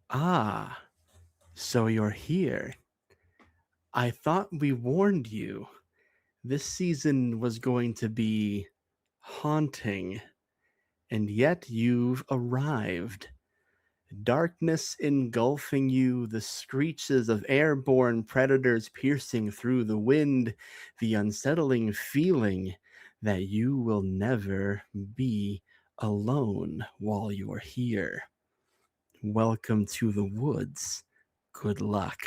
Ah, so you're here. I thought we warned you. This season was going to be haunting, and yet you've arrived. Darkness engulfing you, the screeches of airborne predators piercing through the wind, the unsettling feeling that you will never be alone while you're here. Welcome to the woods. Good luck.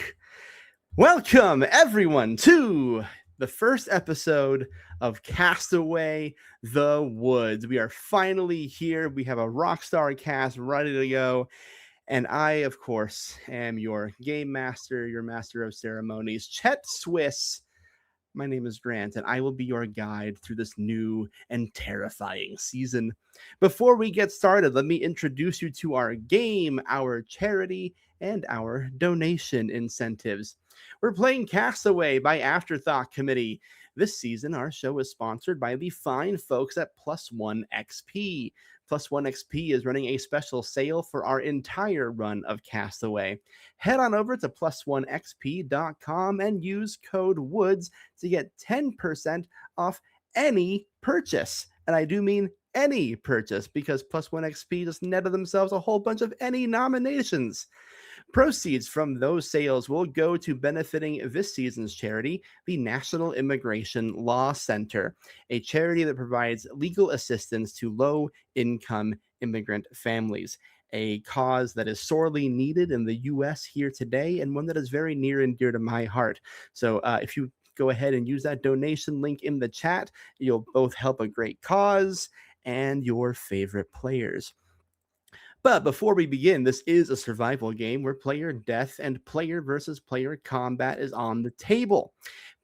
Welcome, everyone, to the first episode of Castaway the Woods. We are finally here. We have a rock star cast ready to go. And I, of course, am your game master, your master of ceremonies, Chet Swiss. My name is Grant, and I will be your guide through this new and terrifying season. Before we get started, let me introduce you to our game, our charity, and our donation incentives. We're playing Castaway by Afterthought Committee. This season, our show is sponsored by the fine folks at Plus One XP. Plus One XP is running a special sale for our entire run of Castaway. Head on over to plus1xp.com and use code WOODS to get 10% off any purchase. And I do mean any purchase because Plus One XP just netted themselves a whole bunch of any nominations. Proceeds from those sales will go to benefiting this season's charity, the National Immigration Law Center, a charity that provides legal assistance to low income immigrant families. A cause that is sorely needed in the US here today, and one that is very near and dear to my heart. So, if you go ahead and use that donation link in the chat, you'll both help a great cause and your favorite players. But before we begin, this is a survival game where player death and player versus player combat is on the table.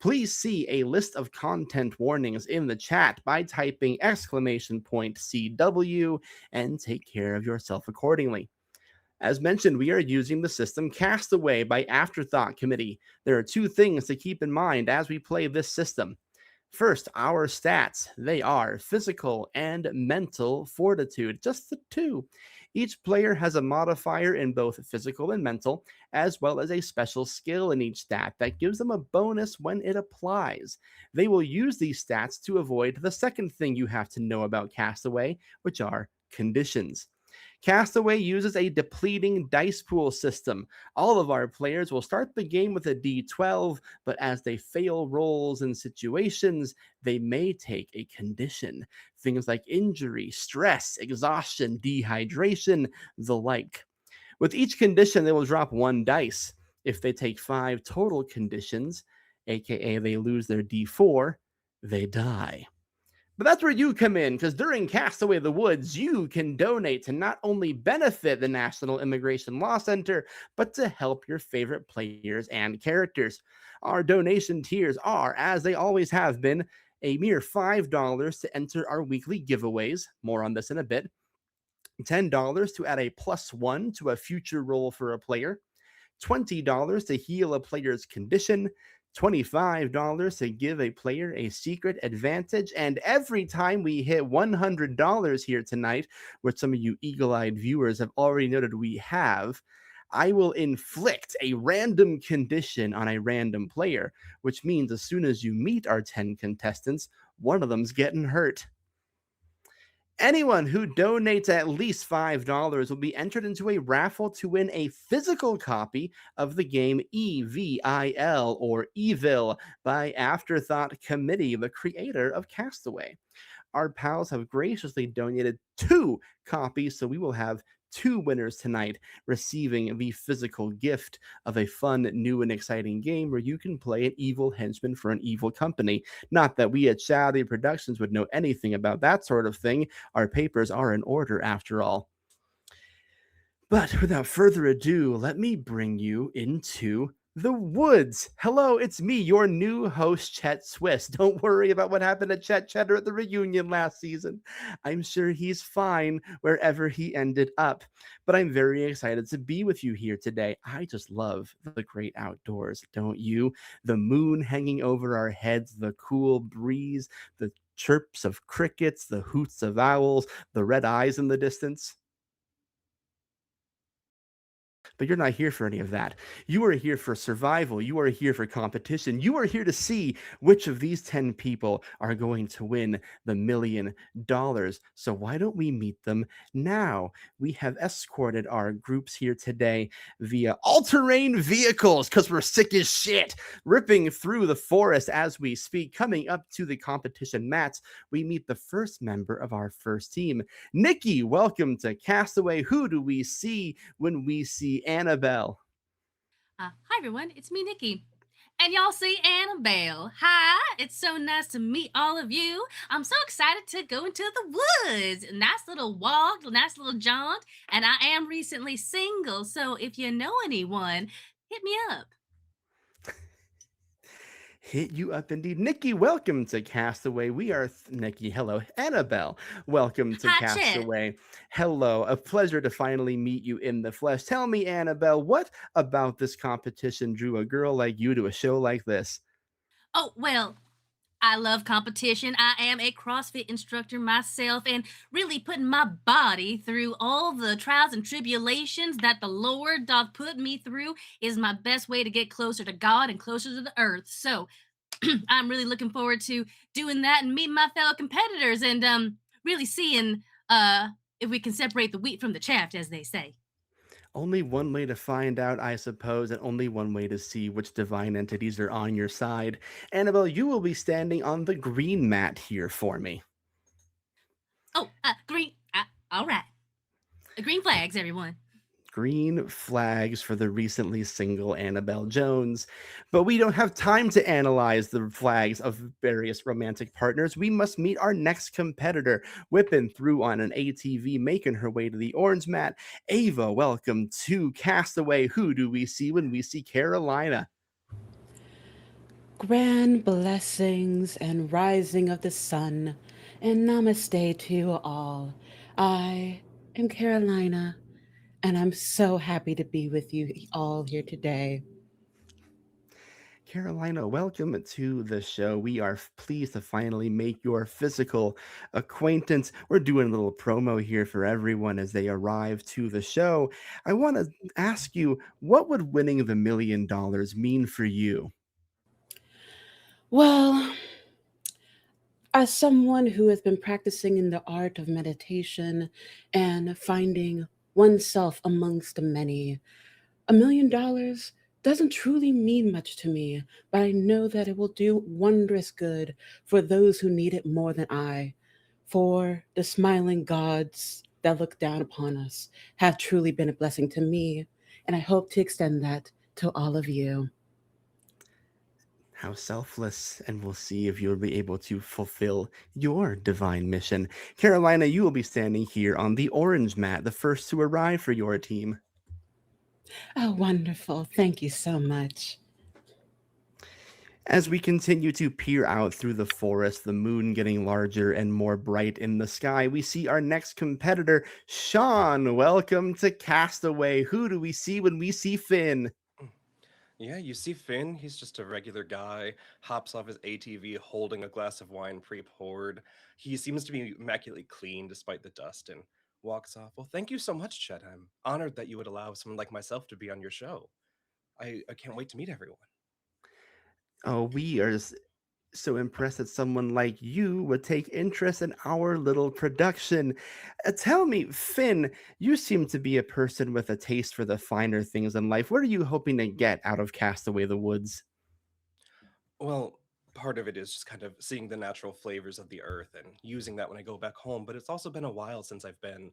Please see a list of content warnings in the chat by typing CW and take care of yourself accordingly. As mentioned, we are using the system Castaway by Afterthought Committee. There are two things to keep in mind as we play this system. First, our stats. They are physical and mental fortitude, just the two. Each player has a modifier in both physical and mental, as well as a special skill in each stat that gives them a bonus when it applies. They will use these stats to avoid the second thing you have to know about Castaway, which are conditions. Castaway uses a depleting dice pool system. All of our players will start the game with a d12, but as they fail rolls and situations, they may take a condition. Things like injury, stress, exhaustion, dehydration, the like. With each condition, they will drop one dice. If they take 5 total conditions, aka they lose their d4, they die. But that's where you come in, because during Castaway the Woods, you can donate to not only benefit the National Immigration Law Center, but to help your favorite players and characters. Our donation tiers are, as they always have been, a mere $5 to enter our weekly giveaways. More on this in a bit. $10 to add a +1 to a future roll for a player. $20 to heal a player's condition, $25 to give a player a secret advantage, and every time we hit $100 here tonight, which some of you eagle eyed viewers have already noted we have, I will inflict a random condition on a random player, which means as soon as you meet our 10 contestants, one of them's getting hurt. Anyone who donates at least $5 will be entered into a raffle to win a physical copy of the game EVIL or Evil by Afterthought Committee, the creator of Castaway. Our pals have graciously donated 2 copies, so we will have 2 winners tonight receiving the physical gift of a fun, new, and exciting game where you can play an evil henchman for an evil company. Not that we at Shady Productions would know anything about that sort of thing. Our papers are in order after all. But without further ado, let me bring you into the woods. Hello, it's me, your new host, Chet Swiss. Don't worry about what happened to Chet Cheddar at the reunion last season. I'm sure he's fine wherever he ended up. But I'm very excited to be with you here today. I just love the great outdoors, don't you? The moon hanging over our heads, the cool breeze, the chirps of crickets, the hoots of owls, the red eyes in the distance. But you're not here for any of that. You are here for survival. You are here for competition. You are here to see which of these 10 people are going to win the $1 million. So why don't we meet them now? We have escorted our groups here today via all-terrain vehicles because we're sick as shit, ripping through the forest as we speak. Coming up to the competition mats, we meet the first member of our first team. Nikki, welcome to Castaway. Who do we see when we see Annabelle? Hi everyone, it's me, Nikki. And y'all see Annabelle. Hi, it's so nice to meet all of you. I'm so excited to go into the woods. Nice little walk, nice little jaunt. And I am recently single, so if you know anyone, hit me up. Hit you up indeed. Nikki, welcome to Castaway. We are Nikki. Hello, Annabelle. Welcome to Hi, Chet. Castaway. Hello, a pleasure to finally meet you in the flesh. Tell me, Annabelle, what about this competition drew a girl like you to a show like this? Oh, well, I love competition. I am a CrossFit instructor myself, and really putting my body through all the trials and tribulations that the Lord doth put me through is my best way to get closer to God and closer to the earth. So I'm really looking forward to doing that and meeting my fellow competitors and really seeing if we can separate the wheat from the chaff, as they say. Only one way to find out, I suppose, and only one way to see which divine entities are on your side. Annabelle, you will be standing on the green mat here for me. Oh, green. All right. Green flags, everyone. Green flags for the recently single Annabelle Jones. But we don't have time to analyze the flags of various romantic partners. We must meet our next competitor, whipping through on an ATV, making her way to the orange mat. Ava, welcome to Castaway. Who do we see when we see Carolina? Grand blessings and rising of the sun, and namaste to you all. I am Carolina, and I'm so happy to be with you all here today. Carolina, welcome to the show. We are pleased to finally make your physical acquaintance. We're doing a little promo here for everyone as they arrive to the show. I want to ask you, what would winning the $1 million mean for you? Well, as someone who has been practicing in the art of meditation and finding oneself amongst the many, $1 million doesn't truly mean much to me, but I know that it will do wondrous good for those who need it more than I. For the smiling gods that look down upon us have truly been a blessing to me, and I hope to extend that to all of you. How selfless, and we'll see if you'll be able to fulfill your divine mission. Carolina, you will be standing here on the orange mat, the first to arrive for your team. Oh, wonderful. Thank you so much. As we continue to peer out through the forest, the moon getting larger and more bright in the sky, we see our next competitor, Sean. Welcome to Castaway. Who do we see when we see Finn? Yeah, you see Finn, he's just a regular guy, hops off his ATV holding a glass of wine pre-poured. He seems to be immaculately clean despite the dust and walks off. Well, thank you so much, Chet. I'm honored that you would allow someone like myself to be on your show. I can't wait to meet everyone. Oh, we are so impressed that someone like you would take interest in our little production. Tell me, Finn, you seem to be a person with a taste for the finer things in life. What are you hoping to get out of Castaway the Woods? Well, part of it is just kind of seeing the natural flavors of the earth and using that when I go back home, but it's also been a while since I've been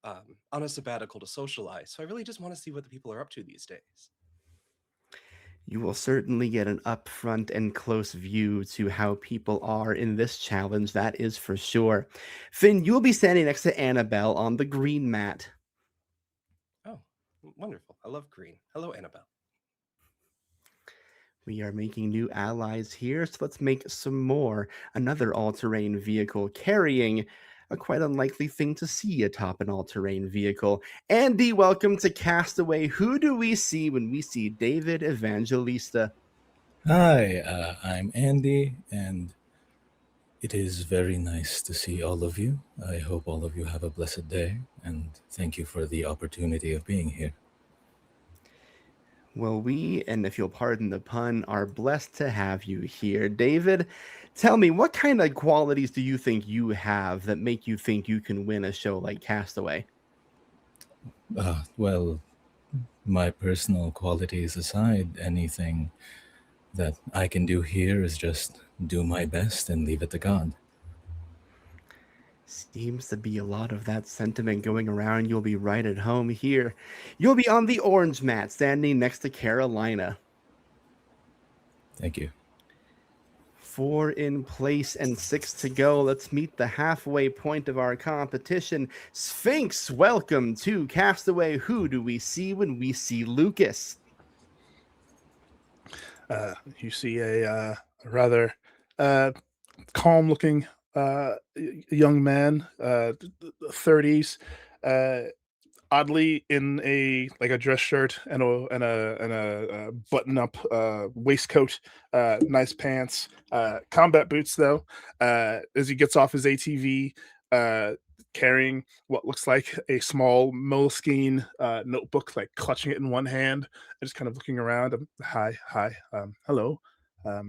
on a sabbatical to socialize. So I really just want to see what the people are up to these days. You will certainly get an upfront and close view to how people are in this challenge, that is for sure. Finn, you will be standing next to Annabelle on the green mat. Oh, wonderful. I love green. Hello, Annabelle. We are making new allies here, so let's make some more. Another all terrain vehicle carrying a quite unlikely thing to see atop an all terrain vehicle. Andy, welcome to Castaway. Who do we see when we see David Evangelista? Hi, I'm Andy, and it is very nice to see all of you. I hope all of you have a blessed day, and thank you for the opportunity of being here. Well, we, and if you'll pardon the pun, are blessed to have you here. David, tell me, what kind of qualities do you think you have that make you think you can win a show like Castaway? Well, my personal qualities aside, anything that I can do here is just do my best and leave it to God. Seems to be a lot of that sentiment going around. You'll be right at home here. You'll be on the orange mat standing next to Carolina. Thank you. 4 in place and 6 to go. Let's meet the halfway point of our competition. Sphinx, welcome to Castaway. Who do we see when we see Lucas? You see a rather calm-looking young man, 30s, oddly in a dress shirt and a button-up waistcoat, nice pants, combat boots though. As he gets off his ATV, carrying what looks like a small Moleskine notebook, like clutching it in one hand, and just kind of looking around. Hi, hello. Hi,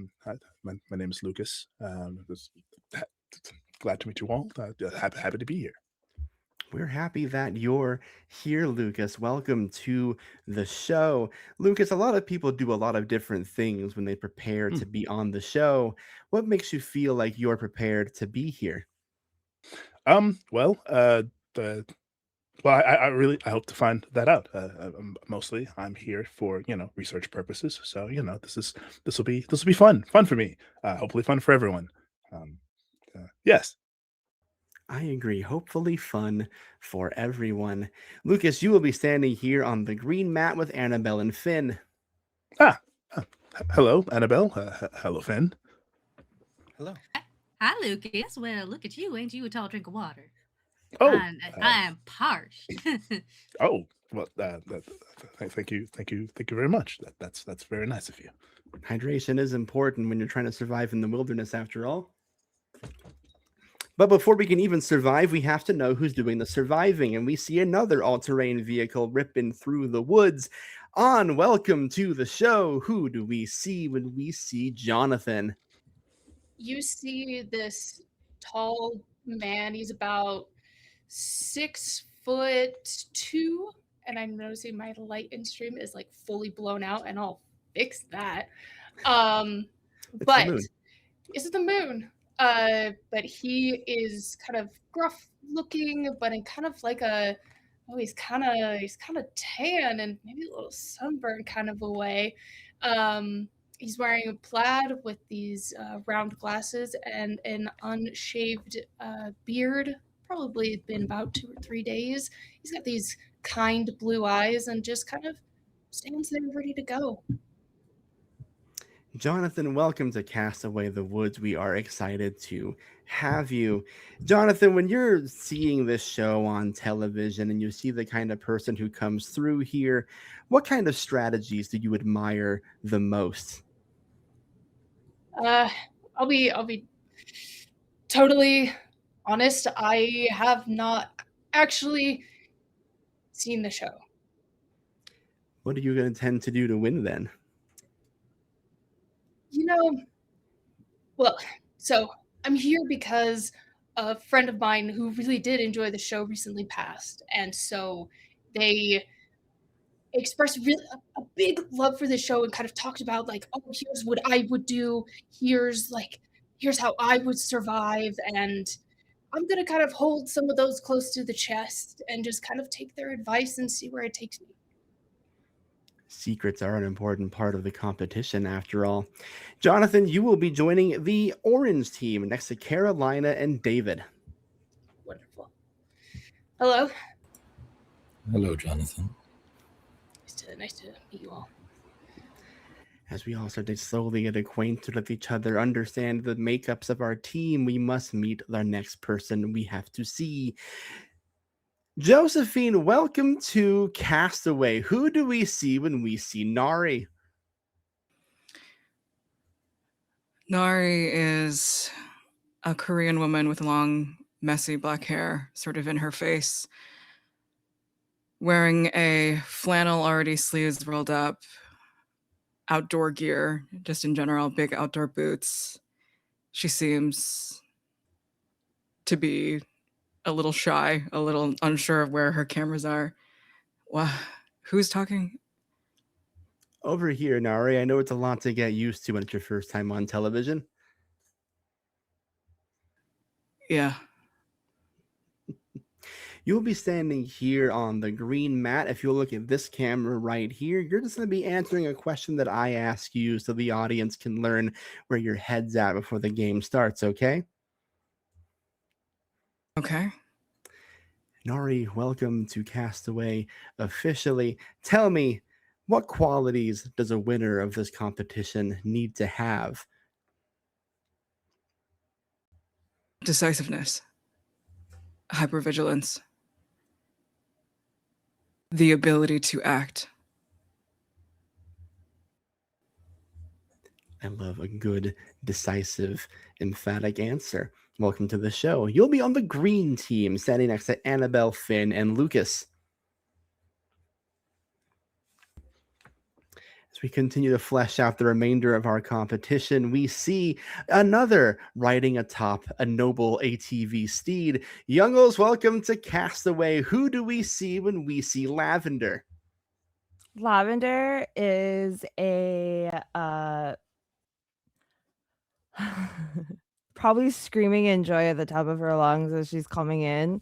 my name is Lucas. Ha- Glad to meet you all. Happy to be here. We're happy that you're here, Lucas. Welcome to the show. Lucas, a lot of people do a lot of different things when they prepare to be on the show. What makes you feel like you're prepared to be here? Well, the I really I hope to find that out. Mostly, I'm here for research purposes. So this will be fun for me. Hopefully, fun for everyone. Um, yes. I agree. Hopefully, fun for everyone. Lucas, you will be standing here on the green mat with Annabelle and Finn. Ah, hello, Annabelle. Hello, Finn. Hello. Hi, Lucas. Well, look at you. Ain't you a tall drink of water? Oh, I am parched. oh. Well, thank you very much. That's very nice of you. Hydration is important when you're trying to survive in the wilderness, after all. But before we can even survive, we have to know who's doing the surviving. And we see another all-terrain vehicle ripping through the woods. Welcome to the show. Who do we see when we see Jonathan? You see this tall man. He's about 6'2", and I'm noticing my light in stream is like fully blown out, and I'll fix that. It's But the moon. is it the moon? But he is kind of gruff looking, but in kind of like he's kind of tan and maybe a little sunburned kind of a way. He's wearing a plaid with these round glasses and an unshaved beard. Probably been about 2 or 3 days. He's got these kind blue eyes and just kind of stands there ready to go. Jonathan, welcome to Castaway the Woods. We are excited to have you. Jonathan, when you're seeing this show on television and you see the kind of person who comes through here, what kind of strategies do you admire the most? I'll be totally honest. I have not actually seen the show. What are you going to intend to do to win then? Well, so I'm here because a friend of mine who really did enjoy the show recently passed, and so they expressed really a big love for the show and kind of talked about like, oh, here's what I would do, here's how I would survive, and I'm gonna kind of hold some of those close to the chest and just kind of take their advice and see where it takes me. Secrets are an important part of the competition, after all. Jonathan, you will be joining the orange team next to Carolina and David. Wonderful. Hello. Hello, Jonathan. Nice to meet you all. As we all start to slowly get acquainted with each other, understand the makeups of our team, we must meet our next person we have to see. Josephine, welcome to Castaway. Who do we see when we see Nari? Nari is a Korean woman with long, messy black hair sort of in her face, wearing a flannel already sleeves rolled up, outdoor gear, just in general, big outdoor boots. She seems to be a little shy, a little unsure of where her cameras are. Wow. Who's talking? Over here, Nari, I know it's a lot to get used to when it's your first time on television. Yeah. You'll be standing here on the green mat. If you look at this camera right here, you're just going to be answering a question that I ask you so the audience can learn where your head's at before the game starts, okay? Okay. Nari, welcome to Castaway officially. Tell me, what qualities does a winner of this competition need to have? Decisiveness, hypervigilance, the ability to act. I love a good, decisive, emphatic answer. Welcome to the show. You'll be on the green team, standing next to Annabelle, Finn, and Lucas. As we continue to flesh out the remainder of our competition, we see another riding atop a noble ATV steed. Youngles, welcome to Castaway. Who do we see when we see Lavender? Lavender is a probably screaming in joy at the top of her lungs as she's coming in.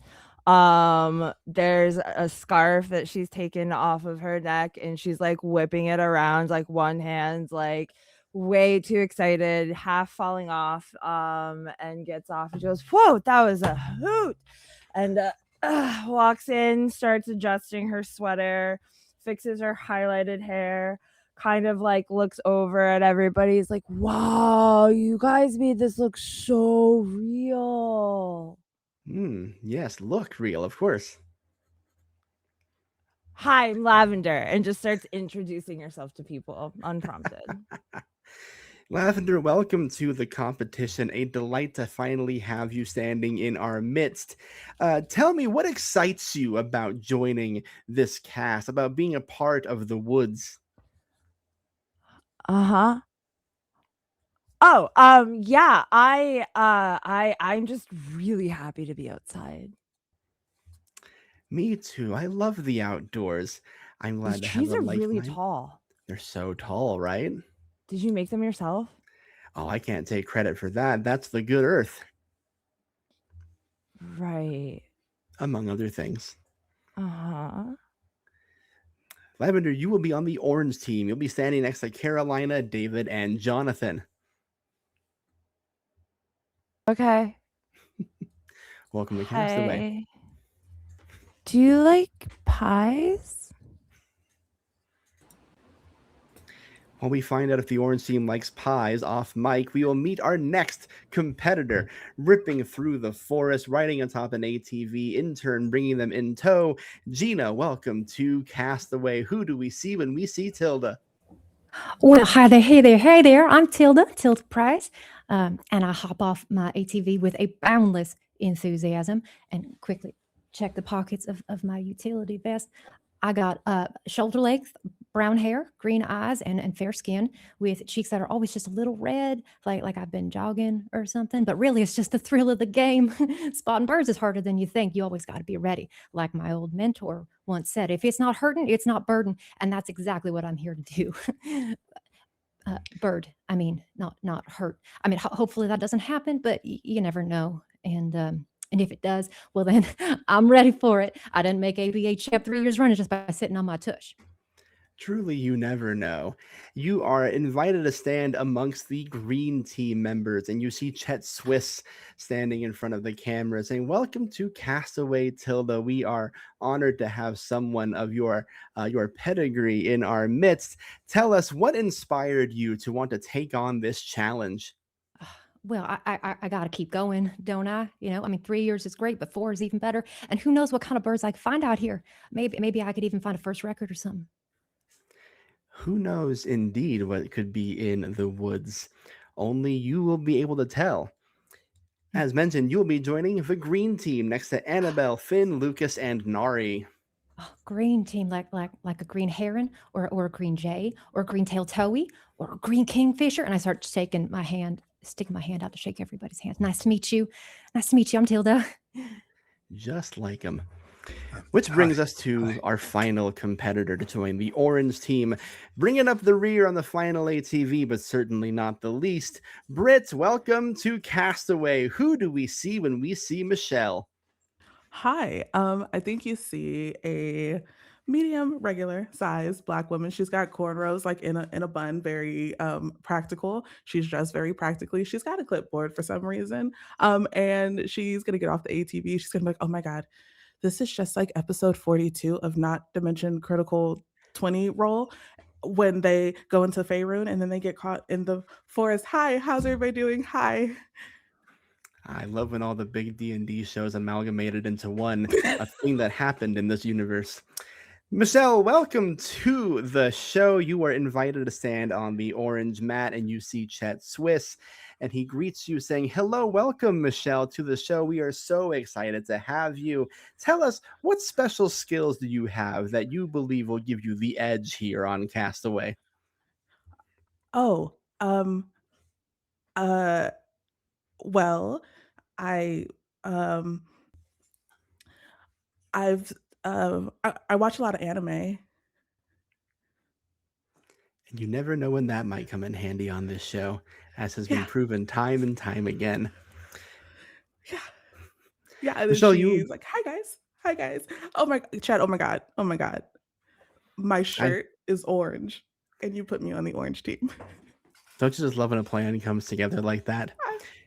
There's a scarf that she's taken off of her neck and she's like whipping it around, like one hand's like way too excited, half falling off, and gets off and she goes, "Whoa, that was a hoot!" And walks in, starts adjusting her sweater, fixes her highlighted hair, kind of like looks over at everybody's like, "Wow, you guys made this look so real." Yes, look real, of course. "Hi, I'm Lavender," and just starts introducing herself to people unprompted. Lavender, welcome to the competition. A delight to finally have you standing in our midst. Tell me, what excites you about joining this cast, about being a part of the Woods? Uh-huh. Oh, yeah, I'm just really happy to be outside. Me too. I love the outdoors. I'm These glad to have trees a are like really mind. tall. They're so tall, right? Did you make them yourself? Oh, I can't take credit for that. That's the good earth, Right. among other things. Uh-huh. Lavender, you will be on the orange team. You'll be standing next to Carolina, David, and Jonathan. Okay. Welcome to Castaway. Hey. Do you like pies? While we find out if the orange team likes pies off mic, we will meet our next competitor, ripping through the forest, riding atop an ATV, in turn bringing them in tow. Gina, welcome to Castaway. Who do we see when we see Tilda? Well, hi there, hey there, hey there. I'm Tilda Price, and I hop off my ATV with a boundless enthusiasm and quickly check the pockets of my utility vest. I got shoulder length, brown hair, green eyes, and fair skin with cheeks that are always just a little red, like I've been jogging or something. But really, it's just the thrill of the game. Spotting birds is harder than you think. You always got to be ready. Like my old mentor once said, if it's not hurting, it's not burden. And that's exactly what I'm here to do. Bird, I mean, not hurt. I mean, hopefully that doesn't happen, but you never know. And if it does, well then I'm ready for it. I didn't make ABA champ 3 years running just by sitting on my tush. Truly, you never know. You are invited to stand amongst the green team members, and you see Chet Swiss standing in front of the camera saying, "Welcome to Castaway, Tilda. We are honored to have someone of your pedigree in our midst. Tell us, what inspired you to want to take on this challenge?" Well, I got to keep going, don't I? You know, I mean, 3 years is great, but 4 is even better. And who knows what kind of birds I could find out here? Maybe I could even find a first record or something. Who knows indeed what could be in the woods? Only you will be able to tell. As mentioned, you will be joining the green team next to Annabelle, Finn, Lucas, and Nari. Oh, green team, like a green heron, or a green jay, or a green tailed towhee, or a green kingfisher. And I start sticking my hand out to shake everybody's hands. Nice to meet you. Nice to meet you. I'm Tilda. Just like him. Which brings us to our final competitor to join the orange team, bringing up the rear on the final ATV, but certainly not the least. Britt, welcome to Castaway. Who do we see when we see Michelle? Hi. I think you see a medium regular size black woman. She's got cornrows like in a bun, very practical. She's dressed very practically. She's got a clipboard for some reason. And she's gonna get off the ATV. She's gonna be like, oh my God, this is just like episode 42 of Not Dimension Critical 20 roll when they go into Faerun and then they get caught in the forest. Hi, how's everybody doing? Hi. I love when all the big D&D shows amalgamated into one, a thing that happened in this universe. Michelle, welcome to the show. You are invited to stand on the orange mat, and you see Chet Swiss, and he greets you saying, hello, welcome, Michelle, to the show. We are so excited to have you. Tell us, what special skills do you have that you believe will give you the edge here on Castaway? Oh, uh, well, I um I watch a lot of anime. And you never know when that might come in handy on this show, as has been Yeah. proven time and time again. Yeah. Yeah, and then Michelle, she's you like, "Hi guys. Hi guys. Oh my Chad, oh my God. Oh my God. My I shirt is orange and you put me on the orange team." don't you just love when a plan comes together like that?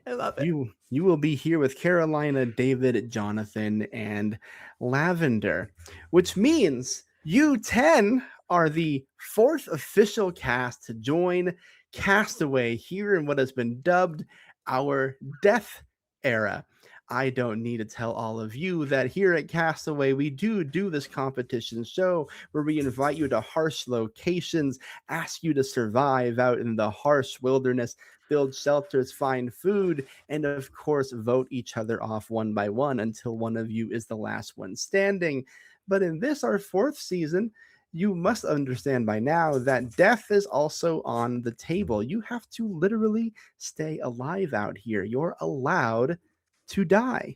I love it. You will be here with Carolina, David, Jonathan, and Lavender, which means you 10 are the fourth official cast to join Castaway here in what has been dubbed our death era. I don't need to tell all of you that here at Castaway, we do this competition show where we invite you to harsh locations, ask you to survive out in the harsh wilderness, build shelters, find food, and of course, vote each other off one by one until one of you is the last one standing. But in this, our fourth season, you must understand by now that death is also on the table. You have to literally stay alive out here. You're allowed to die.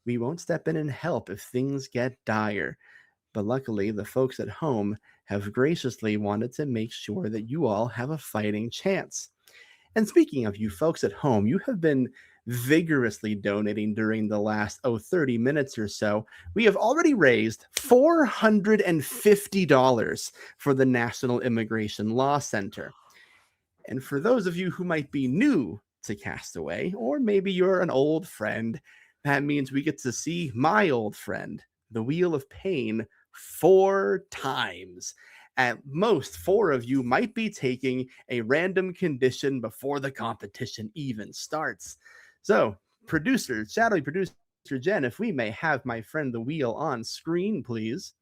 We won't step in and help if things get dire. But luckily, the folks at home have graciously wanted to make sure that you all have a fighting chance. And speaking of you folks at home, you have been vigorously donating during the last 30 minutes or so. We have already raised $450 for the National Immigration Law Center. And for those of you who might be new to Castaway, or maybe you're an old friend, that means we get to see my old friend, the Wheel of Pain, 4 times. At most, 4 of you might be taking a random condition before the competition even starts. So, shadowy producer Jen, if we may have my friend the Wheel on screen, please.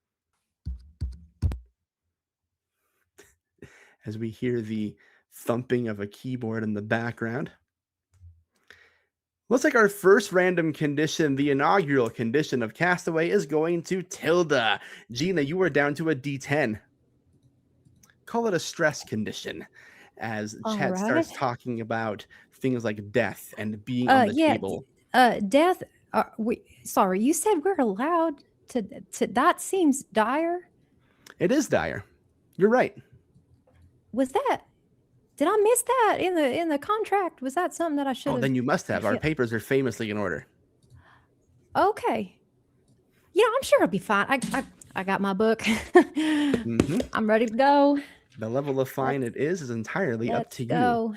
As we hear the thumping of a keyboard in the background. Looks like our first random condition, the inaugural condition of Castaway, is going to Tilda. Gina, you are down to a D10. Call it a stress condition, as Chet starts Alright. talking about things like death and being on the Yeah, table. death. Sorry, you said we're allowed to. That seems dire. It is dire. You're right. Was that? Did I miss that in the contract? Was that something that I should Oh, have? then you must have. Our Yeah. papers are famously in order. Okay. Yeah, I'm sure it'll be fine. I got my book. hmm I'm ready to go. The level of fine it is entirely up Let's to you. go.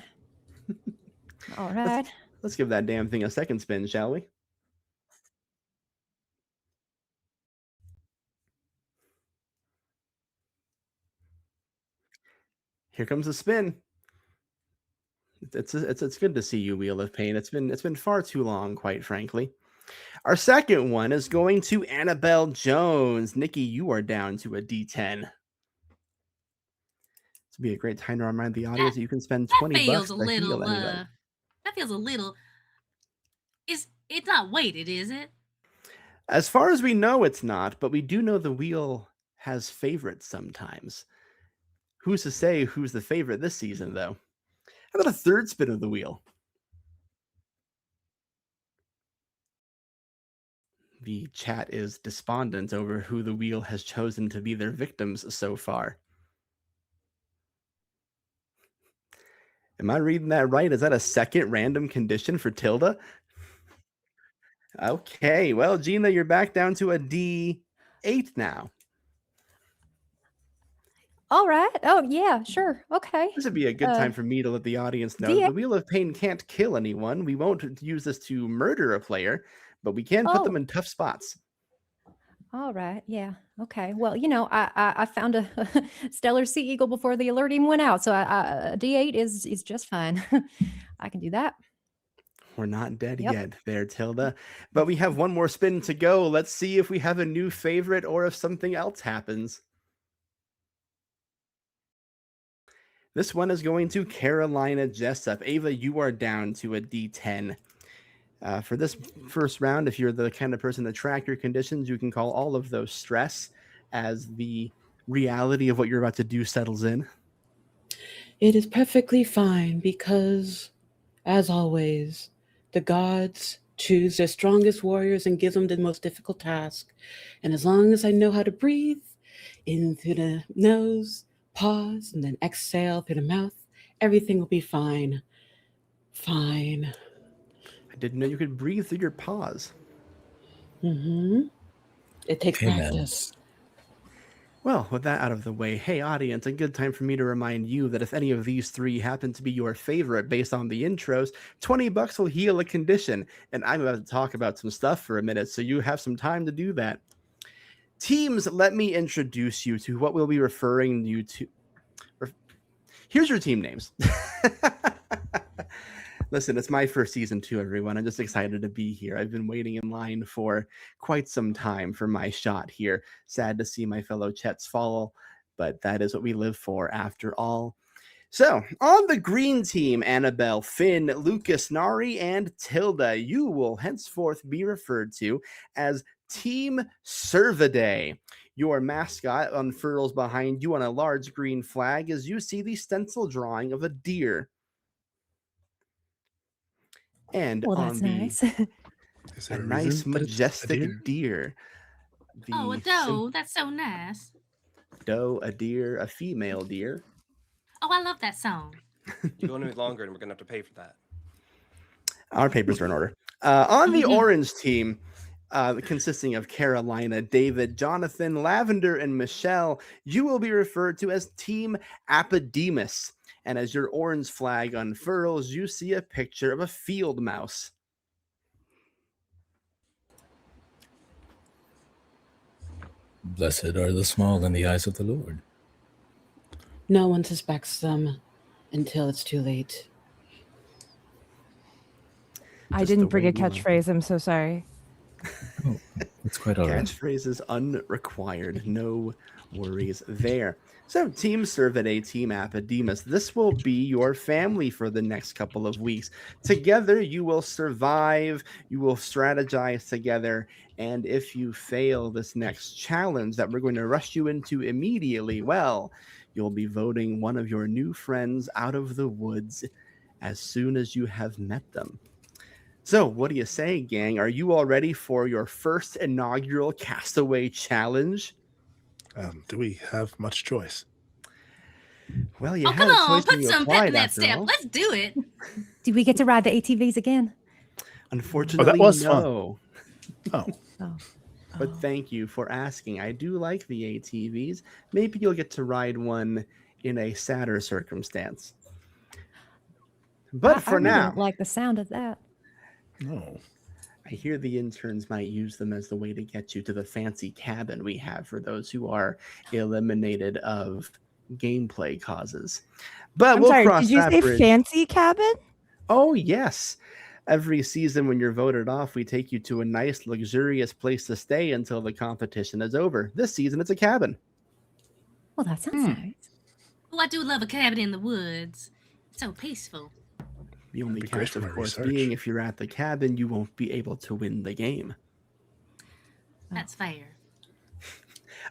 All right. Let's give that damn thing a second spin, shall we? Here comes the spin. It's good to see you, Wheel of Pain. It's been far too long, quite frankly. Our second one is going to Annabelle Jones. Nikki, you are down to a D10. This would be a great time to remind the audience that you can spend That 20 bucks feels a to heal little. anybody. That feels a little. It's not weighted, is it? As far as we know, it's not, but we do know the wheel has favorites sometimes. Who's to say who's the favorite this season, though? How about a third spin of the wheel? The chat is despondent over who the wheel has chosen to be their victims so far. Am I reading that right? Is that a second random condition for Tilda? Okay, well, Gina, you're back down to a D8 now. All right. Oh, yeah, sure. Okay. This would be a good time for me to let the audience know D8. the Wheel of Pain can't kill anyone. We won't use this to murder a player, but we can put them Oh. in tough spots. All right. Yeah. Okay. Well, I found a stellar sea eagle before the alert even went out, so a D8 is just fine. I can do that. We're not dead Yep. yet there, Tilda. But we have one more spin to go. Let's see if we have a new favorite or if something else happens. This one is going to Carolina Jessup. Ava, you are down to a D10. For this first round, if you're the kind of person to track your conditions, you can call all of those stress as the reality of what you're about to do settles in. It is perfectly fine because, as always, the gods choose their strongest warriors and give them the most difficult task. And as long as I know how to breathe in through the nose, pause, and then exhale through the mouth, everything will be fine. Fine. I didn't know you could breathe through your pause. It takes Amen. practice. Well, with that out of the way, hey, audience, a good time for me to remind you that if any of these three happen to be your favorite based on the intros, $20 will heal a condition. And I'm about to talk about some stuff for a minute, so you have some time to do that. Teams, let me introduce you to what we'll be referring you to. Here's your team names. Listen, it's my first season too, everyone. I'm just excited to be here. I've been waiting in line for quite some time for my shot here. Sad to see my fellow Chets fall, but that is what we live for after all. So, on the green team, Annabelle, Finn, Lucas, Nari, and Tilda, you will henceforth be referred to as Team Cervidae. Your mascot unfurls behind you on a large green flag as you see the stencil drawing of a deer. And Well, on that's the nice. Is a there a nice reason that it's a majestic deer? deer. Oh, a The doe. That's so nice. doe, a deer, a female deer. Oh, I love that song. You go any longer, and we're gonna have to pay for that. Our papers are in order. On the orange team, consisting of Carolina, David, Jonathan, Lavender, and Michelle, you will be referred to as Team Apodemus. And as your orange flag unfurls, you see a picture of a field mouse. Blessed are the small in the eyes of the Lord. No one suspects them until it's too late. I Just didn't the bring way a we love catchphrase. I'm so sorry. Oh, it's quite all right. Catchphrases unrequired. No worries there. So, Team Cervidae, Team Apodemus, this will be your family for the next couple of weeks. Together, you will survive, you will strategize together, and if you fail this next challenge that we're going to rush you into immediately, well, you'll be voting one of your new friends out of the woods as soon as you have met them. So, what do you say, gang? Are you all ready for your first inaugural Castaway Challenge? Do we have much choice? Well, you Oh, had come a on. choice when Put you some pep applied, in that after step. all. Let's do it. Do we get to ride the ATVs again? Unfortunately, was fun. no. Oh, But thank you for asking. I do like the ATVs. Maybe you'll get to ride one in a sadder circumstance. But I for really now, don't like the sound of that. no. I hear the interns might use them as the way to get you to the fancy cabin we have for those who are eliminated of gameplay causes. But I'm we'll sorry. cross Did you that say bridge. fancy cabin? Oh, yes. Every season when you're voted off, we take you to a nice, luxurious place to stay until the competition is over. This season, it's a cabin. Well, that sounds nice. Oh, I do love a cabin in the woods. So peaceful. The only That'd be great catch, for of my course, research. being if you're at the cabin, you won't be able to win the game. That's fair.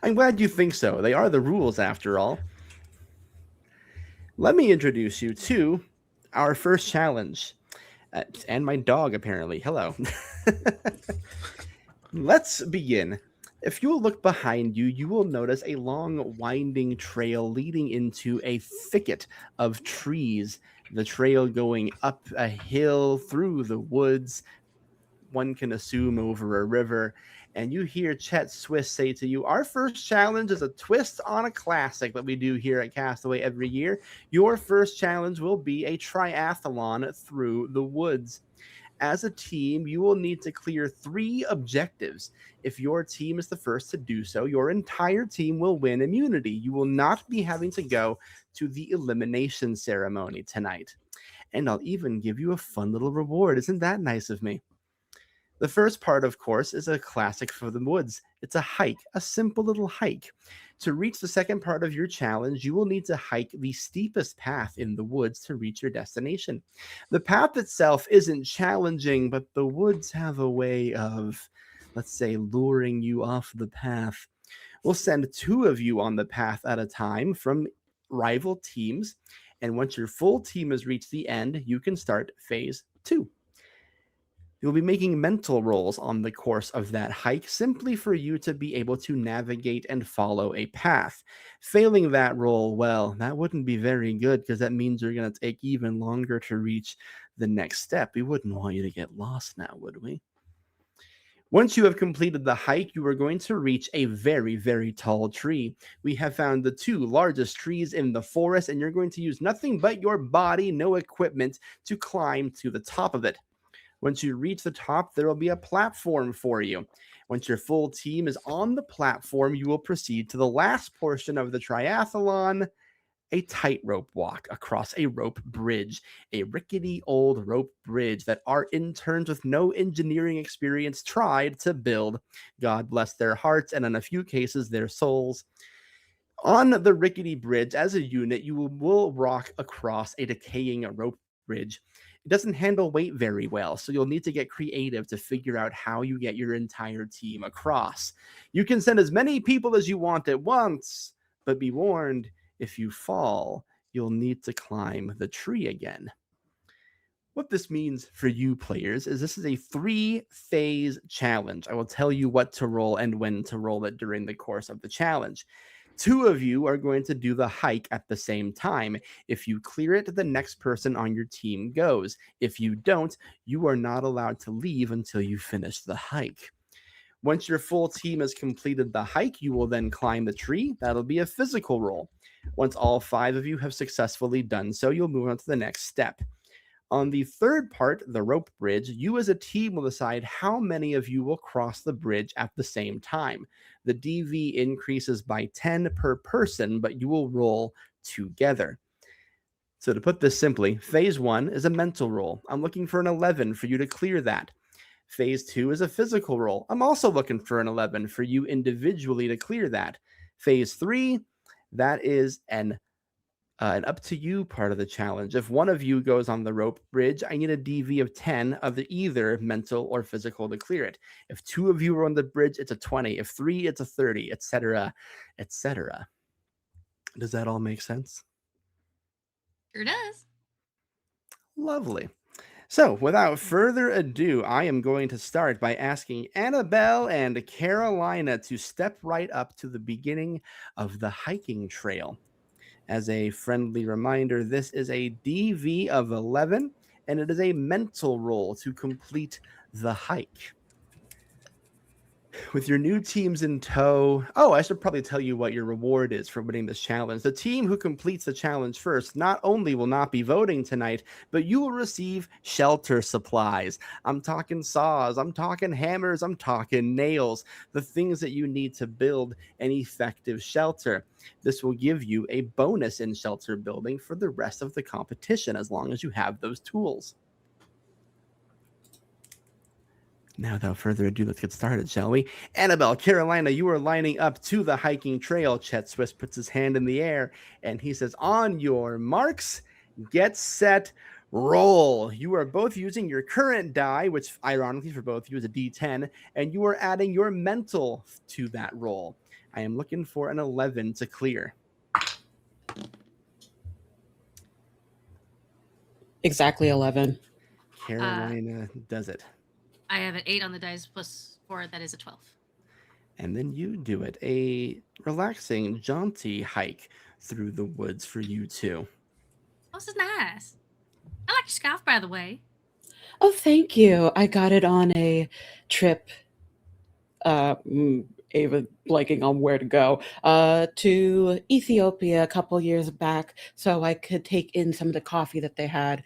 I'm glad you think so. They are the rules, after all. Let me introduce you to our first challenge. And my dog, apparently. Hello. Let's begin. If you will look behind you, you will notice a long, winding trail leading into a thicket of trees. The trail going up a hill through the woods, one can assume over a river. And you hear Chet Swiss say to you, our first challenge is a twist on a classic that we do here at Castaway every year. Your first challenge will be a triathlon through the woods. As a team, you will need to clear 3 objectives. If your team is the first to do so, your entire team will win immunity. You will not be having to go to the elimination ceremony tonight. And I'll even give you a fun little reward. Isn't that nice of me? The first part, of course, is a classic for the woods. It's a hike, a simple little hike. To reach the second part of your challenge, you will need to hike the steepest path in the woods to reach your destination. The path itself isn't challenging, but the woods have a way of, let's say, luring you off the path. We'll send 2 of you on the path at a time from rival teams, and once your full team has reached the end, you can start phase 2. You'll be making mental rolls on the course of that hike simply for you to be able to navigate and follow a path. Failing that roll, well, that wouldn't be very good because that means you're going to take even longer to reach the next step. We wouldn't want you to get lost now, would we? Once you have completed the hike, you are going to reach a very, very tall tree. We have found the 2 largest trees in the forest, and you're going to use nothing but your body, no equipment, to climb to the top of it. Once you reach the top, there will be a platform for you. Once your full team is on the platform, you will proceed to the last portion of the triathlon, a tightrope walk across a rope bridge, a rickety old rope bridge that our interns with no engineering experience tried to build. God bless their hearts and in a few cases, their souls. On the rickety bridge, as a unit, you will walk across a decaying rope bridge. It doesn't handle weight very well, so you'll need to get creative to figure out how you get your entire team across. You can send as many people as you want at once, but be warned, if you fall, you'll need to climb the tree again. What this means for you players is this is a 3-phase challenge. I will tell you what to roll and when to roll it during the course of the challenge. 2 of you are going to do the hike at the same time. If you clear it, the next person on your team goes. If you don't, you are not allowed to leave until you finish the hike. Once your full team has completed the hike, you will then climb the tree. That'll be a physical roll. Once all 5 of you have successfully done so, you'll move on to the next step. On the third part, the rope bridge, you as a team will decide how many of you will cross the bridge at the same time. The DV increases by 10 per person, but you will roll together. So to put this simply, phase 1 is a mental roll. I'm looking for an 11 for you to clear that. Phase 2 is a physical roll. I'm also looking for an 11 for you individually to clear that. Phase 3, that is an up to you part of the challenge. If one of you goes on the rope bridge, I need a DV of 10 of either mental or physical to clear it. If 2 of you are on the bridge, it's a 20. If 3, it's a 30, etc., etc. Does that all make sense? Sure does. Lovely. So, without further ado, I am going to start by asking Annabelle and Carolina to step right up to the beginning of the hiking trail. As a friendly reminder, this is a DV of 11, and it is a mental roll to complete the hike. With your new teams in tow, I should probably tell you what your reward is for winning this challenge. The team who completes the challenge first not only will not be voting tonight, but you will receive shelter supplies. I'm talking saws, I'm talking hammers, I'm talking nails, the things that you need to build an effective shelter. This will give you a bonus in shelter building for the rest of the competition as long as you have those tools. Now, without further ado, let's get started, shall we? Annabelle, Carolina, you are lining up to the hiking trail. Chet Swiss puts his hand in the air, and he says, on your marks, get set, roll. You are both using your current die, which ironically for both of you is a D10, and you are adding your mental to that roll. I am looking for an 11 to clear. Exactly 11. Carolina does it. I have an 8 on the dice plus 4. That is a 12. And then you do it. A relaxing, jaunty hike through the woods for you two. Oh, this is nice. I like your scarf, by the way. Oh, thank you. I got it on a trip. Ava blanking on where to go. To Ethiopia a couple years back, so I could take in some of the coffee that they had.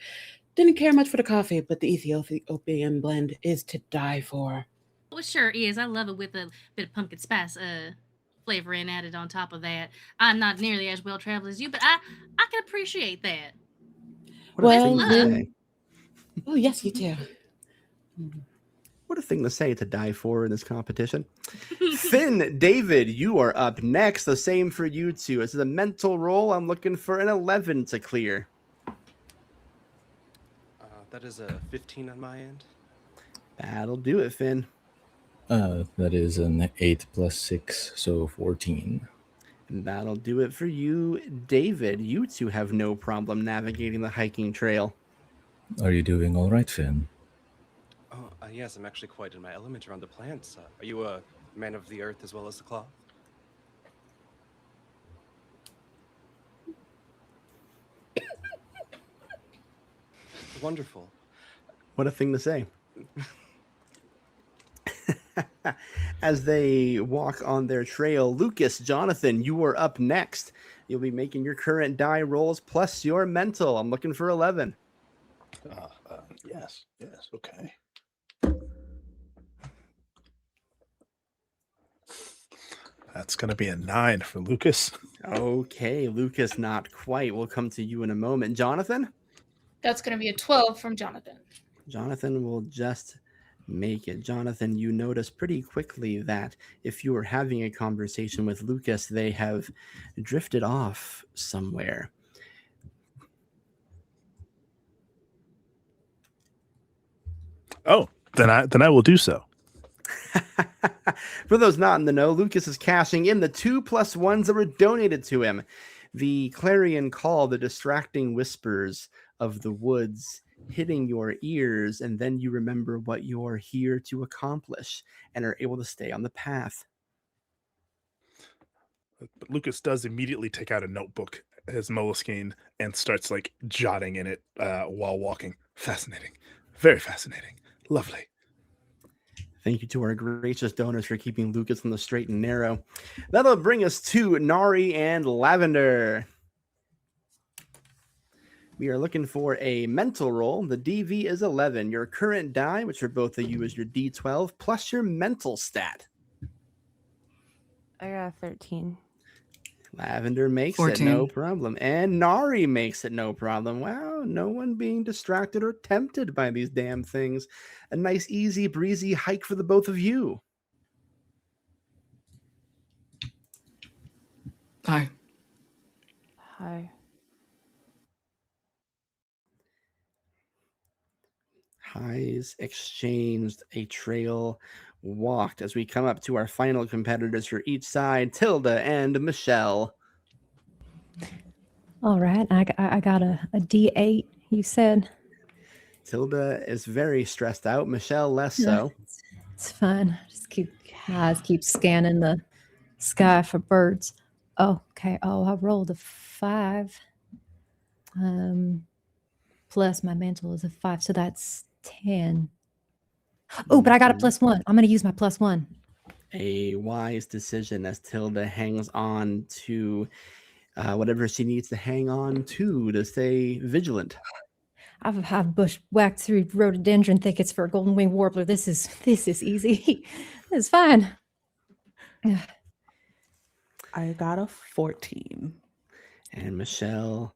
Didn't care much for the coffee, but the Ethiopian blend is to die for. Well, it sure is. I love it with a bit of pumpkin spice flavoring added on top of that. I'm not nearly as well traveled as you, but I can appreciate that. What a Well, thing to then- say. Oh, yes, you do. What a thing to say to die for in this competition. Finn, David, you are up next. The same for you two. This is a mental roll. I'm looking for an 11 to clear. That is a 15 on my end. That'll do it, Finn. That is an 8 plus 6, so 14. And that'll do it for you, David. You two have no problem navigating the hiking trail. Are you doing all right, Finn? Oh, yes, I'm actually quite in my element around the plants. Are you a man of the earth as well as the cloth? Wonderful. What a thing to say. As they walk on their trail, Lucas, Jonathan, you are up next. You'll be making your current die rolls plus your mental. I'm looking for 11. Yes, okay. That's going to be a 9 for Lucas. Okay, Lucas, not quite. We'll come to you in a moment. Jonathan? That's going to be a 12 from Jonathan. Jonathan will just make it. Jonathan, you notice pretty quickly that if you were having a conversation with Lucas, they have drifted off somewhere. Oh, then I will do so. For those not in the know, Lucas is cashing in the 2+1s that were donated to him. The clarion call, the distracting whispers of the woods hitting your ears, and then you remember what you're here to accomplish and are able to stay on the path. But Lucas does immediately take out a notebook, his Moleskine, and starts like jotting in it while walking. Fascinating. Very fascinating. Lovely. Thank you to our gracious donors for keeping Lucas on the straight and narrow. That'll bring us to Nari and Lavender. We are looking for a mental roll. The DV is 11. Your current die, which for both of you is your D12, plus your mental stat. I got 13. Lavender makes 14. it no problem. And Nari makes it no problem. Wow, no one being distracted or tempted by these damn things. A nice, easy, breezy hike for the both of you. Hi. Hi. Highs exchanged, a trail walked. As we come up to our final competitors for each side, Tilda and Michelle. All right. I got a D8, you said. Tilda is very stressed out. Michelle less Yeah, so. It's fine. My eyes keep scanning the sky for birds. Oh, okay. Oh, I rolled a 5. Plus my mental is a 5, so that's 10. Oh, but I got a +1. I'm going to use my +1. A wise decision as Tilda hangs on to whatever she needs to hang on to stay vigilant. I've bushwhacked through rhododendron thickets for a golden wing warbler. This is easy. It's fine. I got a 14. And Michelle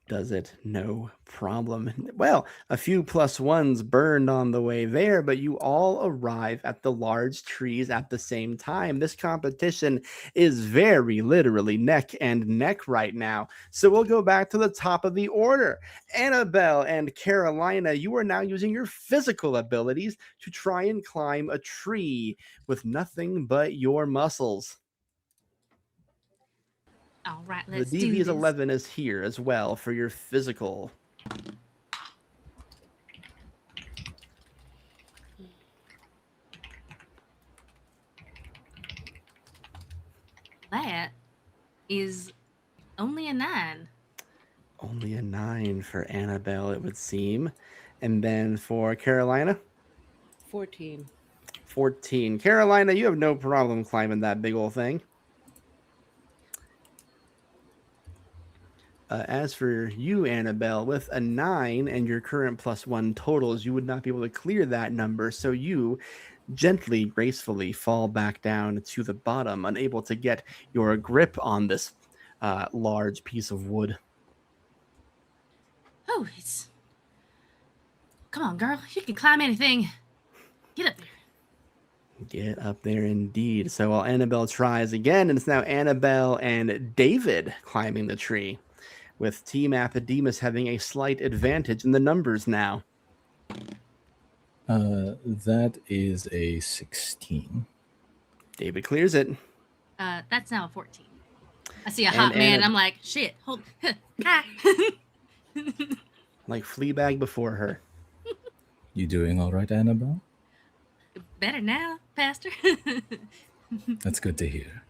Does it? No problem. Well, a few +1s burned on the way there, but you all arrive at the large trees at the same time. This competition is very literally neck and neck right now. So we'll go back to the top of the order. Annabelle and Carolina, you are now using your physical abilities to try and climb a tree with nothing but your muscles. All right, The let's do DV's this. 11 is here as well for your physical. That is only a 9. Only a 9 for Annabelle, it would seem. And then for Carolina, 14. 14. Carolina, you have no problem climbing that big old thing. As for you, Annabelle, with a 9 and your current +1 totals, you would not be able to clear that number. So you gently, gracefully fall back down to the bottom, unable to get your grip on this large piece of wood. Oh, it's. Come on, girl. You can climb anything. Get up there. Get up there indeed. So while Annabelle tries again, and it's now Annabelle and David climbing the tree, with Team Apodemus having a slight advantage in the numbers now. That is a 16. David clears it. That's now a 14. I see a And hot man. Annab- I'm like, shit. Hold. Hi. Like Fleabag before her. You doing all right, Annabelle? Better now, Pastor. That's good to hear.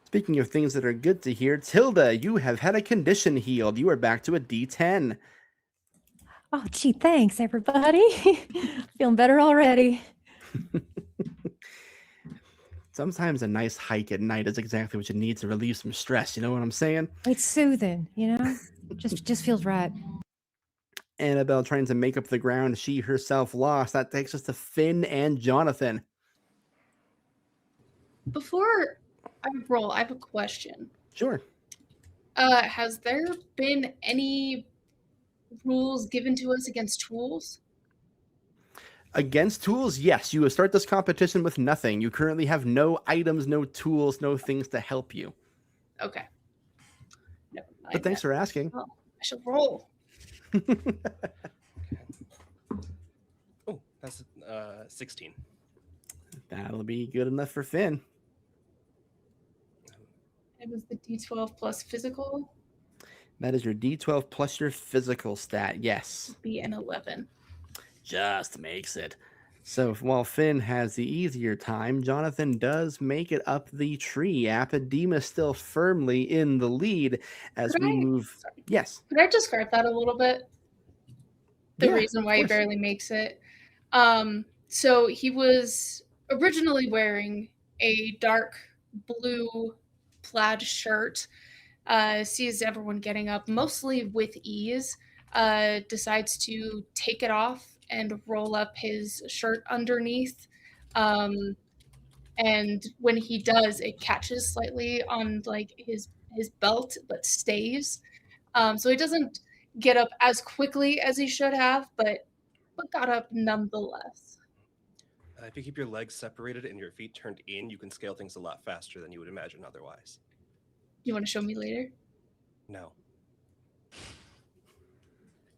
Speaking of things that are good to hear, Tilda, you have had a condition healed. You are back to a D10. Oh, gee, thanks, everybody. Feeling better already. Sometimes a nice hike at night is exactly what you need to relieve some stress. You know what I'm saying? It's soothing, you know? Just feels right. Annabelle trying to make up the ground she herself lost. That takes us to Finn and Jonathan. Before I roll, I have a question. Sure. Has there been any rules given to us against tools? Against tools, yes. You start this competition with nothing. You currently have no items, no tools, no things to help you. Okay. Never mind. But thanks for asking. Oh, I should roll. Oh, that's 16. That'll be good enough for Finn. It was the D12 plus physical, That is your D12 plus your physical stat. Yes. be an 11. Just makes it. So while Finn has the easier time, Jonathan does make it up the tree. Apodemus still firmly in the lead as Could we I- move. sorry. Yes. Could I describe that a little bit? The Yeah, reason of why he course. barely makes it. So he was originally wearing a dark blue plaid shirt. Sees everyone getting up, mostly with ease. Decides to take it off and roll up his shirt underneath. And when he does, it catches slightly on like his belt, but stays. So he doesn't get up as quickly as he should have, but got up nonetheless. If you keep your legs separated and your feet turned in, you can scale things a lot faster than you would imagine otherwise. You want to show me later? No.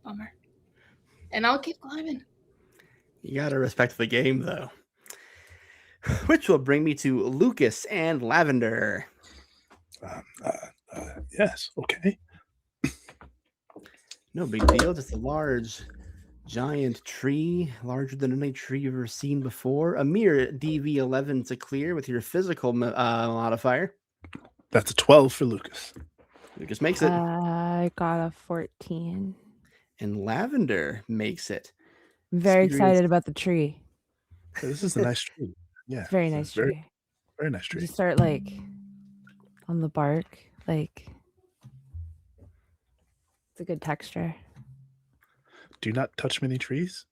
Bummer. And I'll keep climbing. You got to respect the game, though. Which will bring me to Lucas and Lavender. Yes. Okay. No big deal. Just a large, giant tree, larger than any tree you've ever seen before. A mere DV11 to clear with your physical modifier. That's a 12 for Lucas. Lucas makes it. I got a 14. And Lavender makes it. Very Experience- excited about the tree. Yeah, this is a nice tree. Yeah. It's a very it's a nice very, tree. Very nice You tree. start like on the bark, like it's a good texture. Do you not touch many trees?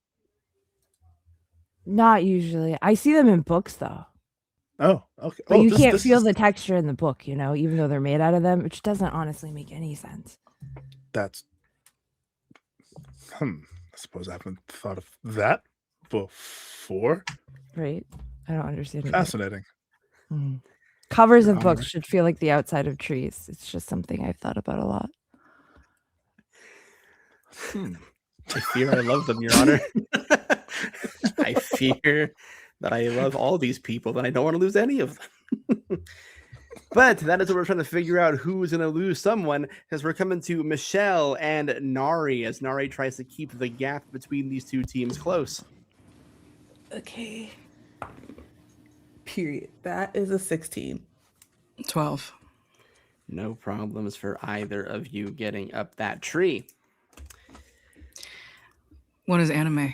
Not usually. I see them in books though. Oh, okay. But Oh, you can't this feel is- the texture in the book, you know, even though they're made out of them, which doesn't honestly make any sense. That's I suppose I haven't thought of that before. Right? I don't understand it. Fascinating. Covers of All books right. should feel like the outside of trees. It's just something I've thought about a lot. I fear I love them, Your Honor. I fear that I love all these people, that I don't want to lose any of them. But that is what we're trying to figure out, who's going to lose someone, as we're coming to Michelle and Nari, as Nari tries to keep the gap between these two teams close. Okay. Period. That is a 16. 12. No problems for either of you getting up that tree. What is anime?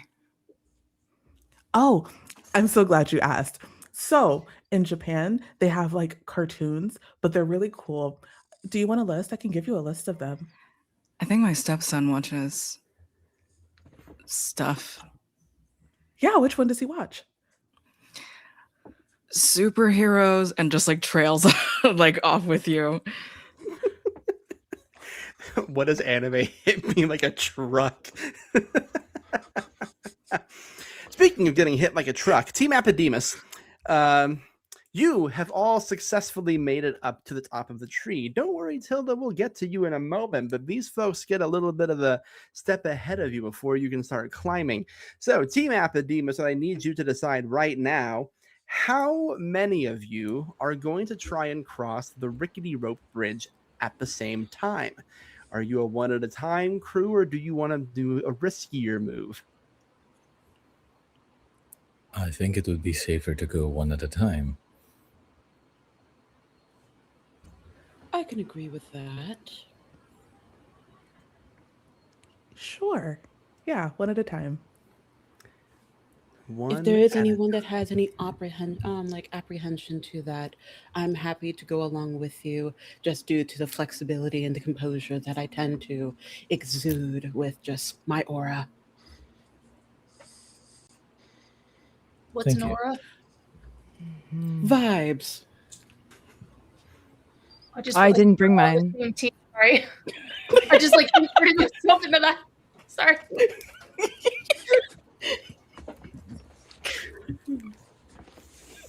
Oh, I'm so glad you asked. So in Japan, they have like cartoons, but they're really cool. Do you want a list? I can give you a list of them. I think my stepson watches stuff. Yeah, which one does he watch? Superheroes and just like trails like off with you. What does anime hit me like a truck? Speaking of getting hit like a truck, Team Apodemus, you have all successfully made it up to the top of the tree. Don't worry, Tilda, we'll get to you in a moment, but these folks get a little bit of a step ahead of you before you can start climbing. So, Team Apodemus, I need you to decide right now, how many of you are going to try and cross the rickety rope bridge at the same time? Are you a one at a time crew, or do you want to do a riskier move? I think it would be safer to go one at a time. I can agree with that. Sure. Yeah, one at a time. If there is anyone that has any apprehension to that, I'm happy to go along with you, just due to the flexibility and the composure that I tend to exude with just my aura. What's Thank an you. aura? Vibes. I just I realized didn't bring we're all on the mine. same team, sorry. I just like inserted myself into that. Sorry.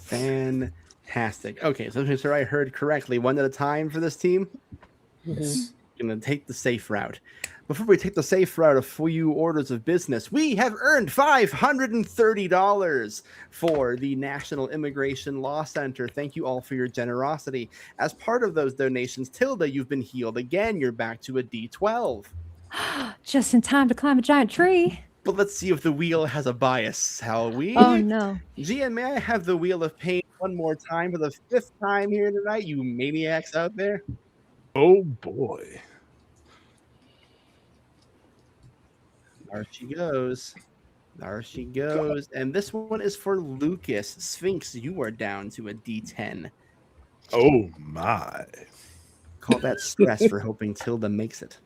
Fantastic. Okay, so make sure I heard correctly. One at a time for this team. Mhm. Gonna take the safe route. Before we take the safe route, a few orders of business. We have earned $530 for the National Immigration Law Center. Thank you all for your generosity. As part of those donations, Tilda, you've been healed again. You're back to a D12. Just in time to climb a giant tree. But let's see if the wheel has a bias. Shall we? Oh no. Gian, may I have the Wheel of Pain one more time for the 5th time here tonight, you maniacs out there? Oh boy. There she goes. There she goes. And this one is for Lucas. Sphinx, you are down to a D10. Oh my. Call that stress for hoping Tilda makes it.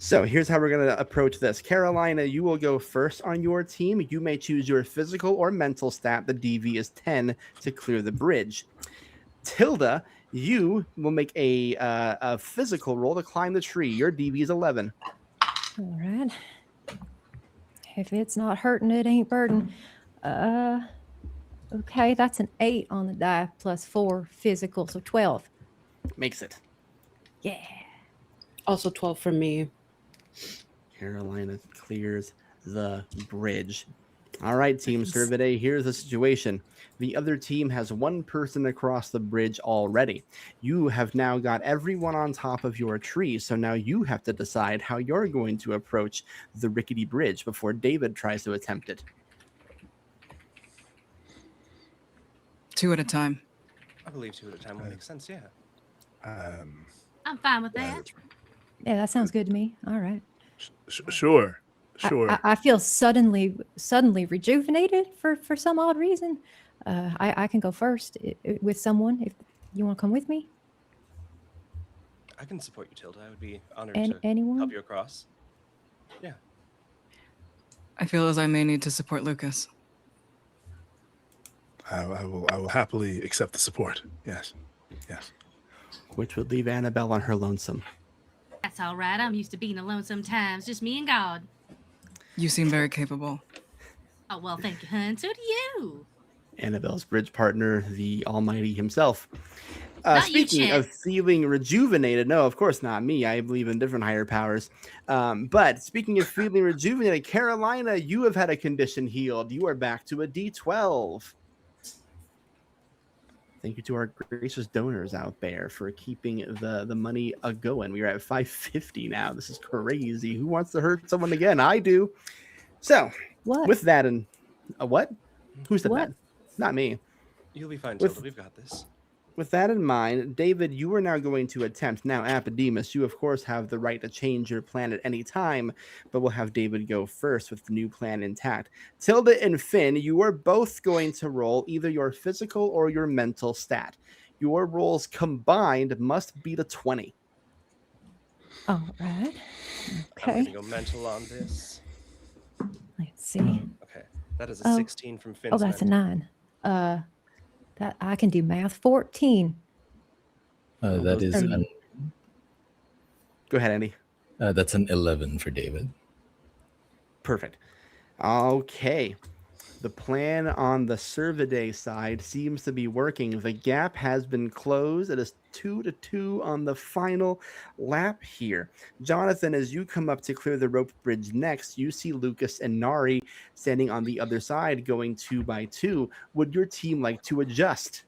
So here's how we're going to approach this. Carolina, you will go first on your team. You may choose your physical or mental stat. The DV is 10 to clear the bridge. Tilda, you will make a physical roll to climb the tree. Your DV is 11. All right. If it's not hurting, it ain't burden. Okay, that's an 8 on the die plus 4 physical, so 12. Makes it. Yeah. Also 12 for me. Carolina clears the bridge. All right, Team Cervidae, here's the situation. The other team has one person across the bridge already. You have now got everyone on top of your tree, so now you have to decide how you're going to approach the rickety bridge before David tries to attempt it. 2 at a time. I believe 2 at a time would make sense, yeah. I'm fine with that. Yeah, that sounds good to me. All right. Sure. Sure. I feel suddenly rejuvenated for some odd reason. I can go first with someone if you want to come with me. I can support you, Tilda. I would be honored And to anyone? help you across. Yeah. I feel as I may need to support Lucas. I will happily accept the support. Yes. Yes. Which would leave Annabelle on her lonesome. That's all right. I'm used to being alone sometimes. Just me and God. You seem very capable. Oh, well, thank you, hun. So do you. Annabelle's bridge partner, the Almighty himself. Not you, Speaking of Chance. feeling rejuvenated, no, of course not me. I believe in different higher powers. But speaking of feeling rejuvenated, Carolina, you have had a condition healed. You are back to a D12. Thank you to our gracious donors out there for keeping the money going. We are at 550 now. This is crazy. Who wants to hurt someone again? I do. So, What? with that and what? Who said What? that? Not me. You'll be fine, With- Tilda. We've got this. With that in mind, David, you are now going to attempt. Now, Apodemus, you of course have the right to change your plan at any time, but we'll have David go first with the new plan intact. Tilda and Finn, you are both going to roll either your physical or your mental stat. Your rolls combined must beat a 20. All right. I'm Okay. gonna go mental on this. Let's see. Okay, that is a Oh. 16 from Finn's. Oh, that's a mental. 9. That I can do math. 14. That is Um, an, Go ahead, Andy. that's an 11 for David. Perfect. Okay. The plan on the Cervidae side seems to be working. The gap has been closed. It is 2-2 on the final lap here. Jonathan, as you come up to clear the rope bridge next, you see Lucas and Nari standing on the other side going 2x2. Would your team like to adjust?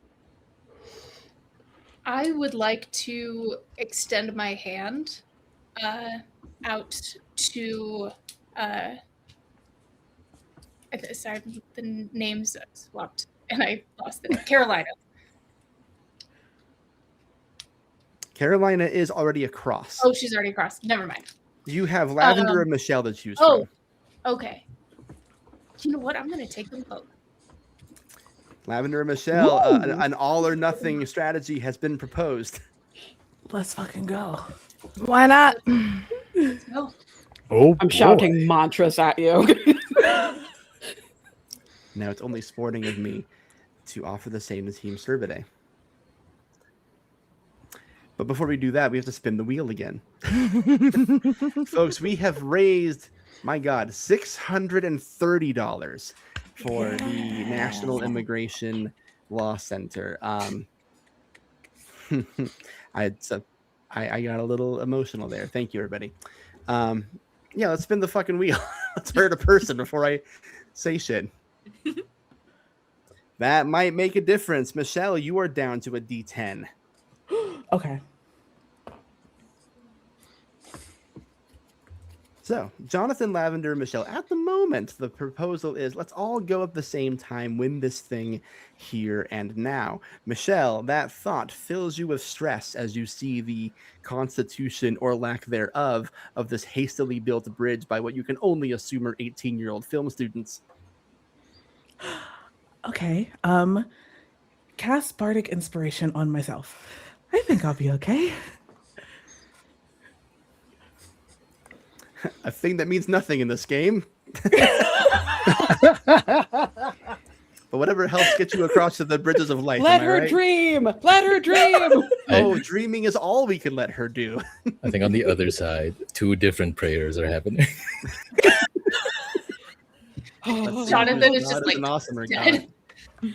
I would like to extend my hand out to. Sorry, the names swapped and I lost it. Carolina. Carolina is already across. Oh, she's already across. Never mind. You have Lavender Um, and Michelle to choose Oh, from. okay. You know what? I'm going to take them both. Lavender and Michelle, Woo! an all or nothing strategy has been proposed. Let's fucking go. Why not? Let's go. Oh, I'm shouting mantras at you. Now it's only sporting of me to offer the same as Team Cervidae. But before we do that, we have to spin the wheel again. Folks, we have raised, my God, $630 for the National Immigration Law Center. I got a little emotional there. Thank you, everybody. Yeah, let's spin the fucking wheel. Let's hurt a person before I say shit. That might make a difference. Michelle, you are down to a D10. Okay. So, Jonathan, Lavender, Michelle, at the moment, the proposal is let's all go at the same time, win this thing here and now. Michelle, that thought fills you with stress as you see the constitution or lack thereof of this hastily built bridge by what you can only assume are 18-year-old film students. Okay. Cast bardic inspiration on myself. I think I'll be okay. A thing that means nothing in this game. But whatever helps get you across to the bridges of life. Let am I her right? dream. Let her dream. Oh, dreaming is all we can let her do. I think on the other side, two different prayers are happening. Jonathan is God just like an awesomer dead. God.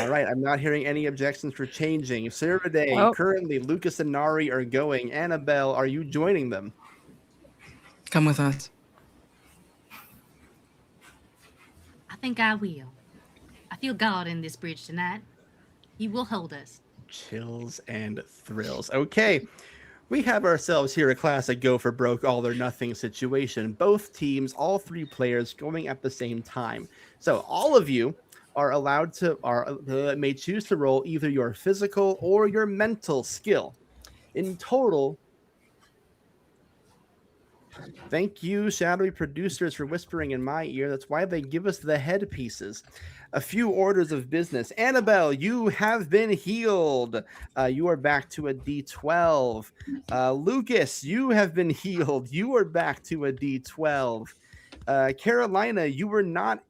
All right, I'm not hearing any objections for changing. Cervidae, Well- currently Lucas and Nari are going. Annabelle, are you joining them? Come with us. I think I will. I feel God in this bridge tonight. He will hold us. Chills and thrills. Okay, we have ourselves here a classic go for broke, all or nothing situation. Both teams, all three players going at the same time. So all of you are allowed to, may choose to roll either your physical or your mental skill. In total, thank you, shadowy producers, for whispering in my ear. That's why they give us the headpieces. A few orders of business. Annabelle, you have been healed. You are back to a D12. Lucas, you have been healed. You are back to a D12. Carolina, you were not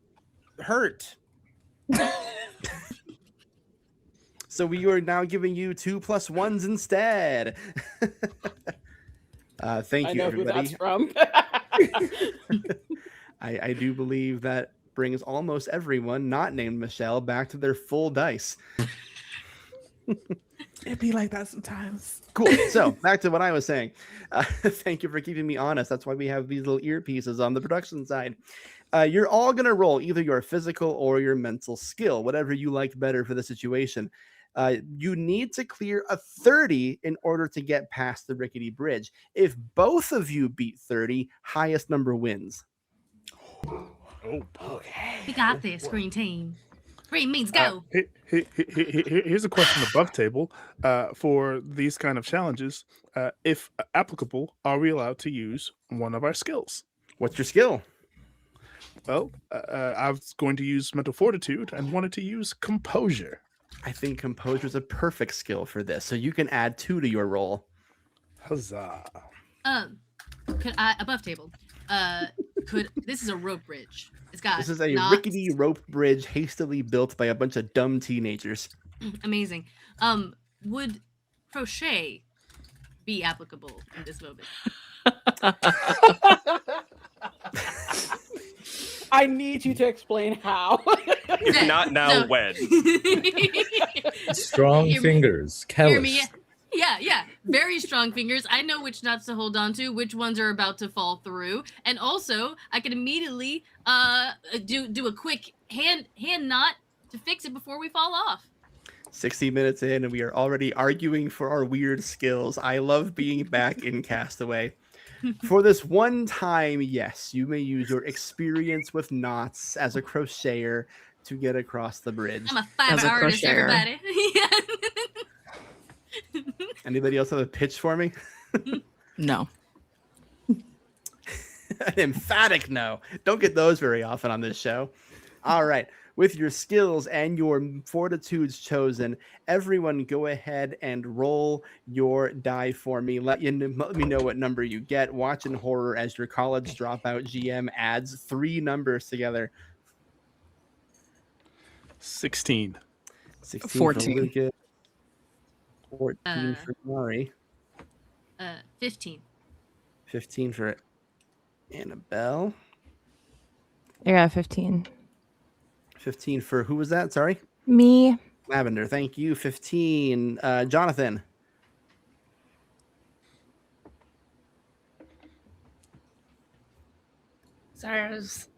hurt. So we are now giving you 2+1s instead. Thank I you, know who everybody. that's from. I do believe that brings almost everyone not named Michelle back to their full dice. It'd be like that sometimes. Cool. So back to what I was saying. Thank you for keeping me honest. That's why we have these little earpieces on the production side. You're all going to roll either your physical or your mental skill, whatever you like better for the situation. You need to clear a 30 in order to get past the rickety bridge. If both of you beat 30, highest number wins. Oh, okay. We got this, green team. Green means go. Here's a question above table. For these kind of challenges, if applicable, are we allowed to use one of our skills? What's your skill? Well, I was going to use mental fortitude and wanted to use composure. I think composure is a perfect skill for this, so you can add 2 to your roll. Huzzah! Could I above table? This is a rope bridge. It's got This is a knots. rickety rope bridge hastily built by a bunch of dumb teenagers. Amazing. Would crochet be applicable in this moment? I need you to explain how. If not now, No. when? Strong Hear me. fingers, Hear me? callous. Yeah. Very strong fingers. I know which knots to hold on to, which ones are about to fall through, and also I can immediately do a quick hand knot to fix it before we fall off. 60 minutes in, and we are already arguing for our weird skills. I love being back in Castaway. For this one time, yes, you may use your experience with knots as a crocheter to get across the bridge. I'm a fiber As a artist, crocheter. everybody. Anybody else have a pitch for me? No. An emphatic no. Don't get those very often on this show. All right. With your skills and your fortitudes chosen, everyone go ahead and roll your die for me. Let me know what number you get. Watch in horror as your college dropout GM adds 3 numbers together. 16. 16 14. for Lucas. 14 for Mari. 15. 15 for Annabelle. I got 15. 15 for who was that? Sorry. Me. Lavender. Thank you. 15. Jonathan. Sorry, I was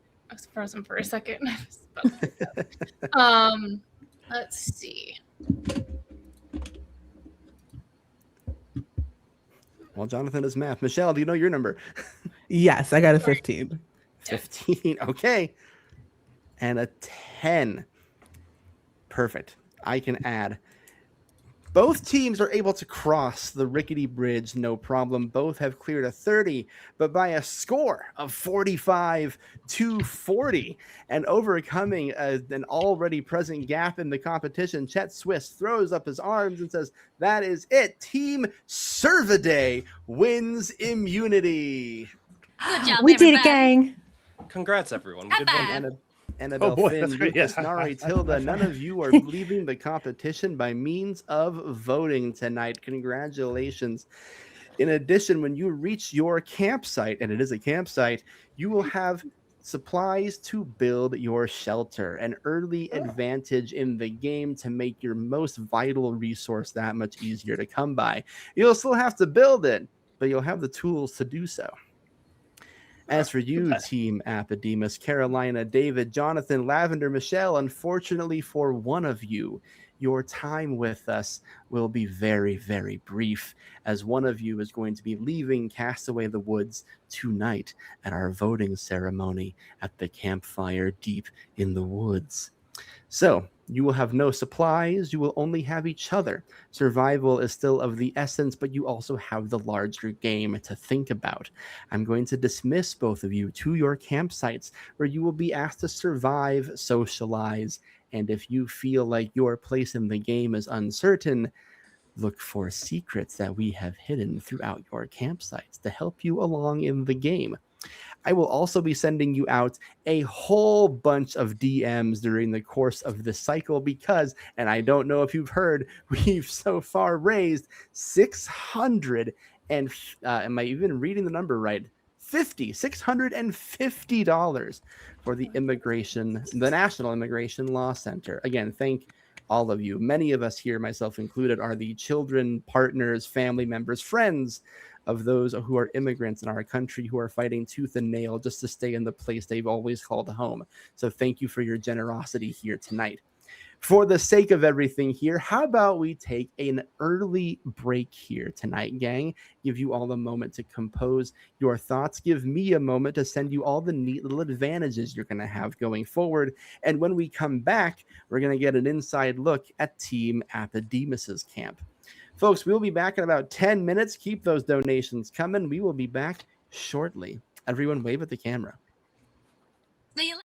frozen for a second. I was about to pick up. Let's see. Well, Jonathan is math. Michelle, do you know your number? Yes, I got a 15. 15. Okay. And a 10. Perfect. I can add. Both teams are able to cross the rickety bridge, no problem. Both have cleared a 30, but by a score of 45 to 40. And overcoming an already present gap in the competition, Chet Swiss throws up his arms and says, "That is it. Team Servaday wins immunity." Good job, We did everybody. it, gang. Congrats, everyone. High Good five. one. Annabelle, boy, Finn, that's great. Lucas, Yeah. Nari, Tilda, none of you are leaving the competition by means of voting tonight. Congratulations. In addition, when you reach your campsite, and it is a campsite, you will have supplies to build your shelter, an early advantage in the game to make your most vital resource that much easier to come by. You'll still have to build it, but you'll have the tools to do so. As for you, Team Apodemus, Carolina, David, Jonathan, Lavender, Michelle, unfortunately for one of you, your time with us will be very, very brief, as one of you is going to be leaving Castaway the Woods tonight at our voting ceremony at the campfire deep in the woods. So, you will have no supplies, you will only have each other. Survival is still of the essence, but you also have the larger game to think about. I'm going to dismiss both of you to your campsites, where you will be asked to survive, socialize, and if you feel like your place in the game is uncertain, look for secrets that we have hidden throughout your campsites to help you along in the game. I will also be sending you out a whole bunch of DMs during the course of this cycle because, and I don't know if you've heard, we've so far raised $680 am I even reading the number right? $650 for the National Immigration Law Center. Again, thank all of you. Many of us here, myself included, are the children, partners, family members, friends of those who are immigrants in our country who are fighting tooth and nail just to stay in the place they've always called home. So thank you for your generosity here tonight. For the sake of everything here, how about we take an early break here tonight, gang? Give you all a moment to compose your thoughts. Give me a moment to send you all the neat little advantages you're going to have going forward. And when we come back, we're going to get an inside look at Team Apodemus's camp. Folks, we'll be back in about 10 minutes. Keep those donations coming. We will be back shortly. Everyone wave at the camera. See you later.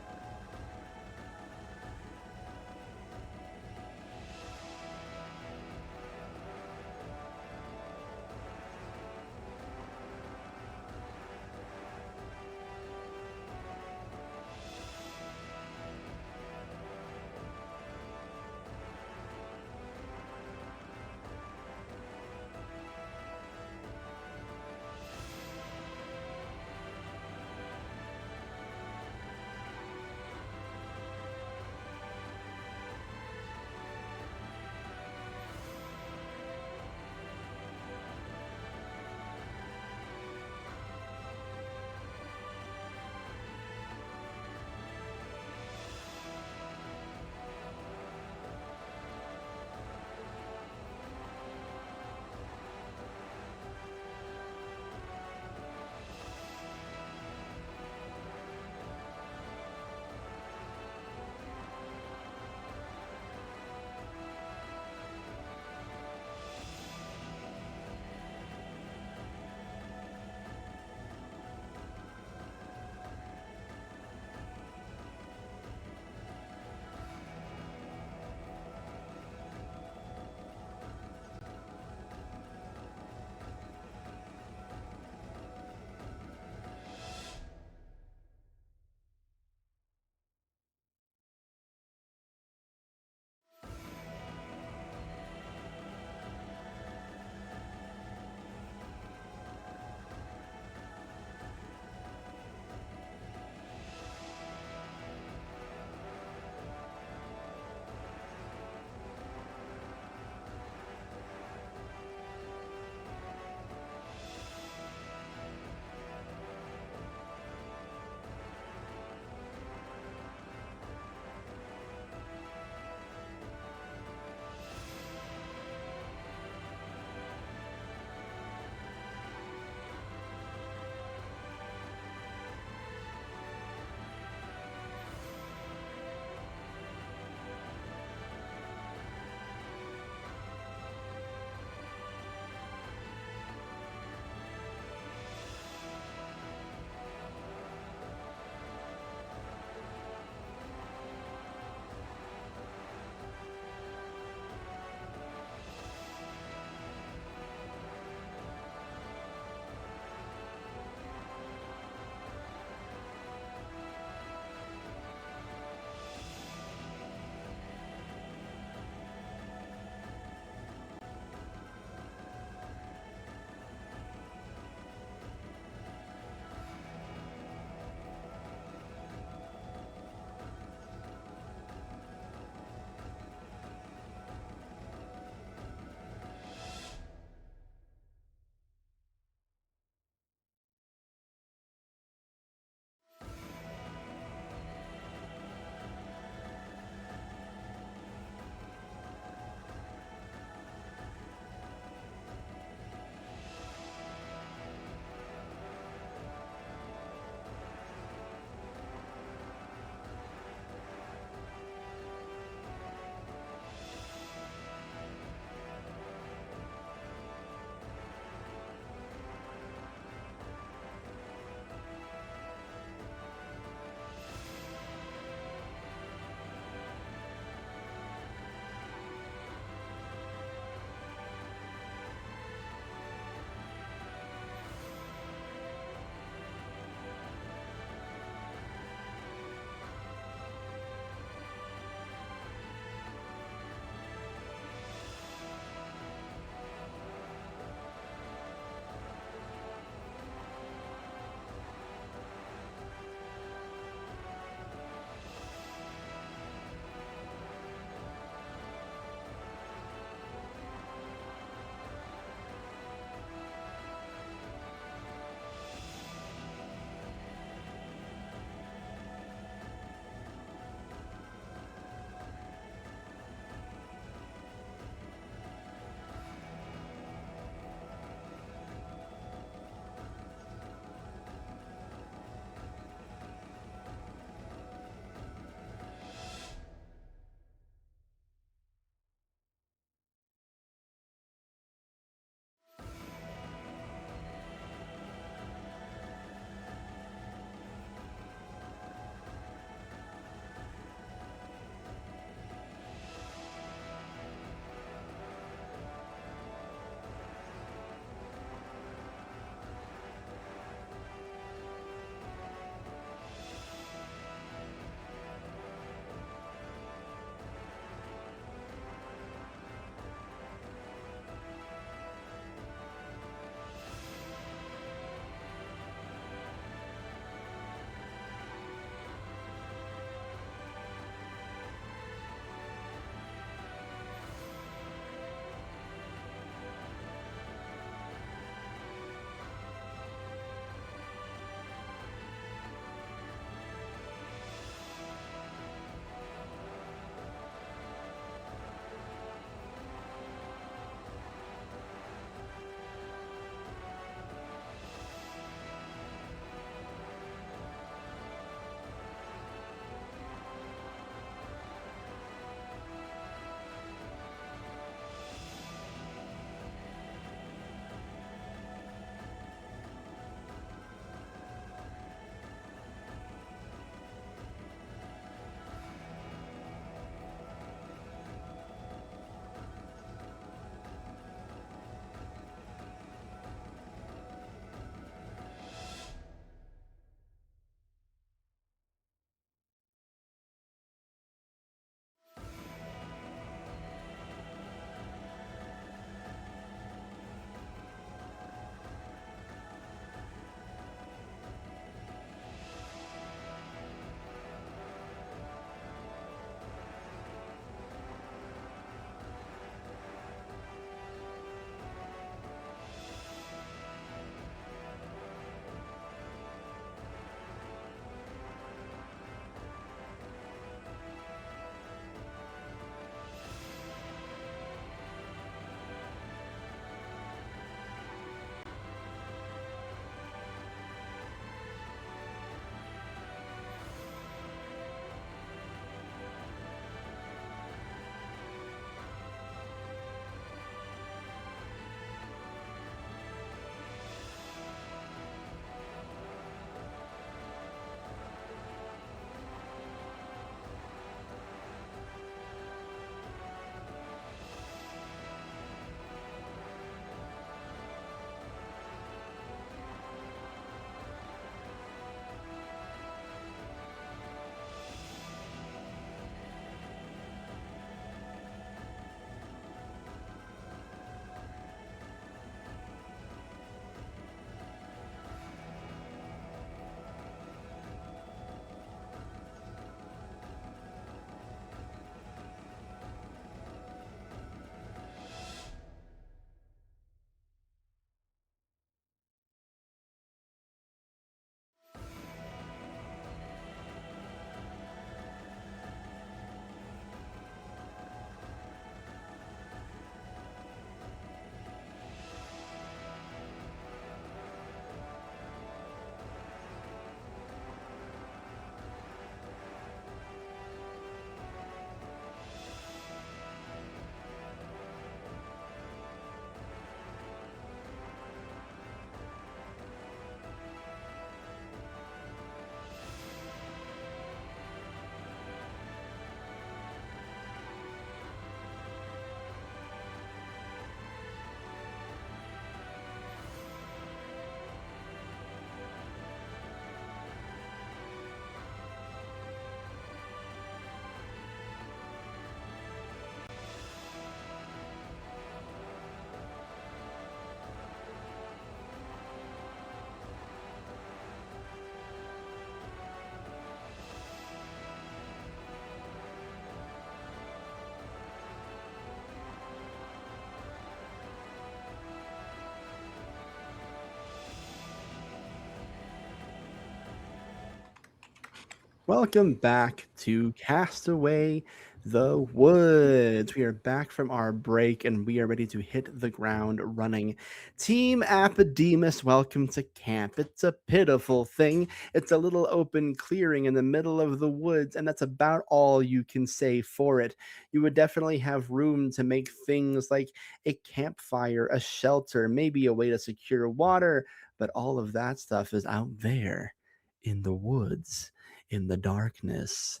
Welcome back to Castaway the Woods. We are back from our break and we are ready to hit the ground running. Team Apodemus, welcome to camp. It's a pitiful thing. It's a little open clearing in the middle of the woods, and that's about all you can say for it. You would definitely have room to make things like a campfire, a shelter, maybe a way to secure water, but all of that stuff is out there in the woods, in the darkness.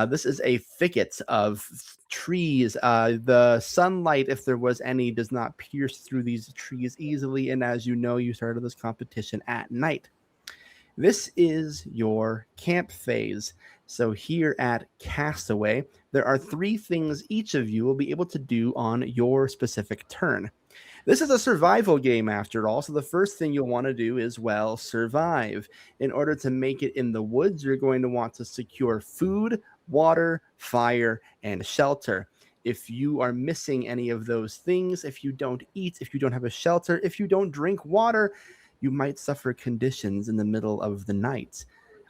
This is a thicket of trees. The sunlight, if there was any, does not pierce through these trees easily. And as you know, you started this competition at night. This is your camp phase. So here at Castaway, there are 3 things each of you will be able to do on your specific turn. This is a survival game after all, so the first thing you'll want to do is, well, survive. In order to make it in the woods, you're going to want to secure food, water, fire, and shelter. If you are missing any of those things, if you don't eat, if you don't have a shelter, if you don't drink water, you might suffer conditions in the middle of the night,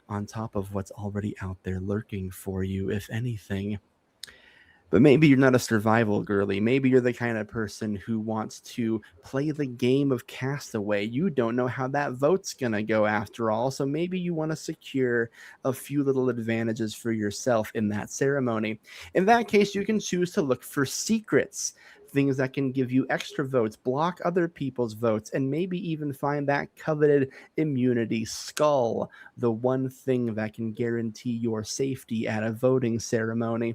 on top of what's already out there lurking for you, if anything. But maybe you're not a survival girly. Maybe you're the kind of person who wants to play the game of Castaway. You don't know how that vote's going to go after all. So maybe you want to secure a few little advantages for yourself in that ceremony. In that case, you can choose to look for secrets, things that can give you extra votes, block other people's votes, and maybe even find that coveted immunity skull, the one thing that can guarantee your safety at a voting ceremony.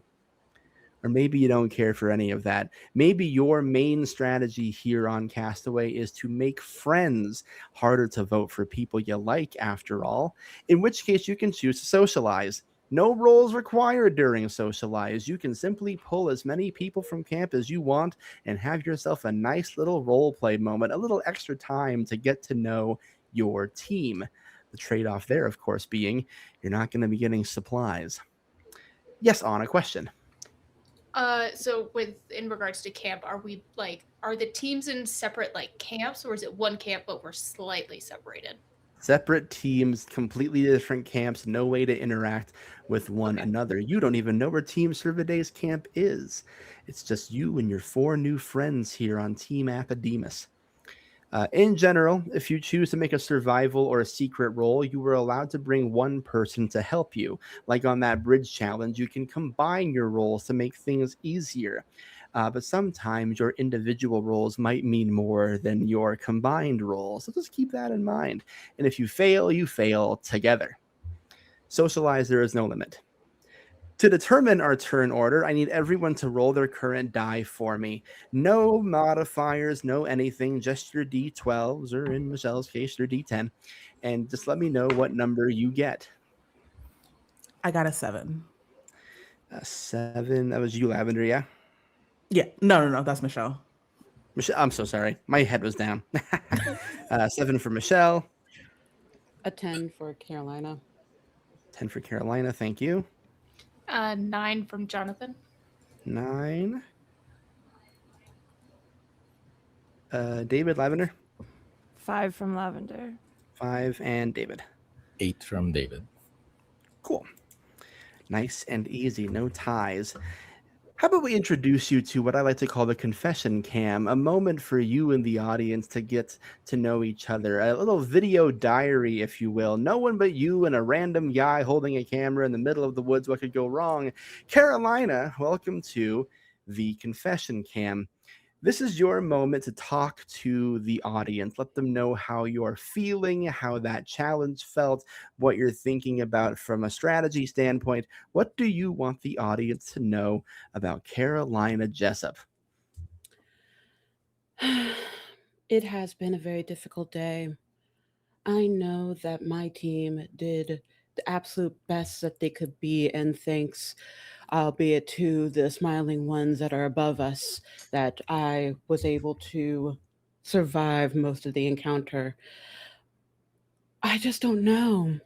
Or maybe you don't care for any of that. Maybe your main strategy here on Castaway is to make friends, harder to vote for people you like after all, in which case you can choose to socialize. No roles required during socialize. You can simply pull as many people from camp as you want and have yourself a nice little role play moment, a little extra time to get to know your team. The trade-off there, of course, being you're not going to be getting supplies. Yes, Anna, question. So in regards to camp, are the teams in separate camps, or is it one camp but we're slightly separated? Separate teams, completely different camps, no way to interact with one another. You don't even know where Team Cerviday's camp is. It's just you and your 4 new friends here on Team Apodemus. In general, if you choose to make a survival or a secret role, you are allowed to bring one person to help you. Like on that bridge challenge, you can combine your roles to make things easier. But sometimes your individual roles might mean more than your combined roles. So just keep that in mind. And if you fail together. Socialize, there is no limit. To determine our turn order, I need everyone to roll their current die for me. No modifiers, no anything, just your D12s, or in Michelle's case, your D10. And just let me know what number you get. I got a 7. A 7, that was you, Lavender, yeah? Yeah, no, that's Michelle. Michelle, I'm so sorry. My head was down. 7 for Michelle. A 10 for Carolina. 10 for Carolina, thank you. 9 from Jonathan. 9. David, Lavender. 5 from Lavender. 5, and David. 8 from David. Cool. Nice and easy, no ties. How about we introduce you to what I like to call the confession cam, a moment for you and the audience to get to know each other, a little video diary, if you will. No one but you and a random guy holding a camera in the middle of the woods. What could go wrong? Carolina, welcome to the confession cam. This is your moment to talk to the audience. Let them know how you're feeling, how that challenge felt, what you're thinking about from a strategy standpoint. What do you want the audience to know about Carolina Jessup? It has been a very difficult day. I know that my team did the absolute best that they could be, and thanks, albeit to the smiling ones that are above us, that I was able to survive most of the encounter. I just don't know.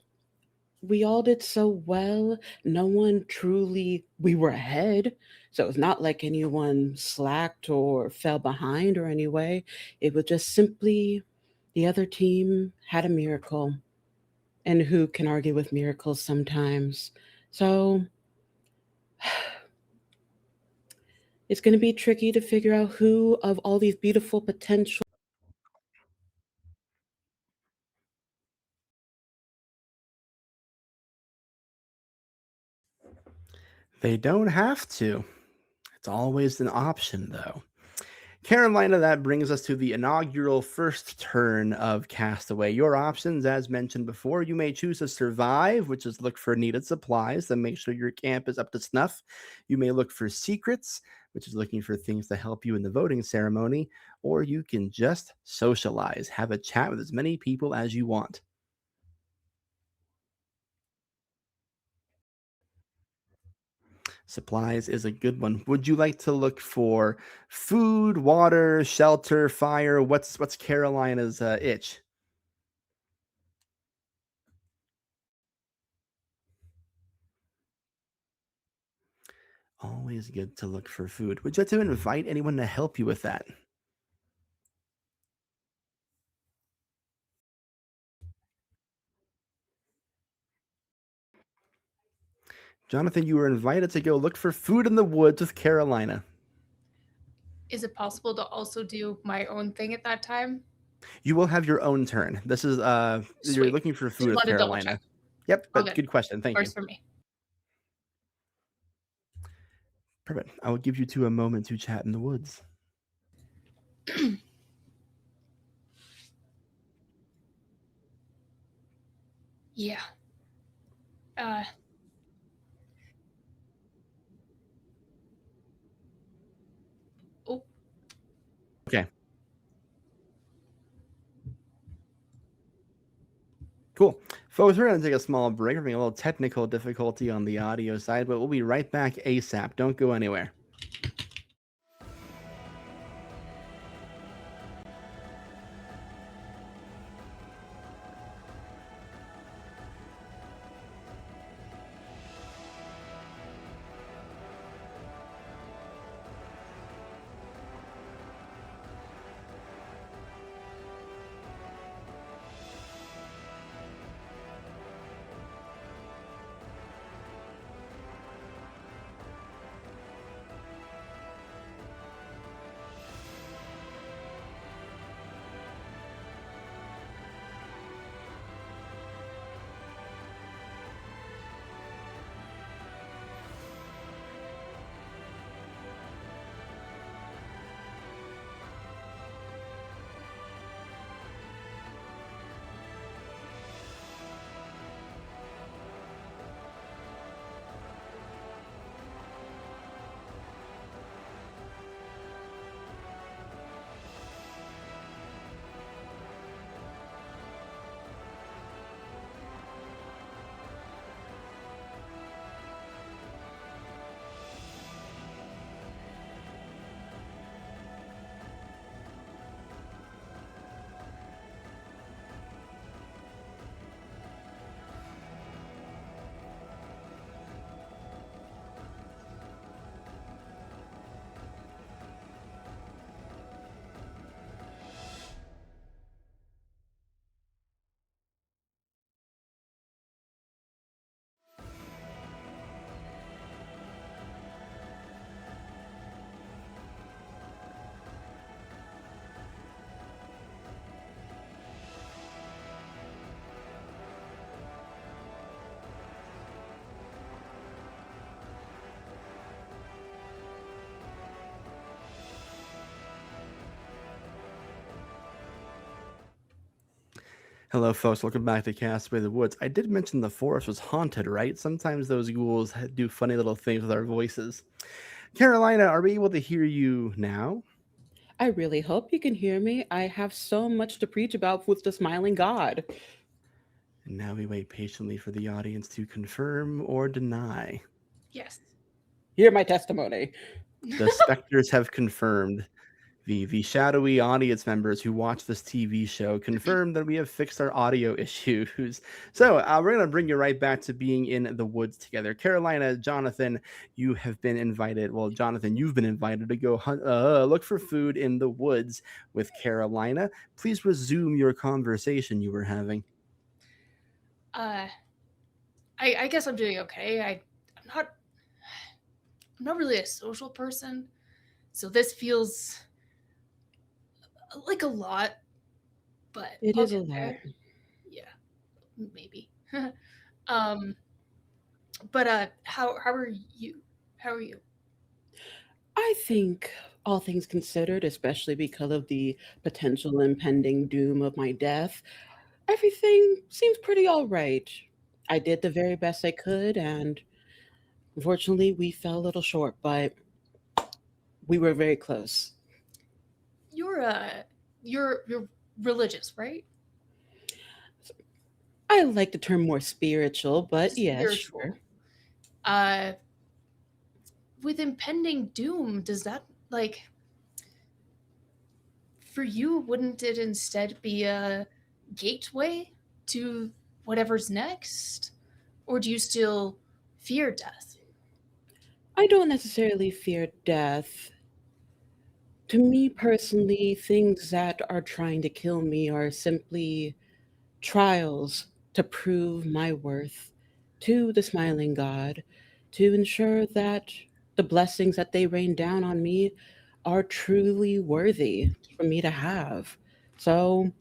We all did so well. No one truly, we were ahead. So it's not like anyone slacked or fell behind or any way. It was just simply the other team had a miracle. And who can argue with miracles sometimes? So it's going to be tricky to figure out who of all these beautiful potential. They don't have to. It's always an option, though. Carolina, that brings us to the inaugural first turn of Castaway. Your options, as mentioned before, you may choose to survive, which is look for needed supplies and make sure your camp is up to snuff. You may look for secrets, which is looking for things to help you in the voting ceremony, or you can just socialize, have a chat with as many people as you want. Supplies is a good one. Would you like to look for food, water, shelter, fire? What's Carolina's itch? Always good to look for food. Would you like to invite anyone to help you with that? Jonathan, you were invited to go look for food in the woods with Carolina. Is it possible to also do my own thing at that time? You will have your own turn. This is you're Sweet. looking for Just food with wanted to double Carolina. check. Yep, All but good. good question. Thank you. Works for me. Perfect. I will give you two a moment to chat in the woods. Yeah. Uh, oh, Okay. Cool. Folks, we're going to take a small break. We're having a little technical difficulty on the audio side, but we'll be right back ASAP. Don't go anywhere. Hello, folks. Welcome back to Castaway the Woods. I did mention the forest was haunted, right? Sometimes those ghouls do funny little things with our voices. Carolina, are we able to hear you now? I really hope you can hear me. I have so much to preach about with the smiling God. And now we wait patiently for the audience to confirm or deny. yes. Hear my testimony. The specters have confirmed. The shadowy audience members who watch this TV show confirmed that we have fixed our audio issues. So we're going to bring you right back to being in the woods together. Carolina, Jonathan, you have been invited. Well, Jonathan, you've been invited to go look for food in the woods with Carolina. Please resume your conversation you were having. I guess I'm doing okay. I'm not really a social person, so this feels like a lot, but It I'll is a get lot. there. Yeah, maybe. um, but how are you? How are you? I think, all things considered, especially because of the potential impending doom of my death, everything seems pretty all right. I did the very best I could, and unfortunately, we fell a little short, but we were very close. You're you're religious, right? I like the term more spiritual, but yes, Spiritual. sure. Uh, with impending doom, does that like for you? Wouldn't it instead be a gateway to whatever's next, or do you still fear death? I don't necessarily fear death. To me personally, things that are trying to kill me are simply trials to prove my worth to the smiling God, to ensure that the blessings that they rain down on me are truly worthy for me to have. So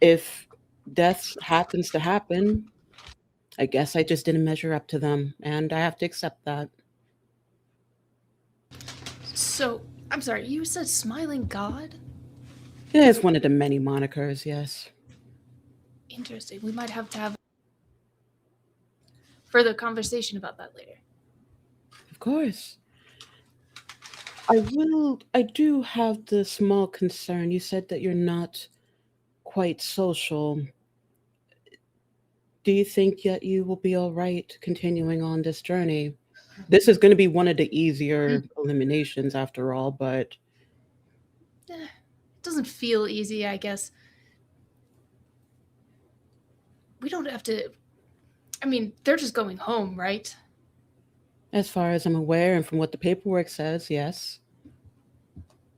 if death happens to happen, I guess I just didn't measure up to them, and I have to accept that. So I'm sorry, you said smiling God? It is one of the many monikers, yes. Interesting. We might have to have further conversation about that later. Of course. I do have the small concern. You said that you're not quite social. Do you think that you will be all right continuing on this journey? This is going to be one of the easier eliminations after all, but It doesn't feel easy, I guess. We don't have to. I mean, they're just going home, right? as far as I'm aware and from what the paperwork says, yes.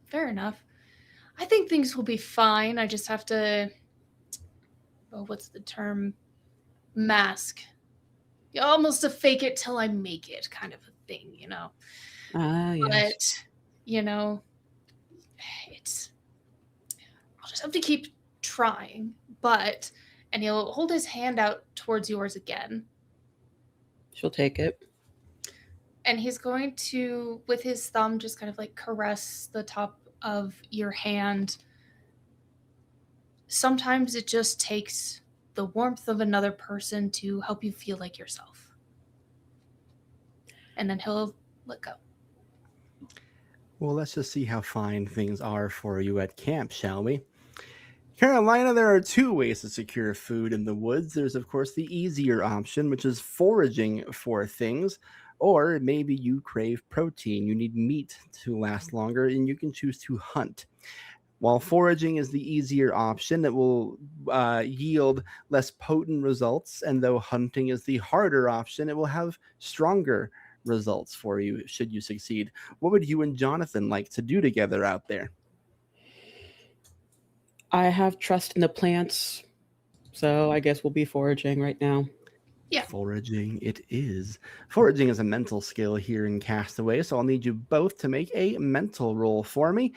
Fair enough. I think things will be fine. I just have to. Oh, what's the term? Mask. Almost a fake it till I make it kind of a thing, you know? Ah, yes. But, you know, it's. I'll just have to keep trying. But. And he'll hold his hand out towards yours again. She'll take it. And he's going to, with his thumb, just kind of like caress the top of your hand. Sometimes it just takes the warmth of another person to help you feel like yourself. And then he'll let go. Well, let's just see how fine things are for you at camp, shall we? Carolina, there are two ways to secure food in the woods. There's, of course, the easier option, which is foraging for things, or maybe you crave protein. You need meat to last longer, and you can choose to hunt. While foraging is the easier option, it will yield less potent results, and though hunting is the harder option, it will have stronger results for you should you succeed. What would you and Jonathan like to do together out there? I have trust in the plants, so I guess we'll be foraging right now. Yeah. Foraging it is. Foraging is a mental skill here in Castaway, so I'll need you both to make a mental roll for me.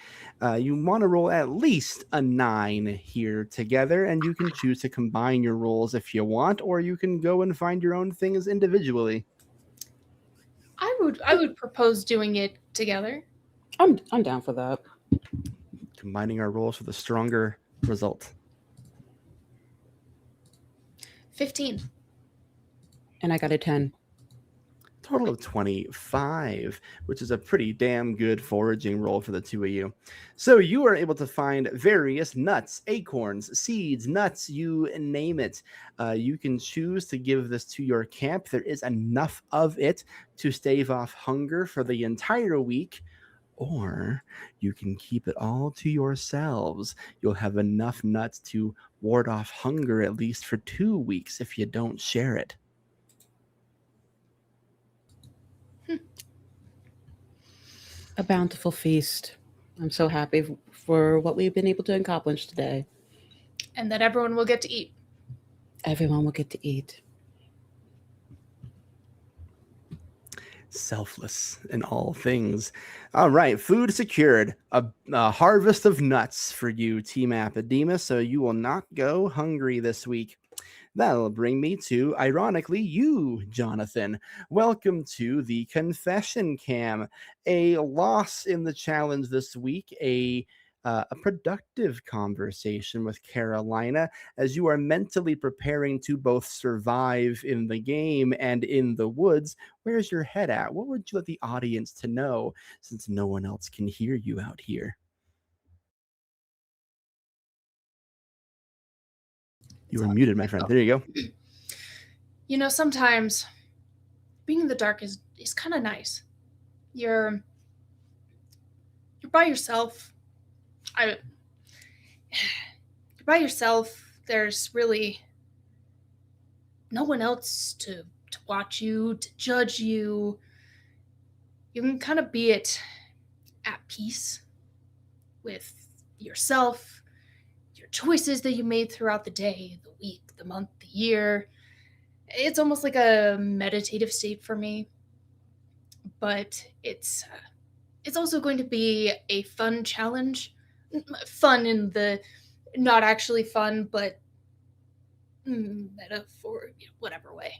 You want to roll at least a 9 here together, and you can choose to combine your rolls if you want, or you can go and find your own things individually. I would propose doing it together. I'm down for that. Combining our rolls for the stronger result. 15. And I got a 10. Total of 25, which is a pretty damn good foraging roll for the two of you. So you are able to find various nuts, acorns, seeds, nuts, you name it. You can choose to give this to your camp. There is enough of it to stave off hunger for the entire week, or you can keep it all to yourselves. You'll have enough nuts to ward off hunger at least for 2 weeks if you don't share it. A bountiful feast. I'm so happy for what we've been able to accomplish today. And that everyone will get to eat. Everyone will get to eat. Selfless in all things. All right, food secured. A harvest of nuts for you, Team Apodema, so you will not go hungry this week. That'll bring me to, ironically, you, Jonathan. Welcome to the confession cam. A loss in the challenge this week, a productive conversation with Carolina as you are mentally preparing to both survive in the game and in the woods. Where's your head at? What would you let the audience to know since no one else can hear you out here? You were muted, my friend. There you go. You know, sometimes being in the dark is kind of nice. You're by yourself. You're by yourself. There's really no one else to watch you, to judge you. You can kind of be at peace with yourself, your choices that you made throughout the day, the week, the month, the year. It's almost like a meditative state for me, but it's also going to be a fun challenge. Fun in the not actually fun, but metaphor, whatever way.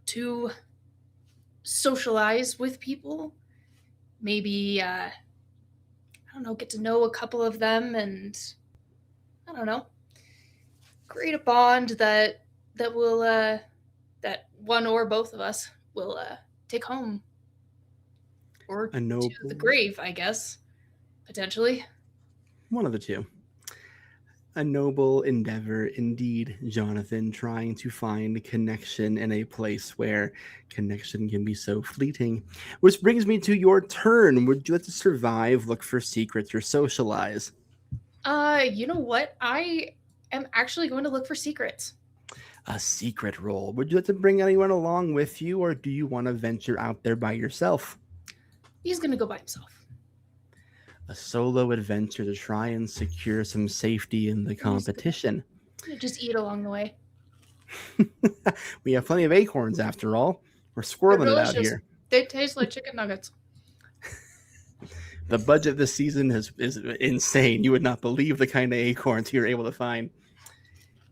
To socialize with people, maybe I don't know, get to know a couple of them, and I don't know, create a bond that will that one or both of us will take home or A noble, to the grave, I guess, potentially. one of the two. A noble endeavor indeed, Jonathan, trying to find connection in a place where connection can be so fleeting. Which brings me to your turn. Would you like to survive, look for secrets, or socialize? You know what? I am actually going to look for secrets. A secret roll. Would you like to bring anyone along with you, or do you want to venture out there by yourself? He's going to go by himself. A solo adventure to try and secure some safety in the competition. Just eat along the way. We have plenty of acorns after all. We're squirreling it out delicious. here. They taste like chicken nuggets. The budget this season is insane. You would not believe the kind of acorns you're able to find.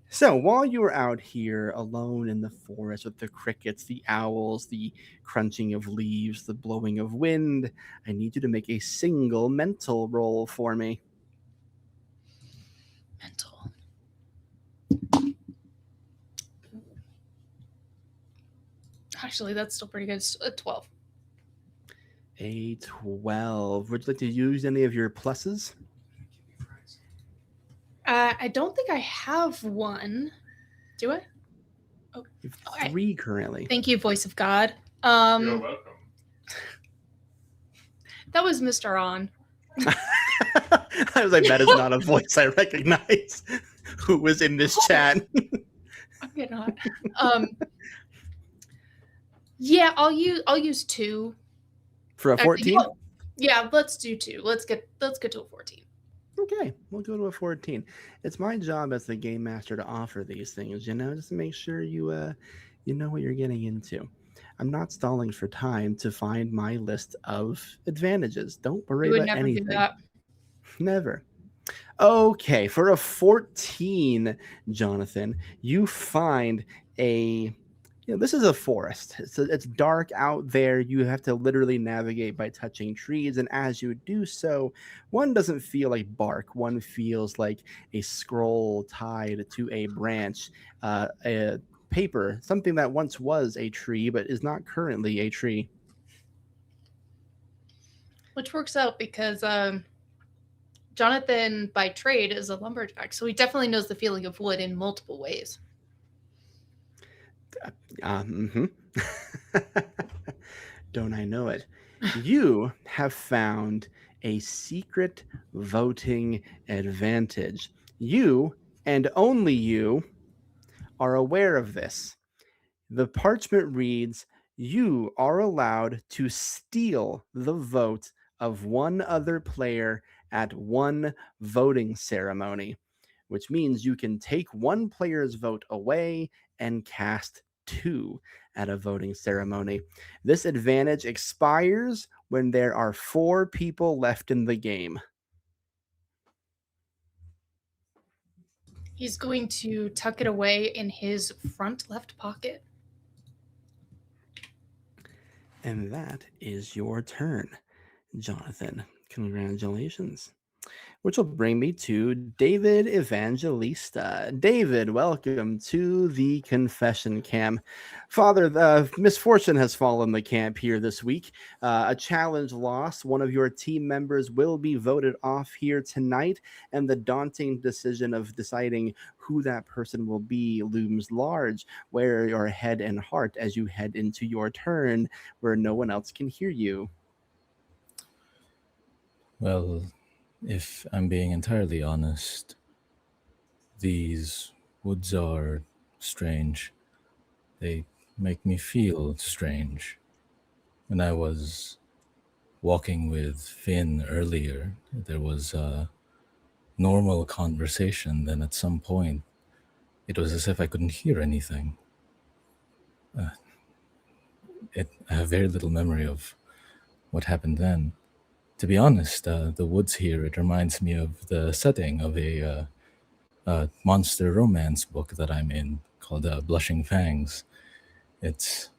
So while you were out here alone in the forest with the crickets, the owls, the crunching of leaves, the blowing of wind, I need you to make a single mental roll for me. Mental. Actually, that's still pretty good. It's a 12. A 12. Would you like to use any of your pluses? I don't think I have one. Do I? Oh, You have 3 currently. thank you, voice of God. You're welcome. That was Mr. On. I was like, that is not a voice I recognize. Who was in this chat? I'm getting hot. Yeah, I'll use 2. For a 14? Yeah, let's do 2. Let's get to a 14. Okay, we'll go to a 14. It's my job as the game master to offer these things, just to make sure you know what you're getting into. I'm not stalling for time to find my list of advantages. Don't worry You would about never anything. do that. Never. Okay, for a 14, Jonathan, you find this is a forest. It's dark out there. You have to literally navigate by touching trees. And as you do so, one doesn't feel like bark. One feels like a scroll tied to a branch, a paper, something that once was a tree but is not currently a tree. Which works out because Jonathan, by trade, is a lumberjack, so he definitely knows the feeling of wood in multiple ways. Don't I know it? You have found a secret voting advantage. You, and only you, are aware of this. The parchment reads, you are allowed to steal the vote of one other player at one voting ceremony, which means you can take one player's vote away and cast 2 at a voting ceremony. This advantage expires when there are 4 people left in the game. He's going to tuck it away in his front left pocket. And that is your turn, Jonathan. Congratulations. Which will bring me to David Evangelista. David, welcome to the confession camp. Father, the misfortune has fallen the camp here this week. A challenge lost. One of your team members will be voted off here tonight, and the daunting decision of deciding who that person will be looms large. Where your head and heart as you head into your turn where no one else can hear you? Well, if I'm being entirely honest, these woods are strange. They make me feel strange. When I was walking with Finn earlier, there was a normal conversation. Then at some point, it was as if I couldn't hear anything. I have very little memory of what happened then. To be honest, the woods here, it reminds me of the setting of a monster romance book that I'm in called Blushing Fangs. It's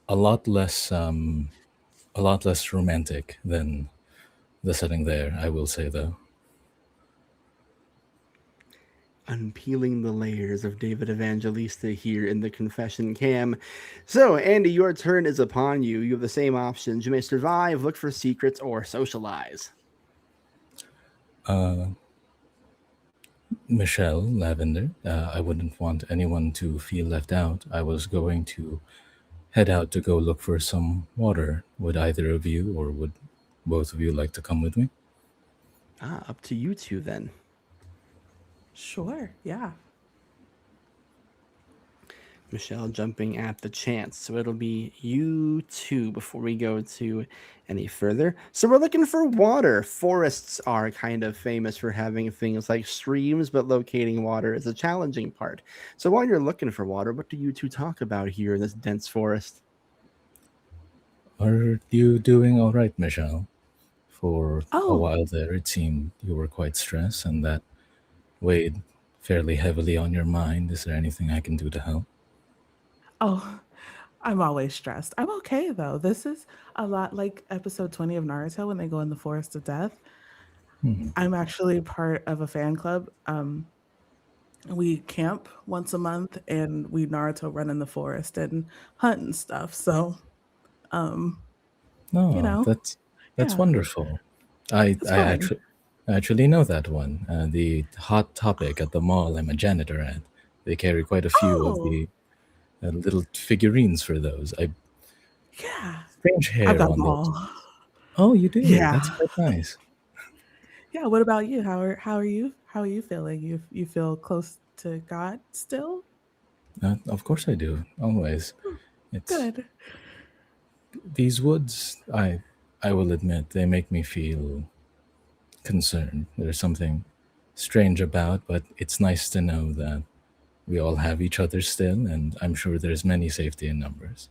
a lot less romantic than the setting there, I will say, though. Unpeeling the layers of David Evangelista here in the confession cam. So, Andy, your turn is upon you. You have the same options. You may survive, look for secrets, or socialize. Michelle Lavender, I wouldn't want anyone to feel left out. I was going to head out to go look for some water. Would either of you or would both of you like to come with me? Up to you two then. Sure, yeah. Michelle jumping at the chance. So it'll be you two before we go to any further. So we're looking for water. Forests are kind of famous for having things like streams, but locating water is a challenging part. So while you're looking for water, what do you two talk about here in this dense forest? Are you doing all right, Michelle? For a Oh, while there, it seemed you were quite stressed, and that weighed fairly heavily on your mind. Is there anything I can do to help? oh, I'm always stressed. I'm okay though. This is a lot like episode 20 of Naruto when they go in the forest of death. Hmm. I'm actually part of a fan club. We camp once a month and we Naruto run in the forest and hunt and stuff. So, you No, know, that's yeah, wonderful. I it's I fun. actually know that one. The Hot Topic at the mall I'm a janitor at. They carry quite a few of Oh, the little figurines for those. yeah. Strange I've hair got on them those. all. Oh, you do? That's Yeah. quite nice. Yeah. What about you? How are you? How are you feeling? You feel close to God still? Of course I do. Always. Hmm, It's good. these woods. I will admit they make me feel concerned. There's something strange about, but it's nice to know that we all have each other still, and I'm sure there's many safety in numbers.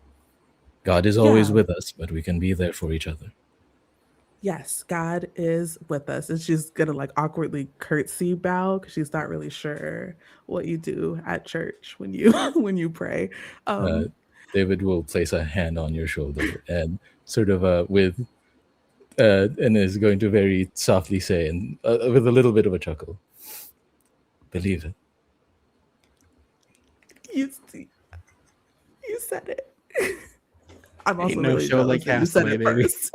God is always Yeah. with us, but we can be there for each other. Yes, God is with us. And she's gonna like awkwardly curtsy bow because she's not really sure what you do at church when you when you pray. Uh, Um, David will place a hand on your shoulder and sort of and is going to very softly say, and with a little bit of a chuckle, believe it. you see, you said it. I'm Ain't also no really show like jealous that you said Castaway, it baby. first.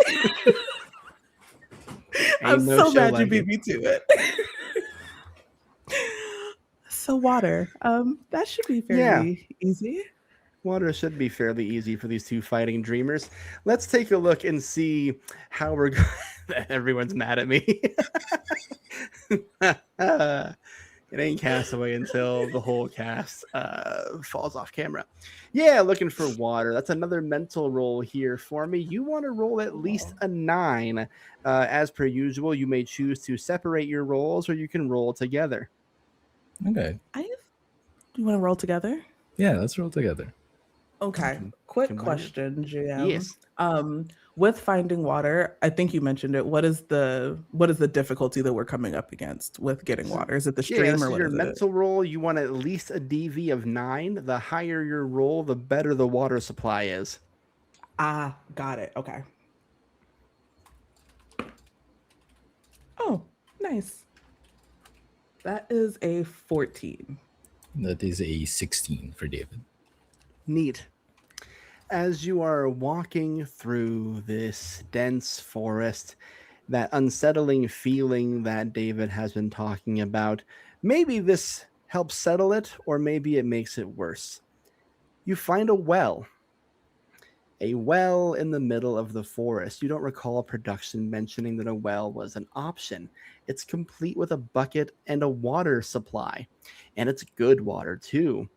I'm Ain't no so show mad you like beat it. me to it. So water, that should be Yeah. fairly easy. Water should be fairly easy for these two fighting dreamers. Let's take a look and see how we're going. Everyone's mad at me. It ain't Castaway until the whole cast falls off camera. Yeah, looking for water. That's another mental roll here for me. You want to roll at least Oh. a 9. As per usual, you may choose to separate your rolls or you can roll together. Okay. You want to roll together? Yeah, let's roll together. Okay. Com- Quick combine it. question, GM. Yes. With finding water, I think you mentioned it. What is the difficulty that we're coming up against with getting So- water? Is it the Yeah, stream this or is what your is it? mental roll. You want at least a DV of 9. The higher your roll, the better the water supply is. Ah, got it. Okay. Oh, nice. That is a 14. That is a 16 for David. Neat. As you are walking through this dense forest, that unsettling feeling that David has been talking about, maybe this helps settle it, or maybe it makes it worse. You find a well in the middle of the forest. You don't recall production mentioning that a well was an option. It's complete with a bucket and a water supply, and it's good water too.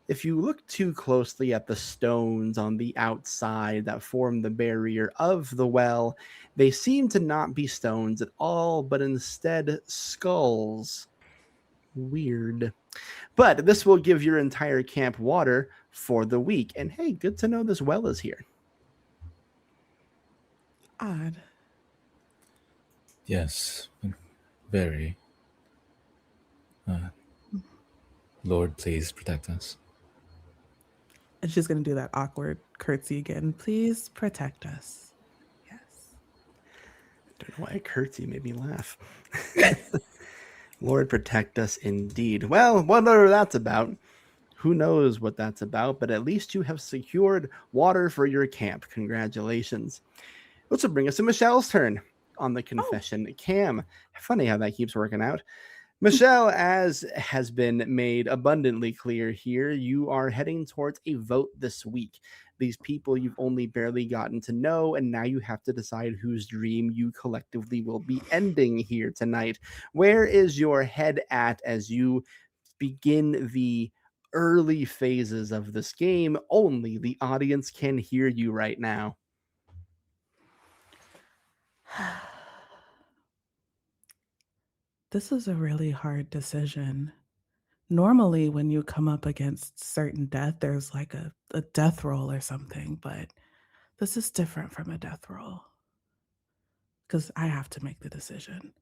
If you look too closely at the stones on the outside that form the barrier of the well, they seem to not be stones at all, but instead skulls. Weird. But this will give your entire camp water for the week. And hey, good to know this well is here. Odd. Yes, very. Lord, please protect us. And she's going to do that awkward curtsy again. Please protect us. Yes. Don't know why a curtsy made me laugh. Lord protect us indeed. Well, whatever that's about. Who knows what that's about, but at least you have secured water for your camp. Congratulations. Which will bring us to Michelle's turn on the confession. Cam, funny how that keeps working out. Michelle, as has been made abundantly clear here, you are heading towards a vote this week. These people you've only barely gotten to know, and now you have to decide whose dream you collectively will be ending here tonight. Where is your head at as you begin the early phases of this game? Only the audience can hear you right now. This is a really hard decision. Normally, when you come up against certain death, there's like a death roll or something, but this is different from a death roll because I have to make the decision.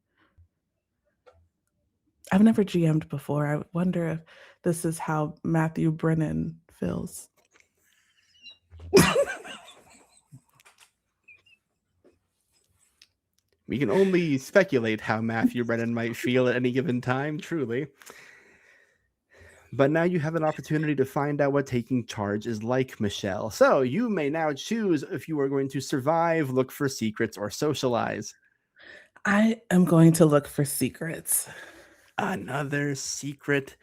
I've never GM'd before. I wonder if this is how Matthew Brennan feels. We can only speculate how Matthew Brennan might feel at any given time, truly. But now you have an opportunity to find out what taking charge is like, Michelle. So you may now choose if you are going to survive, look for secrets, or socialize. I am going to look for secrets. Another secret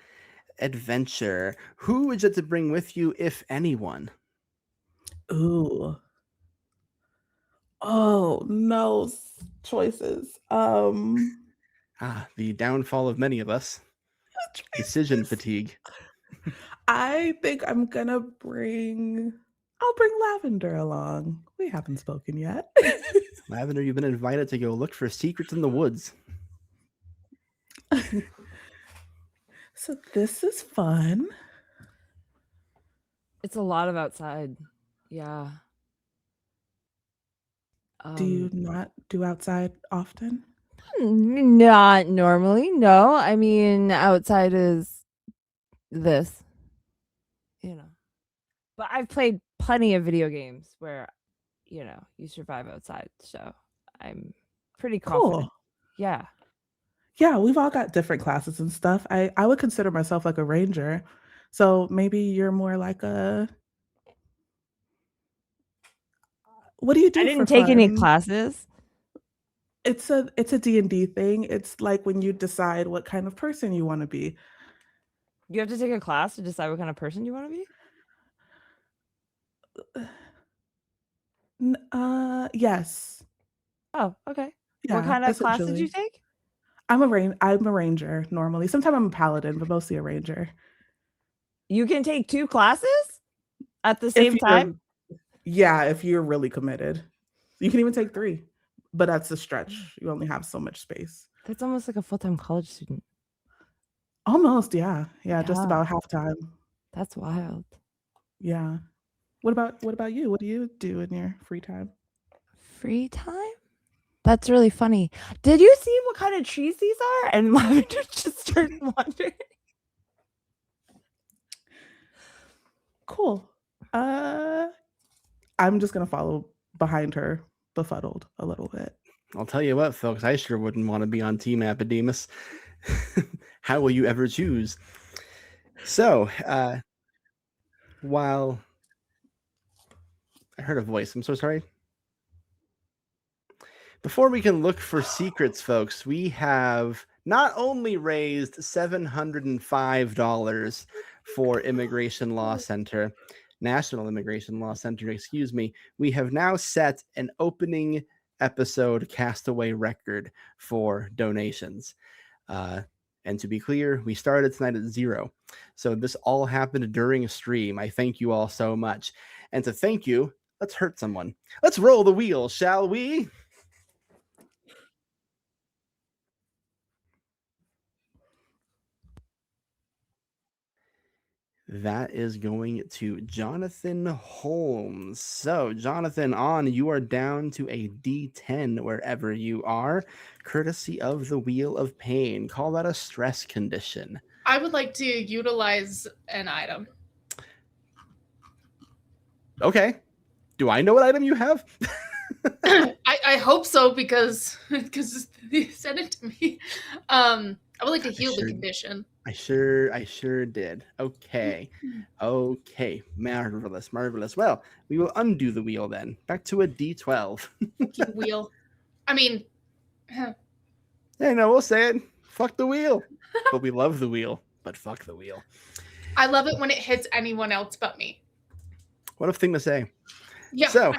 adventure. Who would you to bring with you, if anyone? Ooh. Oh, no choices. The downfall of many of us. Decision fatigue. I think I'm gonna I'll bring Lavender along. We haven't spoken yet. Lavender, you've been invited to go look for secrets in the woods. So this is fun. It's a lot of outside. Yeah. Do you not do outside often? Not normally. No. I mean, outside is this, But I've played plenty of video games where, you survive outside. So I'm pretty confident. Cool. Yeah. Yeah, we've all got different classes and stuff. I would consider myself like a ranger. So maybe you're more like a what do you do I for didn't take any fun? classes. It's a D&D thing. It's like when you decide what kind of person you want to be. You have to take a class to decide what kind of person you want to be? Yes. Oh, okay. Yeah, What kind of class did essentially. you take? I'm a ranger normally. Sometimes I'm a paladin, but mostly a ranger. You can take 2 classes at the If same you're time? Yeah, if you're really committed. You can even take 3, but that's a stretch. You only have so much space. That's almost like a full-time college student. Almost, yeah. Yeah, just Yeah. about half time. That's wild. Yeah. What about you? What do you do in your free time? Free time? That's really funny. Did you see what kind of trees these are? And Lavender just started wondering. Cool. I'm just gonna follow behind her, befuddled a little bit. I'll tell you what, folks, I sure wouldn't want to be on Team Apodemus. How will you ever choose? So, while I heard a voice, I'm so sorry. Before we can look for secrets, folks, we have not only raised $705 for Immigration Law Center, National Immigration Law Center, excuse me, we have now set an opening episode Castaway record for donations. And to be clear, we started tonight at 0. So this all happened during a stream. I thank you all so much. And to thank you, let's hurt someone. Let's roll the wheel, shall we? That is going to Jonathan Holmes. So, Jonathan, you are down to a D10 wherever you are, courtesy of the Wheel of Pain. Call that a stress condition. I would like to utilize an item. Okay. Do I know what item you have? I hope so because they sent it to me. I would like to heal the condition. I sure did. Okay. Okay. Marvelous. Well, we will undo the wheel then. Back to a D12. Wheel. I mean, Yeah, no, we'll say it. Fuck the wheel. But we love the wheel. But fuck the wheel. I love it when it hits anyone else but me. What a thing to say. Yeah. So,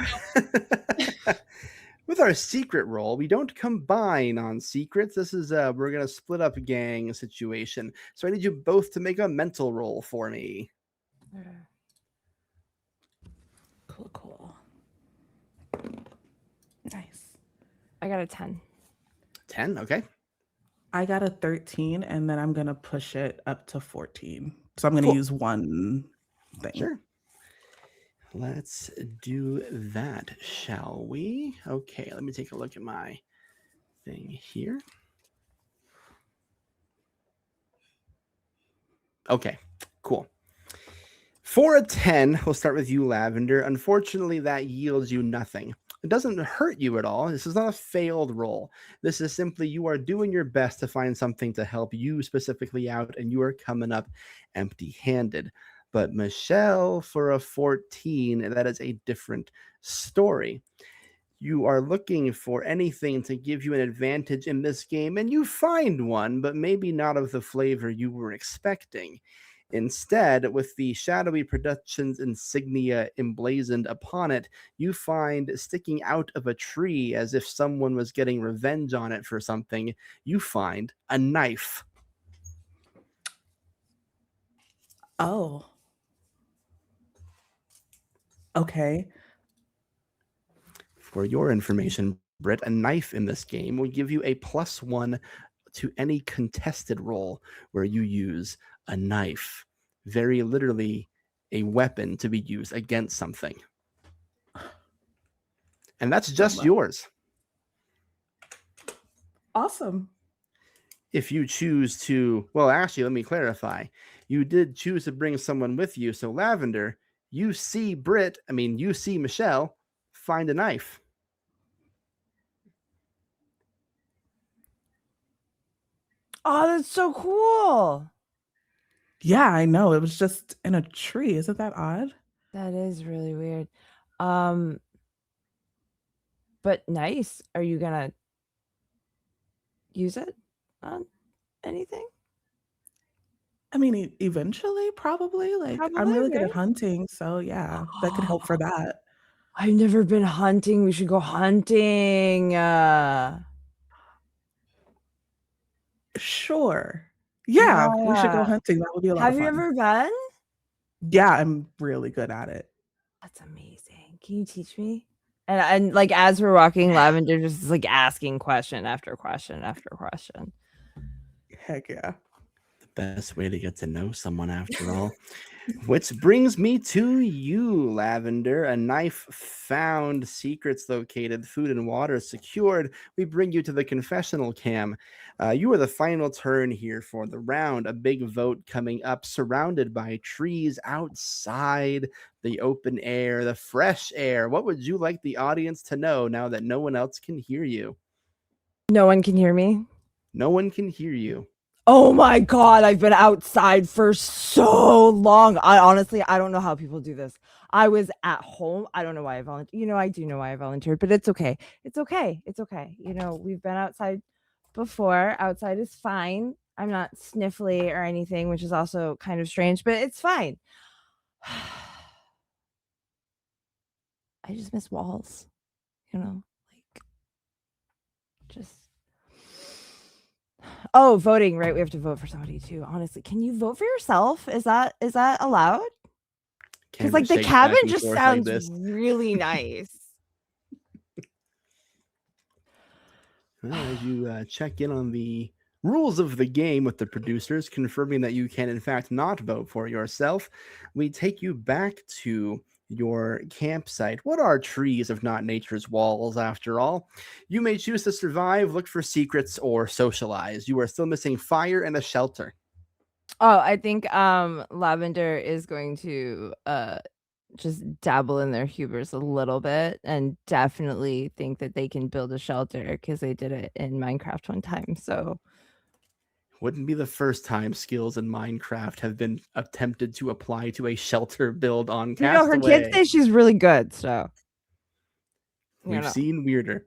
with our secret roll, we don't combine on secrets. This is we're gonna split up a gang situation. So I need you both to make a mental roll for me. Cool. Nice. I got a 10. 10, okay. I got a 13, and then I'm gonna push it up to 14. So I'm gonna Cool. use one thing. Sure. Let's do that, shall we? Okay, let me take a look at my thing here. Okay, cool. For a 10, we'll start with you, Lavender. Unfortunately, that yields you nothing. It doesn't hurt you at all. This is not a failed roll. This is simply you are doing your best to find something to help you specifically out, and you are coming up empty-handed. But Michelle, for a 14, that is a different story. You are looking for anything to give you an advantage in this game, and you find one, but maybe not of the flavor you were expecting. Instead, with the Shadowy Productions insignia emblazoned upon it, you find sticking out of a tree as if someone was getting revenge on it for something, you find a knife. Oh. Okay. For your information, Britt, a knife in this game will give you a +1 to any contested roll where you use a knife. Very literally a weapon to be used against something. And that's just yours. Awesome. If you choose to, well, actually, let me clarify. You did choose to bring someone with you. So, Lavender, you see you see Michelle find a knife. Oh, that's so cool. Yeah, I know. It was just in a tree. Isn't that odd? That is really weird. But nice. Are you gonna use it on anything? I mean, eventually, probably. Like, I'm Probably, really good at right? hunting, so yeah, that could help for that. I've never been hunting. We should go hunting. Sure. Yeah, we should go Yeah. hunting. That would be a lot Have of you fun. ever been? Yeah, I'm really good at it. That's amazing. Can you teach me? And like as we're walking, Lavender just is like asking question after question after question. Heck yeah. The Best way to get to know someone, after all. Which brings me to you, Lavender. A knife found, secrets located, food and water secured. We bring you to the confessional cam. You are the final turn here for the round. A big vote coming up, surrounded by trees outside, the open air, the fresh air. What would you like the audience to know now that no one else can hear you? No one can hear me. No one can hear you. Oh my God, I've been outside for so long. I don't know how people do this. I was at home. I don't know why I volunteered. I do know why I volunteered, but it's okay. It's okay. It's okay. We've been outside before. Outside is fine. I'm not sniffly or anything, which is also kind of strange, but it's fine. I just miss walls, just. Oh, voting, right? We have to vote for somebody too. Honestly, can you vote for yourself? Is that allowed? Because Camera the shakes cabin back and just forth like sounds this. really nice. As you check in on the rules of the game with the producers, confirming that you can in fact not vote for yourself, we take you back to your campsite. What are trees if not nature's walls, after all? You may choose to survive, look for secrets, or socialize. You are still missing fire and a shelter. Oh, I think Lavender is going to just dabble in their hubris a little bit and definitely think that they can build a shelter because they did it in Minecraft one time. So Wouldn't be the first time skills in Minecraft have been attempted to apply to a shelter build on her kids Castaway. say she's really good. So We've seen weirder.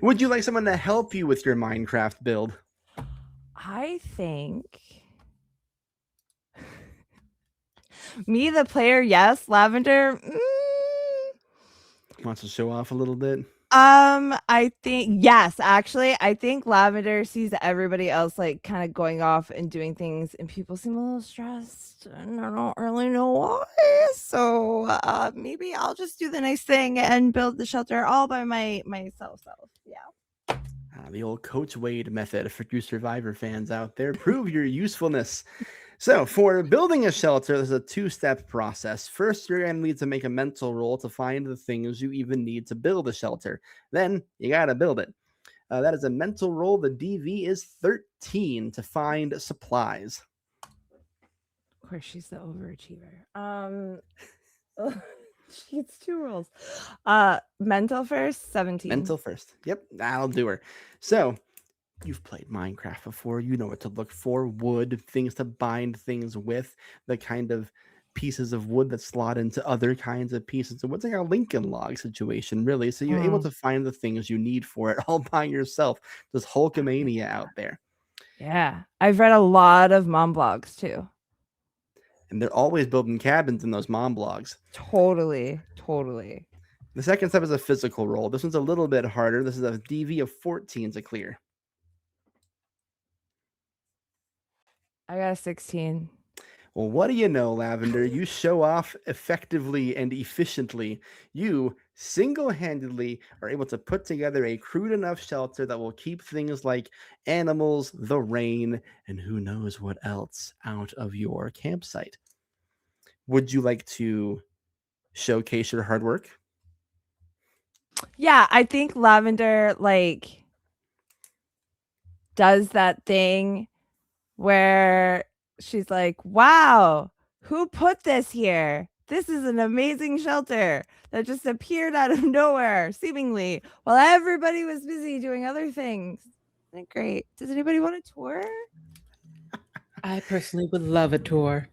Would you like someone to help you with your Minecraft build? I think me, the player, yes. Lavender, Wants to show off a little bit? I think yes. Actually, I think Lavender sees everybody else like kind of going off and doing things, and people seem a little stressed, and I don't really know why. So maybe I'll just do the nice thing and build the shelter all by myself. Yeah. The old Coach Wade method for you Survivor fans out there. Prove your usefulness. So for building a shelter, there's a two-step process. First, you're going to need to make a mental roll to find the things you even need to build a shelter. Then you got to build it. That is a mental roll. The DV is 13 to find supplies. Of course, she's the overachiever. She gets 2 rolls. Mental first, 17. Mental first. Yep, that'll do her. So you've played Minecraft before. You know what to look for. Wood, things to bind things with, the kind of pieces of wood that slot into other kinds of pieces of wood. It's like a Lincoln log situation, really. So you're able to find the things you need for it all by yourself. There's Hulkamania out there. Yeah. I've read a lot of mom blogs too. And they're always building cabins in those mom blogs. Totally. The second step is a physical roll. This one's a little bit harder. This is a DV of 14 to clear. I got a 16. Well, what do you know, Lavender? You show off effectively and efficiently. You single-handedly are able to put together a crude enough shelter that will keep things like animals, the rain, and who knows what else out of your campsite. Would you like to showcase your hard work? Yeah, I think Lavender does that thing where she's like, wow, who put this here? This is an amazing shelter that just appeared out of nowhere, seemingly, while everybody was busy doing other things. Isn't it great? Does anybody want a tour? I personally would love a tour.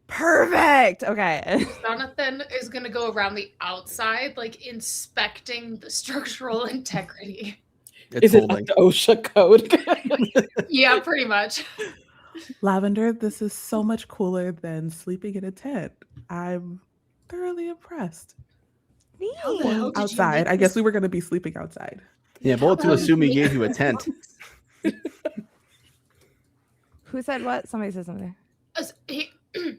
Perfect. Okay. Jonathan is going to go around the outside, inspecting the structural integrity. Is it like the OSHA code? Yeah, pretty much. Lavender, this is so much cooler than sleeping in a tent. I'm thoroughly impressed. How the hell did you Outside. make I guess this- we were going to be sleeping outside. Yeah, bold to How assume he did gave you a tent. Who said what? Somebody said something.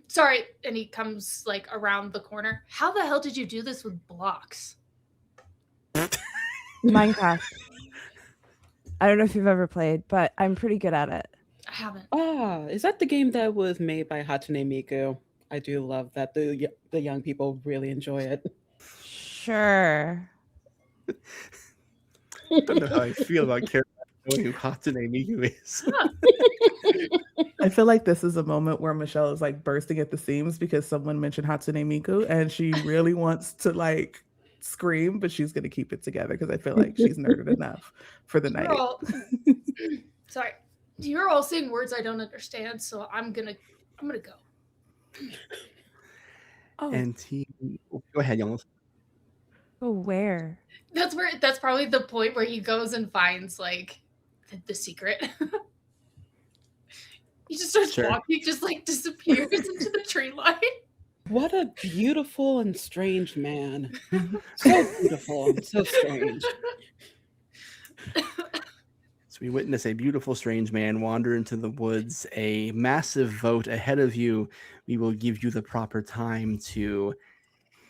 Sorry, and he comes around the corner. How the hell did you do this with blocks? Minecraft. I don't know if you've ever played, but I'm pretty good at it. I haven't. Is that the game that was made by Hatsune Miku? I do love that the young people really enjoy it. Sure. I don't know how I feel about Karen knowing who Hatsune Miku is. I feel like this is a moment where Michelle is like bursting at the seams because someone mentioned Hatsune Miku and she really wants to like scream, but she's gonna keep it together because I feel like she's nerded enough for the You're night. all, sorry, you're all saying words I don't understand, so I'm gonna go. Oh, And go ahead, Jonas. But where? That's probably the point where he goes and finds like the secret. He just starts Sure. walking, just like disappears into the tree line. What a beautiful and strange man. So beautiful and so strange. So we witness a beautiful, strange man wander into the woods. A massive vote ahead of you. We will give you the proper time to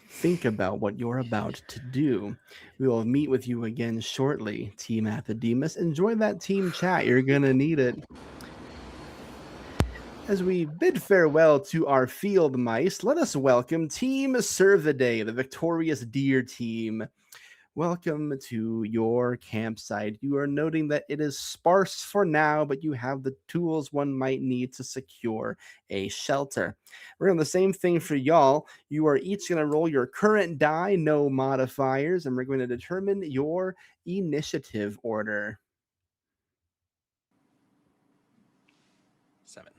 think about what you're about to do. We will meet with you again shortly, Team Apodemus. Enjoy that team chat. You're going to need it. As we bid farewell to our field mice, let us welcome Team Cervidae, the victorious deer team. Welcome to your campsite. You are noting that it is sparse for now, but you have the tools one might need to secure a shelter. We're doing the same thing for y'all. You are each going to roll your current die, no modifiers, and we're going to determine your initiative order. 7.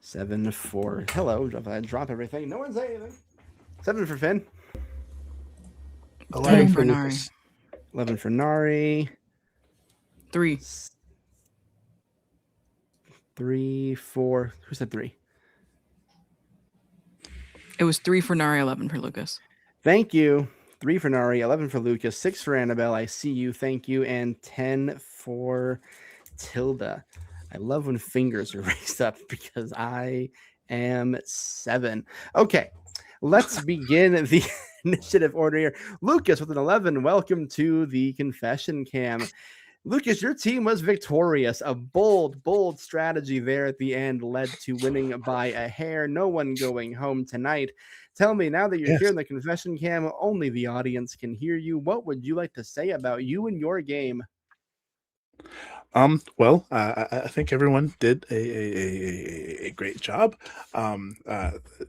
7 for hello. If I drop everything, no one say anything. 7 for Finn. 10 for Nari. 11 for Nari. 3. 3 for who said 3? It was 3 for Nari, 11 for Lucas. Thank you. 3 for Nari, 11 for Lucas, 6 for Annabelle. I see you. Thank you. And 10 for Tilda. I love when fingers are raised up because I am 7. Okay, let's begin the initiative order here. Lucas with an 11. Welcome to the confession cam. Lucas, your team was victorious. A bold strategy there at the end led to winning by a hair. No one going home tonight. Tell me, now that you're here in the confession cam, only the audience can hear you. What would you like to say about you and your game? Well, I think everyone did a great job.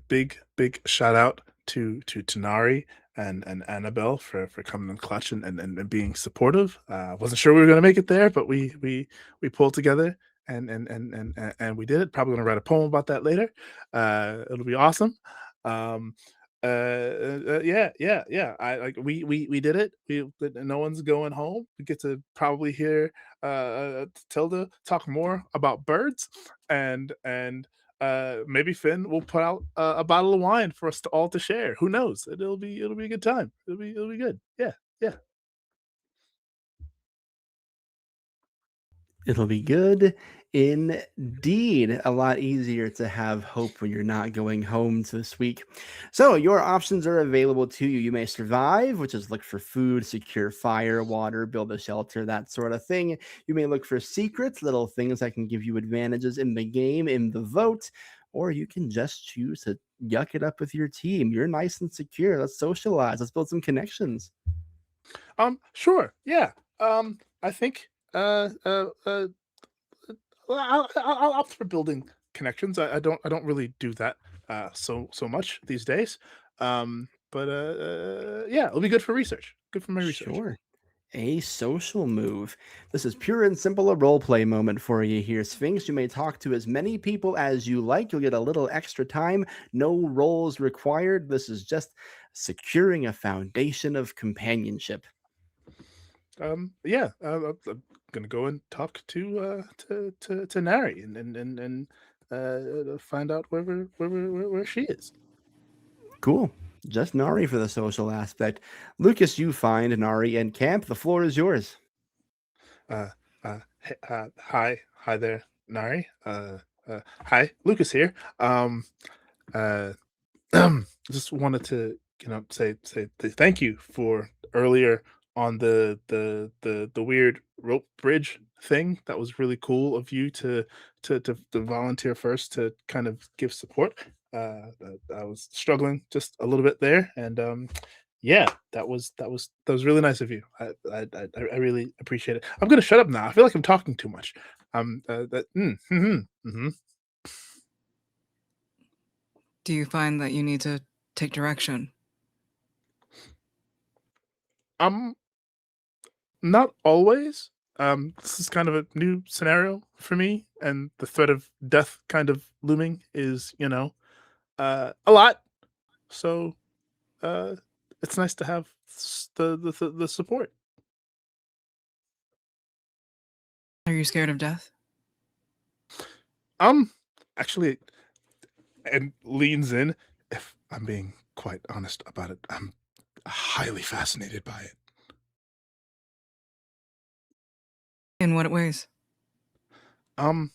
Big shout out to Nari and Annabelle for coming in clutch and being supportive. Wasn't sure we were going to make it there, but we pulled together and we did it. Probably going to write a poem about that later. It'll be awesome. Yeah. We did it. No one's going home. We get to probably hear Tilda talk more about birds, and maybe Finn will put out a bottle of wine for us to all to share. Who knows? It'll be a good time. It'll be good. Yeah. It'll be good indeed. A lot easier to have hope when you're not going home this week. So your options are available to you. You may survive, which is look for food, secure fire, water, build a shelter, that sort of thing. You may look for secrets, little things that can give you advantages in the game, in the vote, or you can just choose to yuck it up with your team. You're nice and secure. Let's socialize. Let's build some connections. Sure. Yeah. I think well, I'll opt for building connections. I don't really do that so much these days. But yeah, it'll be good for research. Good for my research. Sure. A social move. This is pure and simple a role play moment for you here, Sphinx. You may talk to as many people as you like. You'll get a little extra time. No roles required. This is just securing a foundation of companionship. Yeah. I'm gonna go and talk to Nari and find out where she is. Cool. Just Nari for the social aspect. Lucas, you find Nari and camp. The floor is yours. Hi there, Nari. Hi, Lucas here. Just wanted to say thank you for earlier on the weird rope bridge thing. That was really cool of you to volunteer first to kind of give support. I was struggling just a little bit there, and yeah, that was really nice of you. I really appreciate it. I'm gonna shut up now. I feel like I'm talking too much. Do you find that you need to take direction? Not always. This is kind of a new scenario for me, and the threat of death kind of looming is, a lot. So, uh, it's nice to have the support. Are you scared of death? Um, Actually, and leans in. If I'm being quite honest about it, I'm highly fascinated by it. In what ways? Um,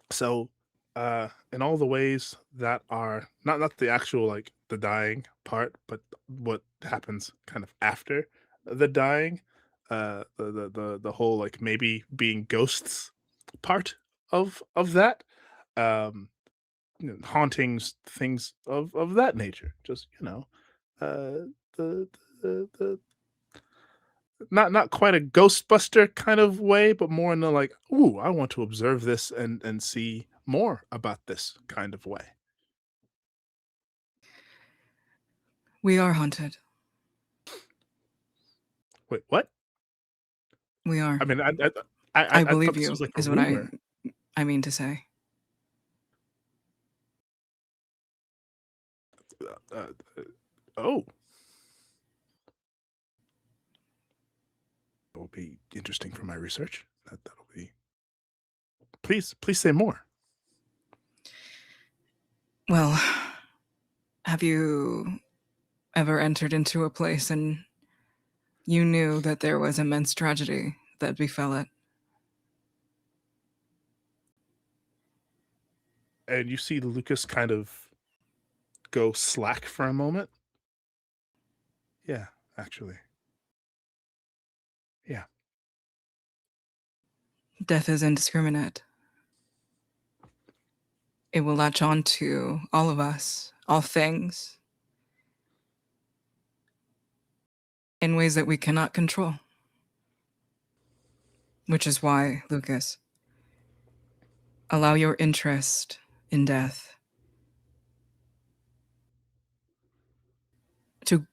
so, in all the ways that are not the actual like the dying part, but what happens kind of after the dying, the whole like maybe being ghosts part of that, um, hauntings, things of that nature. Just the the not quite a Ghostbuster kind of way, but more in the like, ooh, I want to observe this and see more about this kind of way. We are haunted. Wait, what? We are. I mean, I I thought believe this you, was like a is what rumor. I mean to say. Uh, oh, that will be interesting for my research. That'll be. Please say more. Well, have you ever entered into a place and you knew that there was immense tragedy that befell it? And you see Lucas kind of go slack for a moment. Yeah, actually. Yeah. Death is indiscriminate. It will latch on to all of us, all things, in ways that we cannot control. Which is why, Lucas, allow your interest in death to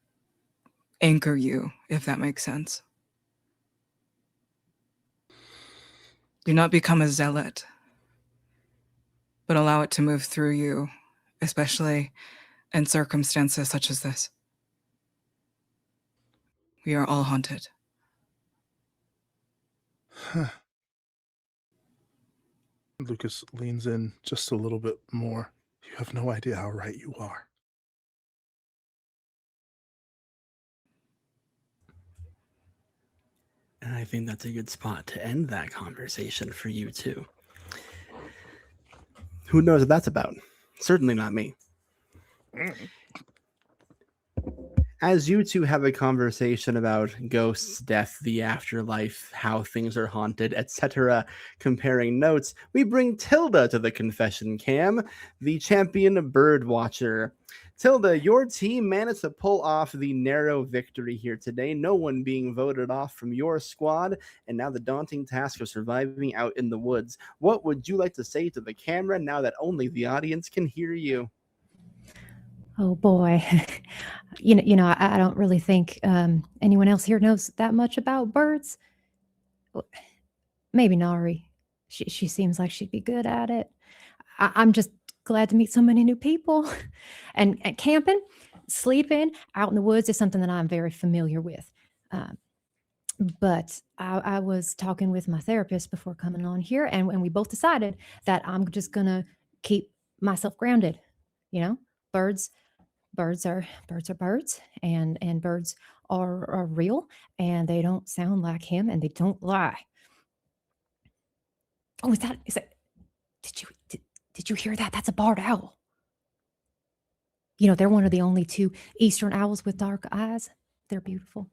anchor you, if that makes sense. Do not become a zealot, but allow it to move through you, especially in circumstances such as this. We are all haunted. Lucas leans in just a little bit more. You have no idea how right you are. And I think that's a good spot to end that conversation for you too. Who knows what that's about? Certainly not me. As you two have a conversation about ghosts, death, the afterlife, how things are haunted, etc., comparing notes, we bring Tilda to the confession cam, the champion bird watcher. Tilda, your team managed to pull off the narrow victory here today, no one being voted off from your squad, and now the daunting task of surviving out in the woods. What would you like to say to the camera now that only the audience can hear you? Oh boy. I don't really think anyone else here knows that much about birds. Maybe Nari. She seems like she'd be good at it. I'm just glad to meet so many new people. And camping, sleeping out in the woods is something that I'm very familiar with. But I was talking with my therapist before coming on here, and we both decided that I'm just gonna keep myself grounded. Birds are birds, and birds are real, and they don't sound like him, and they don't lie. Oh, is that did you hear that? That's a barred owl. They're one of the only two eastern owls with dark eyes. They're beautiful.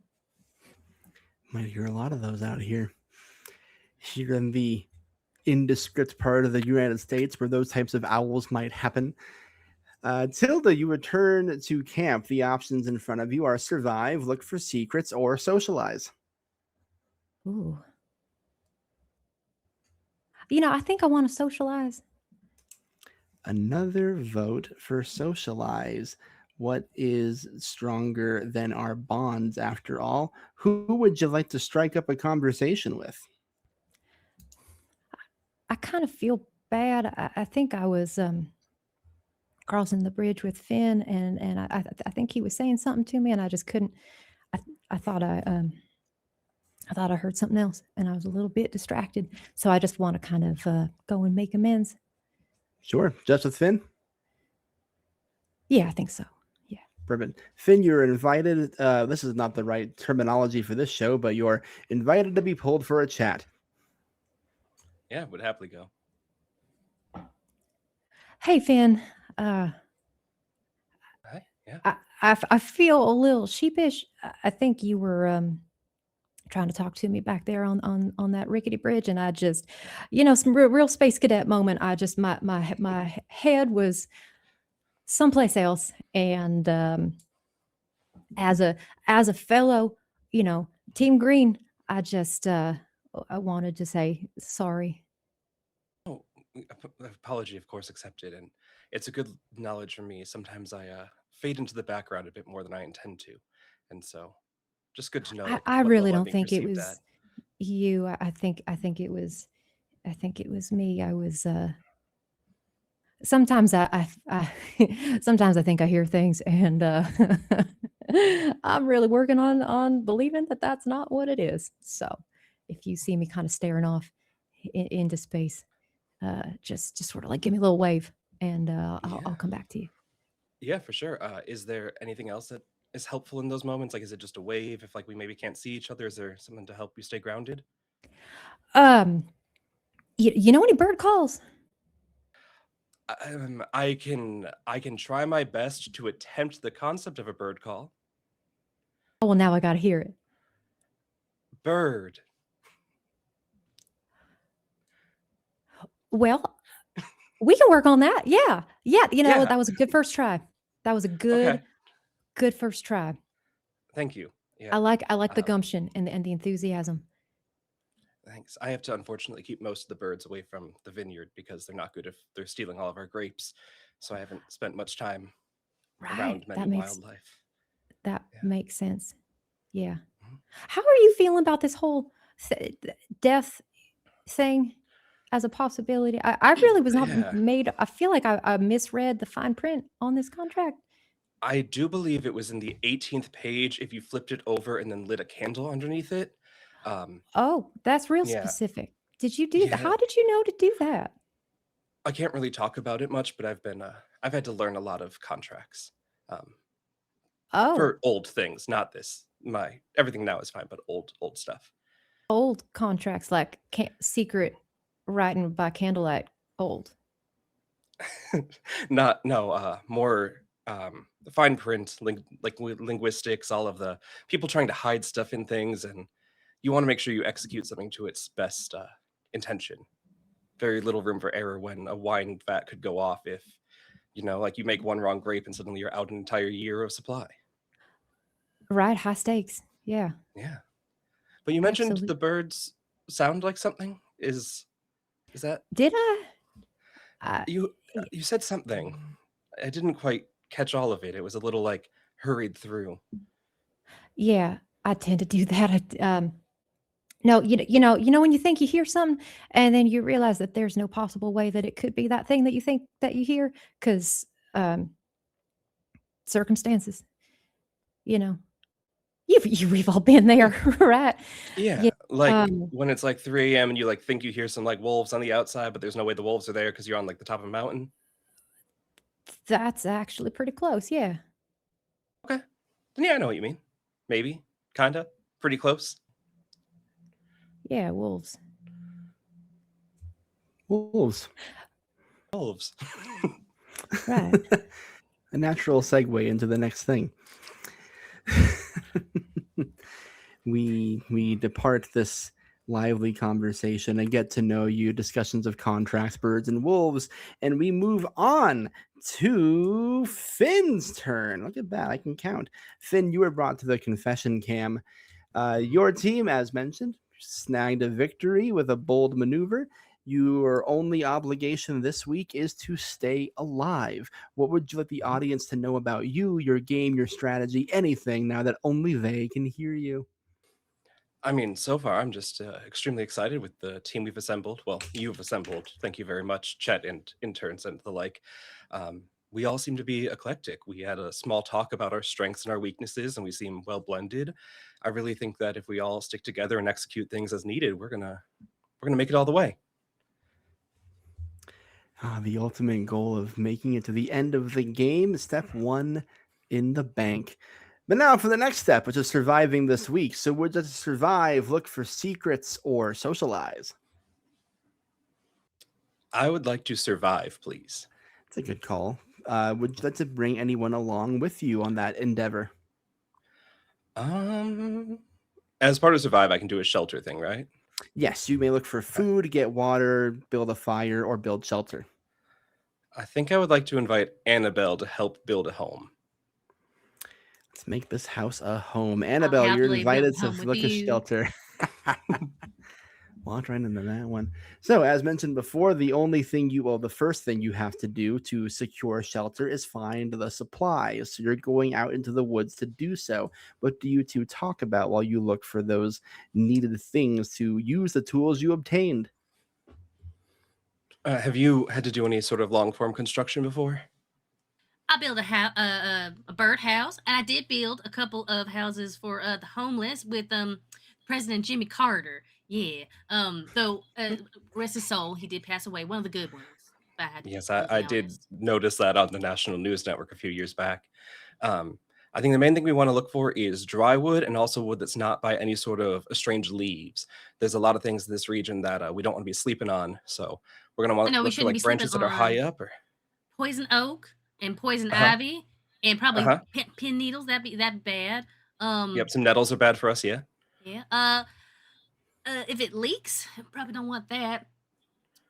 Might hear a lot of those out here. here in the indescript part of the United States where those types of owls might happen. Tilda, you return to camp. The options in front of you are survive, look for secrets, or socialize. Ooh. I think I want to socialize. Another vote for socialize. What is stronger than our bonds after all? Who would you like to strike up a conversation with? I kind of feel bad. I think I was crossing the bridge with Finn, and I think he was saying something to me, and I just couldn't. I thought I heard something else, and I was a little bit distracted. So I just want to kind of go and make amends. Sure. Just with Finn? Yeah, I think so. Yeah. Perfect. Finn, you're invited. This is not the right terminology for this show, but you're invited to be pulled for a chat. Yeah, would happily go. Hey, Finn. Hi. Yeah. I feel a little sheepish. I think you were trying to talk to me back there on that rickety bridge, and I just, some real space cadet moment. I just my head was someplace else, and as a fellow, Team Green, I just I wanted to say sorry. Oh, apology, of course, accepted. And it's a good knowledge for me. Sometimes I fade into the background a bit more than I intend to. And so just good to know I what really level I'm don't being think it perceived was at. you. I think it was me. I was sometimes I sometimes I think I hear things, and I'm really working on believing that that's not what it is. So if you see me kind of staring off into space, just sort of like give me a little wave, and I'll Yeah. come back to you. Yeah, for sure. Is there anything else that is helpful in those moments? Like, is it just a wave? If like we maybe can't see each other, is there something to help you stay grounded? Um, you know any bird calls? I can try my best to attempt the concept of a bird call. Oh, well, now I got to hear it. Bird. Well, we can work on that. Yeah. Yeah. Yeah. That was a good first try. That was a Okay. good first try. Thank you. I Yeah. like the Um, gumption and the enthusiasm. Thanks. I have to unfortunately keep most of the birds away from the vineyard because they're not good if they're stealing all of our grapes. So I haven't spent much time Right. around That many makes wildlife. that Yeah. makes sense. Yeah. Mhm. How are you feeling about this whole death thing as a possibility? I really was not Yeah. made. I feel like I misread the fine print on this contract. I do believe it was in the 18th page if you flipped it over and then lit a candle underneath it. Um, Oh, that's real yeah. specific. Did you do that? Yeah. How did you know to do that? I can't really talk about it much, but I've had to learn a lot of contracts. Um, Oh, for old things, not this. Everything now is fine, but old stuff. old contracts like secret writing by candlelight. Old. More fine print, linguistics, all of the people trying to hide stuff in things, and you want to make sure you execute something to its best intention. Very little room for error when a wine vat could go off if, like you make one wrong grape and suddenly you're out an entire year of supply. Right. High stakes. Yeah. Yeah. But you mentioned Absolutely. the birds sound like something. Is that Did I? you? You said something. I didn't quite catch all of it. It was a little like hurried through. Yeah, I tend to do that. No, when you think you hear something, and then you realize that there's no possible way that it could be that thing that you think that you hear, because circumstances. We've all been there, right? Yeah, Yeah. like when it's like 3 a.m. and you like think you hear some like wolves on the outside, but there's no way the wolves are there because you're on like the top of a mountain. That's actually pretty close. Yeah. Okay, then yeah, I know what you mean. Maybe, kinda, pretty close. Yeah. Wolves. Wolves. Wolves. Right. A natural segue into the next thing. We depart this lively conversation, and get to know you, discussions of contracts, birds, and wolves. And we move on to Finn's turn. Look at that. I can count. Finn, you were brought to the confession cam. Your team, as mentioned, snagged a victory with a bold maneuver. Your only obligation this week is to stay alive. What would you like the audience to know about you, your game, your strategy, anything now that only they can hear you? I mean, so far, I'm just extremely excited with the team we've assembled. Well, you've assembled. Thank you very much, Chet and interns and the like. We all seem to be eclectic. We had a small talk about our strengths and our weaknesses, and we seem well blended. I really think that if we all stick together and execute things as needed, we're gonna make it all the way. The ultimate goal of making it to the end of the game, step 1 in the bank. But now for the next step, which is surviving this week. So would you survive, look for secrets, or socialize? I would like to survive, please. It's a good call. Would you like to bring anyone along with you on that endeavor? As part of survive, I can do a shelter thing, right? Yes, you may look for food, get water, build a fire, or build shelter. I think I would like to invite Annabelle to help build a home. Let's make this house a home. Annabelle, you're happily build invited to home with look a you. shelter. Walked right into that one. So, as mentioned before, the first thing you have to do to secure shelter is find the supplies. So, you're going out into the woods to do so. What do you two talk about while you look for those needed things to use the tools you obtained? Have you had to do any sort of long form construction before? I built a bird house, and I did build a couple of houses for the homeless with President Jimmy Carter. Yeah. Though rest his soul, he did pass away. One of the good ones. If I had to Yes, be I totally did honest. notice that on the National News Network a few years back. I think the main thing we want to look for is dry wood and also wood that's not by any sort of estranged leaves. There's a lot of things in this region that we don't want to be sleeping on. So we're going to I want to know we look for shouldn't be like sleeping branches that are high on up or poison oak and poison uh-huh. ivy and probably Uh-huh. pin needles. That'd be that bad. Yep, some nettles are bad for us, yeah. Yeah. If it leaks, probably don't want that.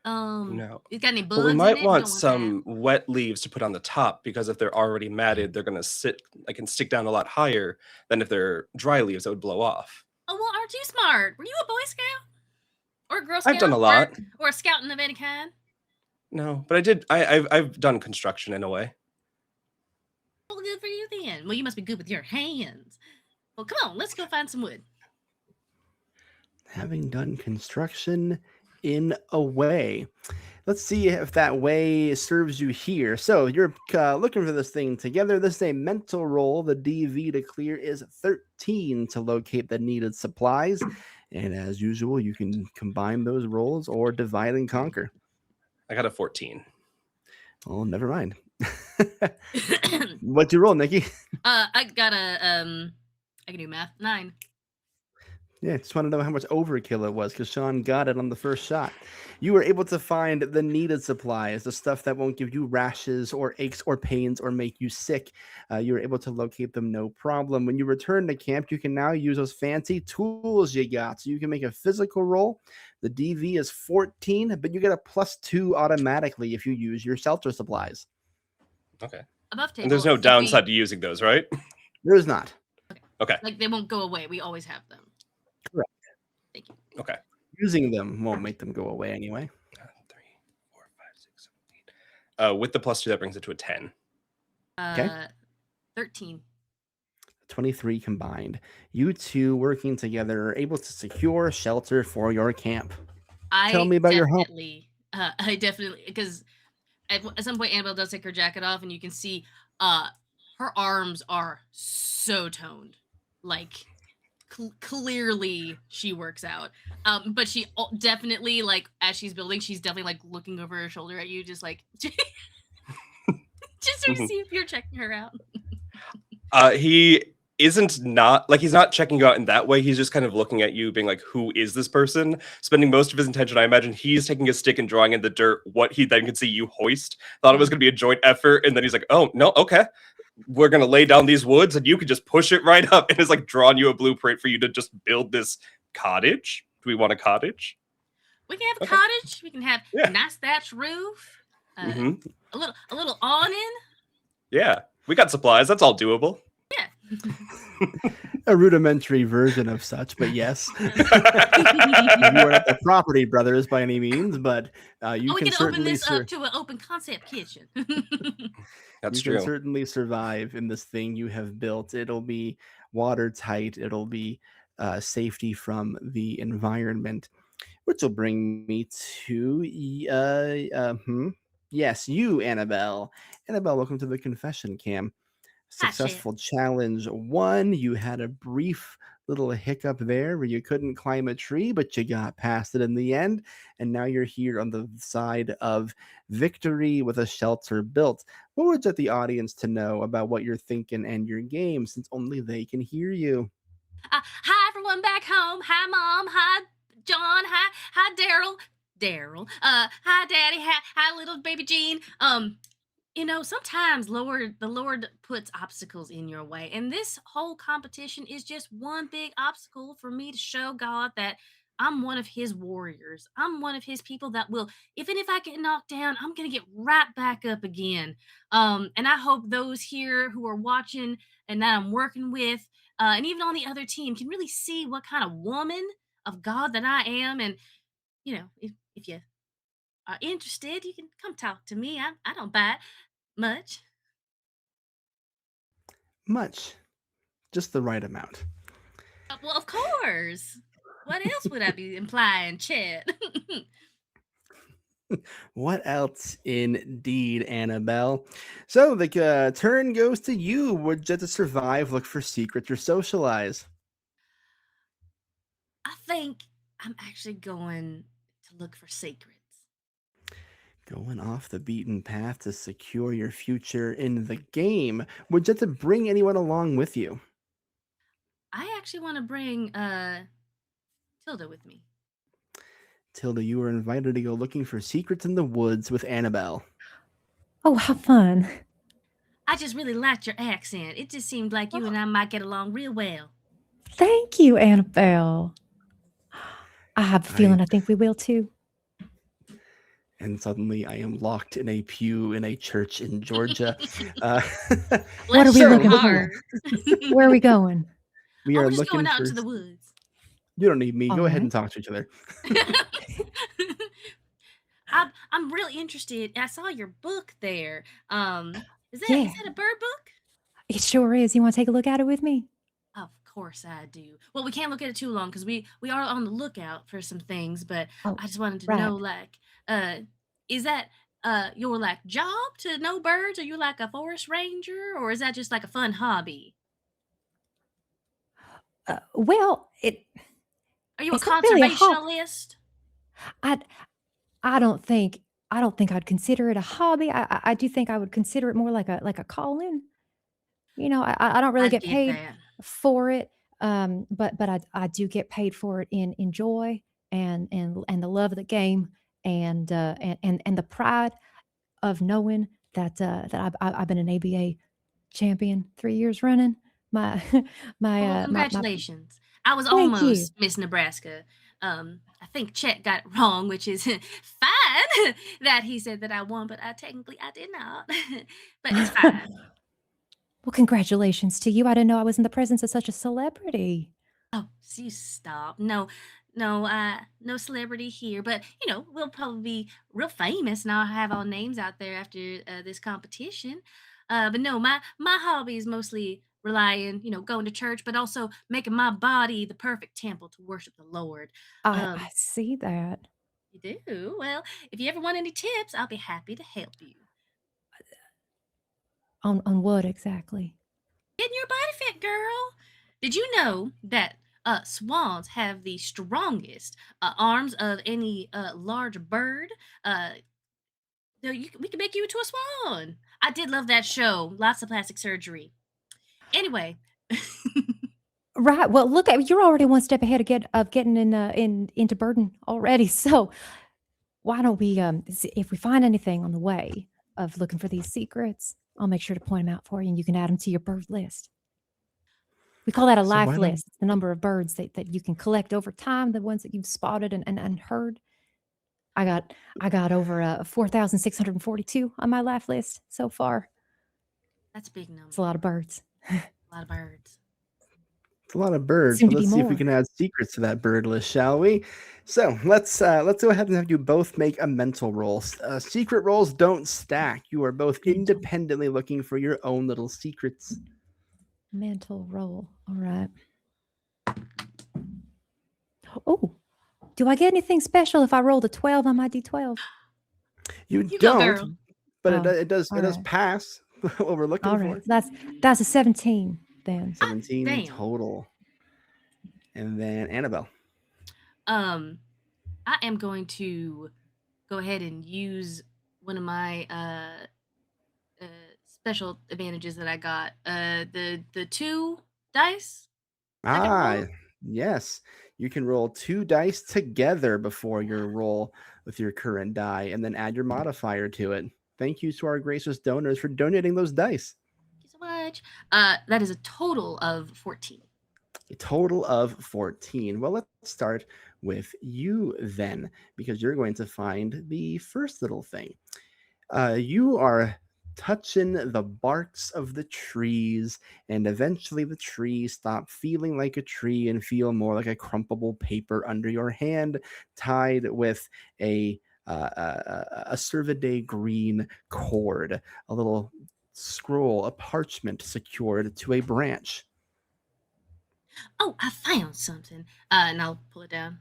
No. It's got any But we bugs in might it? Don't want want that. some wet leaves to put on the top because if they're already matted, they're going to sit like and stick down a lot higher than if they're dry leaves that would blow off. Oh well, aren't you smart? Were you a Boy Scout or a Girl Scout? I've done a lot. Or a scouting of any kind? No, but I did. I've done construction in a way. Well, good for you then. Well, you must be good with your hands. Well, come on, let's go find some wood. Having done construction in a way. Let's see if that way serves you here. So you're looking for this thing together. This is a mental roll. The DV to clear is 13 to locate the needed supplies. And as usual, you can combine those rolls or divide and conquer. I got a 14. Oh, never mind. What'd you roll, Nikki? I got a I can do math. 9. Yeah, just want to know how much overkill it was because Sean got it on the first shot. You were able to find the needed supplies, the stuff that won't give you rashes or aches or pains or make you sick. You were able to locate them no problem. When you return to camp, you can now use those fancy tools you got. So you can make a physical roll. The DV is 14, but you get a +2 automatically if you use your shelter supplies. Okay. Above table. And there's no if we- downside to using those, right? There is not. Okay. Like they won't go away. We always have them. Correct. Thank you. Okay. Using them won't make them go away anyway. 3, 4, 5, 6, 7, 8. With the +2, that brings it to a 10. 13. 23 combined. You two working together are able to secure shelter for your camp. Tell me about your home. I definitely, because at some point Annabelle does take her jacket off, and you can see her arms are so toned, like clearly she works out. But she definitely, like, as she's building, she's definitely like looking over her shoulder at you, just like just to see if you're checking her out. He isn't not like he's not checking you out in that way. He's just kind of looking at you, being like, "Who is this person?" Spending most of his attention. I imagine he's taking a stick and drawing in the dirt what he then could see you hoist. Thought it was going to be a joint effort, and then he's like, "Oh no, okay, we're going to lay down these woods, and you can just push it right up." And it's like drawing you a blueprint for you to just build this cottage. we want a cottage? We can have a Okay. cottage. We can have Yeah. a nice thatch roof. hmm A little awning. Yeah, we got supplies. That's all doable. Yeah. A rudimentary version of such, but yes. You weren't at the Property Brothers by any means, but you Oh, we can can open certainly this up to an open concept kitchen. That's you true. can certainly survive in this thing you have built. It'll be watertight. It'll be safety from the environment, which will bring me to yes, you, Annabelle. Annabelle, welcome to the confession cam. Hi, Chip. Successful challenge 1. You had a brief little hiccup there where you couldn't climb a tree, but you got past it in the end. And now you're here on the side of victory with a shelter built. What would you like the audience to know about what you're thinking and your game, since only they can hear you? Hi, everyone back home. Hi, Mom. Hi, John. Hi, Daryl. Hi, Daddy. Hi, little baby Jean. Sometimes the Lord puts obstacles in your way, and this whole competition is just one big obstacle for me to show God that I'm one of His warriors. I'm one of His people that will, even if I get knocked down, I'm gonna get right back up again. And I hope those here who are watching and that I'm working with, and even on the other team, can really see what kind of woman of God that I am. And if you are interested, you can come talk to me. I don't bite much. Much. Just the right amount. Well, of course. What else would I be implying, Chet? What else indeed, Annabelle? So the turn goes to you. Would you have to survive, look for secrets, or socialize? I think I'm actually going to look for secrets. Going off the beaten path to secure your future in the game. Would you have to bring anyone along with you? I actually want to bring Tilda with me. Tilda, you were invited to go looking for secrets in the woods with Annabelle. Oh, how fun. I just really liked your accent. It just seemed like you and I might get along real well. Thank you, Annabelle. I have a feeling I think we will too. And suddenly I am locked in a pew in a church in Georgia. What are we So looking hard. for? Where are we going? We Oh, are we're just looking going out for... into the woods. You don't need me. All Go ahead right. and talk to each other. I'm really interested. I saw your book there. Is Yeah. that a bird book? It sure is. You want to take a look at it with me? Of course I do. Well, we can't look at it too long because we are on the lookout for some things. But Oh, I just wanted to right. know, is that your job to know birds? Are you like a forest ranger, or is that just like a fun hobby? Well, Are you a it's not really a conservationalist? I don't think I'd consider it a hobby. I do think I would consider it more like a calling. I don't really I get get paid that. for it, but I do get paid for it in joy and the love of the game and the pride of knowing that I've been an ABA champion 3 years running. My Well, my congratulations. I was Thank you. almost Miss Nebraska. I think Chet got it wrong, which is fine that he said that I won, but technically I did not. But it's fine. Well, congratulations to you. I didn't know I was in the presence of such a celebrity. Oh, so you stop. No, no celebrity here, but we'll probably be real famous, and I'll have our names out there after this competition. But no, my hobby is mostly relying, going to church, but also making my body the perfect temple to worship the Lord. I Um, see that. you do? Well, if you ever want any tips, I'll be happy to help you. On what exactly? Getting your body fit, girl. Did you know that swans have the strongest arms of any large bird? We can make you into a swan. I did love that show. Lots of plastic surgery. Anyway, Right. Well, look at you're already one step ahead of getting into burden already. So why don't we if we find anything on the way of looking for these secrets, I'll make sure to point them out for you, and you can add them to your bird list. We call that a So life why don't list. It's the number of birds that you can collect over time, the ones that you've spotted and heard. I got over 4,642 on my life list so far. That's a big number. It's a lot of birds. A lot of birds. it's a lot of birds, Soon but to be let's see if we more. can add secrets to that bird list, shall we? So let's go ahead and have you both make a mental roll. Secret rolls don't stack. You are both Mental. independently looking for your own little secrets. Mental roll. All right. Oh, do I get anything special if I rolled a 12 on my D12? You You go, don't, girl. but Oh, it does alright. pass what we're looking All for. right. That's a 17 then. 17 damn. total. And then Annabelle. I am going to go ahead and use one of my special advantages that I got. The 2 dice. Second Ah, roll? yes. You can roll 2 dice together before your roll with your current die and then add your modifier to it. Thank you to our gracious donors for donating those dice. Thank you so much. That is a total of 14. A total of 14. Well, let's start with you then, because you're going to find the first little thing. You are touching the barks of the trees, and eventually the trees stop feeling like a tree and feel more like a crumpable paper under your hand, tied with a Cervidae green cord, a little scroll, a parchment secured to a branch. Oh, I found something. And I'll pull it down.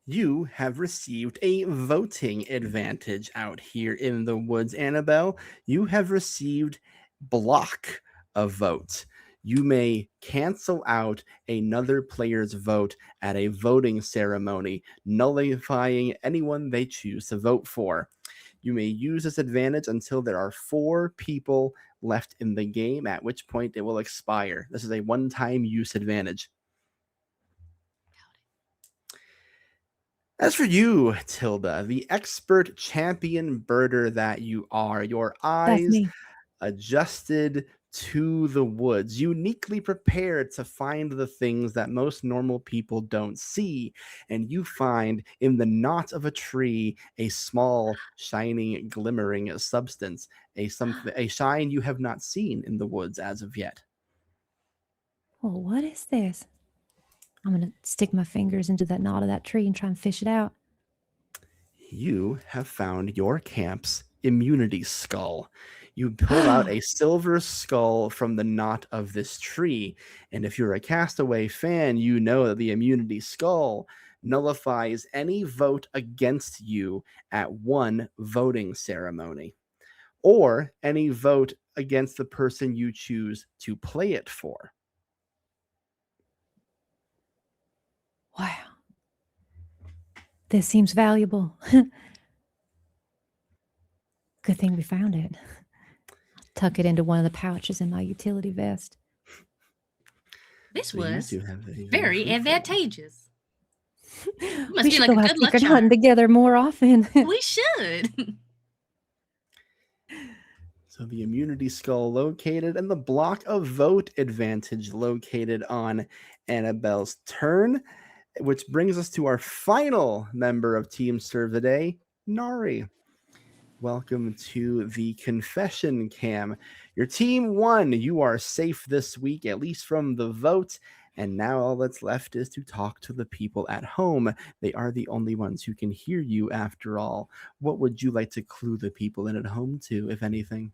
You have received a voting advantage out here in the woods, Annabelle. You have received block a vote. You may cancel out another player's vote at a voting ceremony, nullifying anyone they choose to vote for. You may use this advantage until there are 4 people left in the game, at which point it will expire. This is a one-time use advantage. As for you, Tilda, the expert champion birder that you are, your That's eyes me. adjusted to the woods, uniquely prepared to find the things that most normal people don't see. And you find in the knot of a tree a small, shining, glimmering substance, a shine you have not seen in the woods as of yet. Well, what is this? I'm going to stick my fingers into that knot of that tree and try and fish it out. You have found your camp's immunity skull. You pull out a silver skull from the knot of this tree. And if you're a Castaway fan, you know that the immunity skull nullifies any vote against you at one voting ceremony, or any vote against the person you choose to play it for. Wow. This seems valuable. Good thing we found it. Tuck it into one of the pouches in my utility vest. This So you was two have a very fruitful- advantageous. Must We be should like go a out good luck secret charm. hunting together more often. We should. So the immunity skull located and the block of vote advantage located on Annabelle's turn, which brings us to our final member of Team Cervidae, Nari. Welcome to the confession cam. Your team won. You are safe this week, at least from the vote. And now all that's left is to talk to the people at home. They are the only ones who can hear you after all. What would you like to clue the people in at home to, if anything?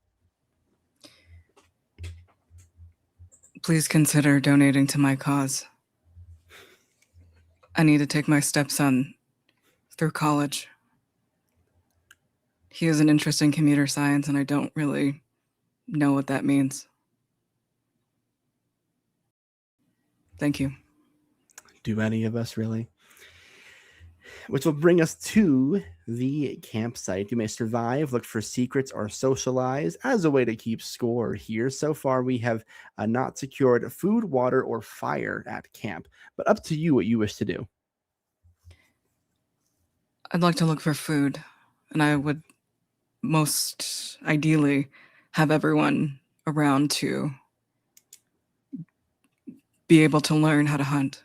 Please consider donating to my cause. I need to take my stepson through college. He has an interest in computer science, and I don't really know what that means. Thank you. Do any of us really? Which will bring us to the campsite. You may survive, look for secrets, or socialize as a way to keep score here. So far, we have not secured food, water, or fire at camp, but up to you what you wish to do. I'd like to look for food, and I would most ideally have everyone around to be able to learn how to hunt?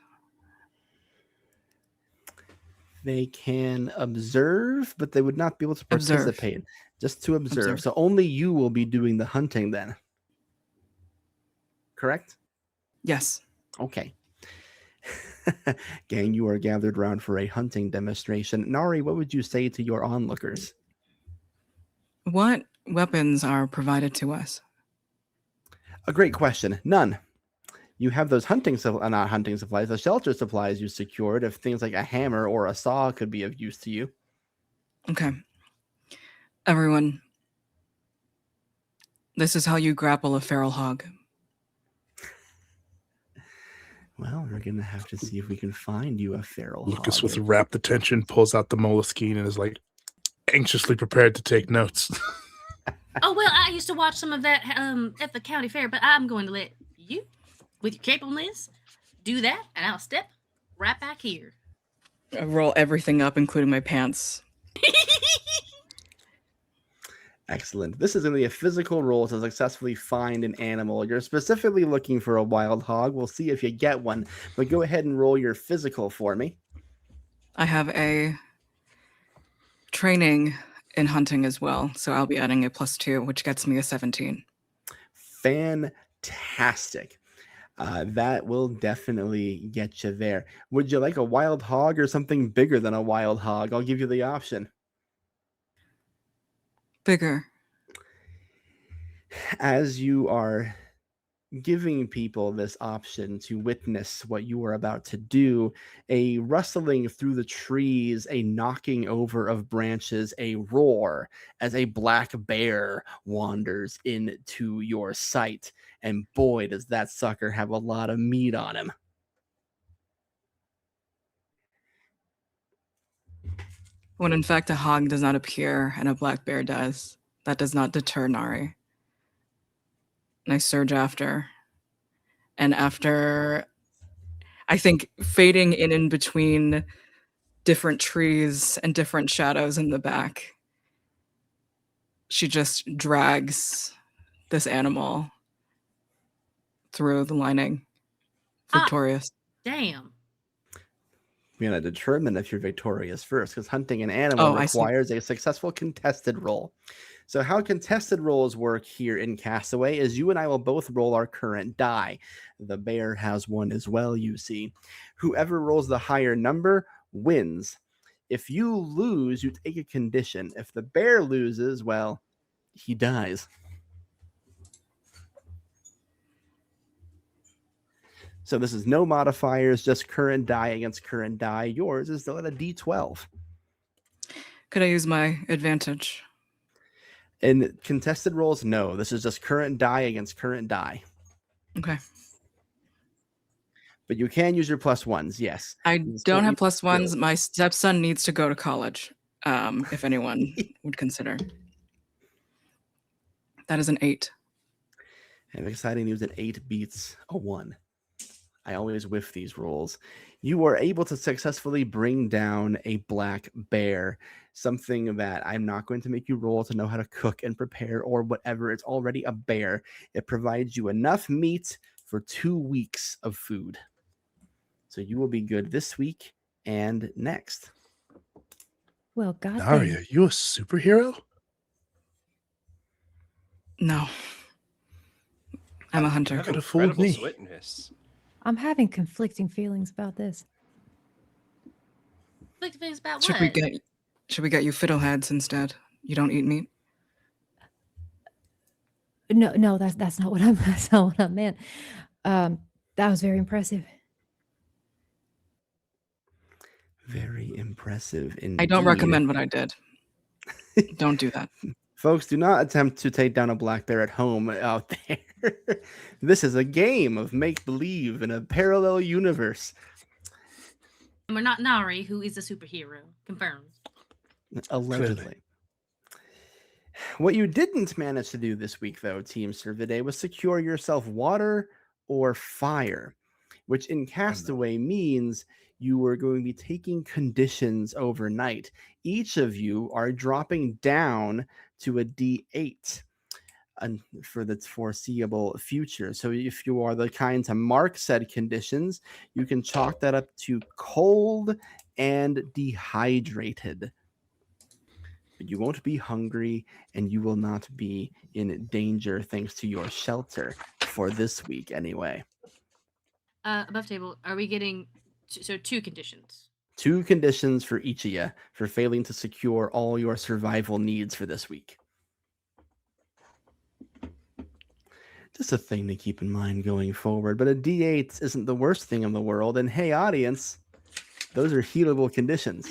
They can observe, but they would not be able to Observe. participate. Just to observe. Observe. So only you will be doing the hunting then. Correct? Yes. Okay. Gang, you are gathered round for a hunting demonstration. Nari, what would you say to your onlookers? What weapons are provided to us? A great question. None. You have those not hunting supplies, the shelter supplies you secured if things like a hammer or a saw could be of use to you. Okay. Everyone, this is how you grapple a feral hog. Well, we're going to have to see if we can find you a feral Lucas, hog. with rapt attention, pulls out the Moleskine and is like anxiously prepared to take notes. Oh, well, I used to watch some of that at the county fair, but I'm going to let you, with your capableness, do that, and I'll step right back here. I roll everything up, including my pants. Excellent. This is going to be a physical roll to successfully find an animal. You're specifically looking for a wild hog. We'll see if you get one, but go ahead and roll your physical for me. I have a training in hunting as well, so I'll be adding a +2, which gets me a 17. Fantastic. That will definitely get you there. Would you like a wild hog or something bigger than a wild hog? I'll give you the option. Bigger. As you are giving people this option to witness what you are about to do, a rustling through the trees, a knocking over of branches, a roar as a black bear wanders into your sight. And boy, does that sucker have a lot of meat on him. When in fact a hog does not appear and a black bear does, that does not deter Nari. And I surge after. And after, I think, fading in between different trees and different shadows in the back, she just drags this animal through the lining, victorious. Damn. We're going to determine if you're victorious first, because hunting an animal requires a successful contested roll. So how contested rolls work here in Castaway is you and I will both roll our current die. The bear has one as well, you see. Whoever rolls the higher number wins. If you lose, you take a condition. If the bear loses, well, he dies. So this is no modifiers, just current die against current die. Yours is still at a D12. Could I use my advantage? In contested rolls, no. This is just current die against current die. Okay. But you can use your +1s, yes. I don't have +1s. My stepson needs to go to college, if anyone would consider. That is an 8. And exciting news, an 8 beats a 1. I always whiff these rolls. You are able to successfully bring down a black bear, something that I'm not going to make you roll to know how to cook and prepare or whatever. It's already a bear. It provides you enough meat for 2 weeks of food. So you will be good this week and next. Well, God. Daria, you a superhero? No. I'm a hunter. Could have fooled me. Witness. I'm having conflicting feelings about this. Conflicting feelings about Should what? we get you fiddleheads instead? You don't eat meat? No, that's not what that's not what I meant. That was very impressive. Very impressive indeed. I don't recommend what I did. Don't do that. Folks, do not attempt to take down a black bear at home out there. This is a game of make-believe in a parallel universe. And we're not Nari, who is a superhero. Confirmed. Allegedly. Clearly. What you didn't manage to do this week, though, Team Cervidae, was secure yourself water or fire, which in Castaway means you are going to be taking conditions overnight. Each of you are dropping down to a D8. for the foreseeable future. So if you are the kind to mark said conditions, you can chalk that up to cold and dehydrated. But you won't be hungry, and you will not be in danger thanks to your shelter for this week anyway. Above table, are we getting two conditions? 2 conditions for each of you for failing to secure all your survival needs for this week. Just a thing to keep in mind going forward. But a D8 isn't the worst thing in the world. And hey, audience, those are healable conditions.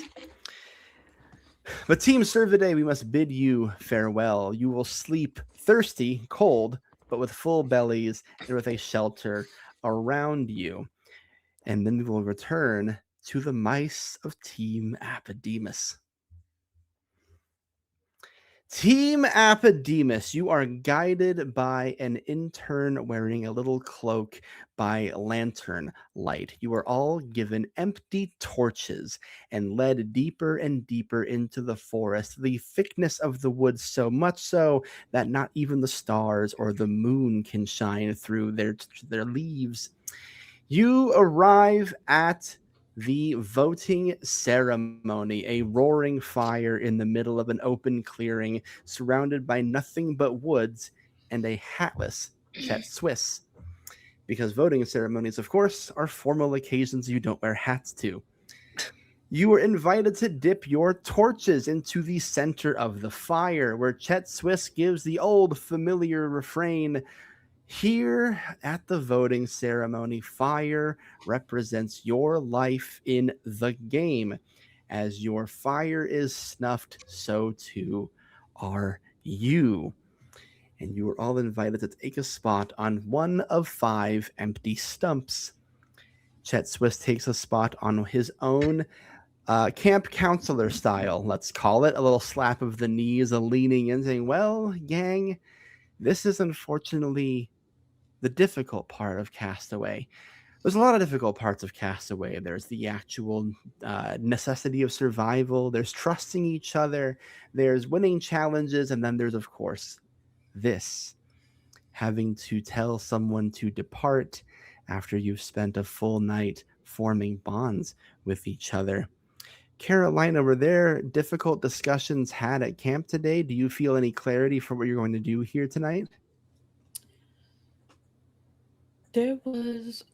But Team Serve the Day, we must bid you farewell. You will sleep thirsty, cold, but with full bellies and with a shelter around you. And then we will return to the mice of Team Apodemus. Team Apodemus, you are guided by an intern wearing a little cloak by lantern light. You are all given empty torches and led deeper and deeper into the forest, the thickness of the woods so much so that not even the stars or the moon can shine through their leaves. You arrive at the voting ceremony, a roaring fire in the middle of an open clearing surrounded by nothing but woods and a hatless Chet Swiss. Because voting ceremonies, of course, are formal occasions you don't wear hats to. You were invited to dip your torches into the center of the fire, where Chet Swiss gives the old familiar refrain, "Here at the voting ceremony, fire represents your life in the game. As your fire is snuffed, so too are you." And you are all invited to take a spot on one of 5 empty stumps. Chet Swiss takes a spot on his own camp counselor style, let's call it. A little slap of the knees, a leaning in, saying, "Well, gang, this is unfortunately the difficult part of Castaway." There's a lot of difficult parts of Castaway. There's the actual necessity of survival. There's trusting each other. There's winning challenges. And then there's, of course, this, having to tell someone to depart after you've spent a full night forming bonds with each other. Carolina, were there difficult discussions had at camp today? Do you feel any clarity for what you're going to do here tonight? There was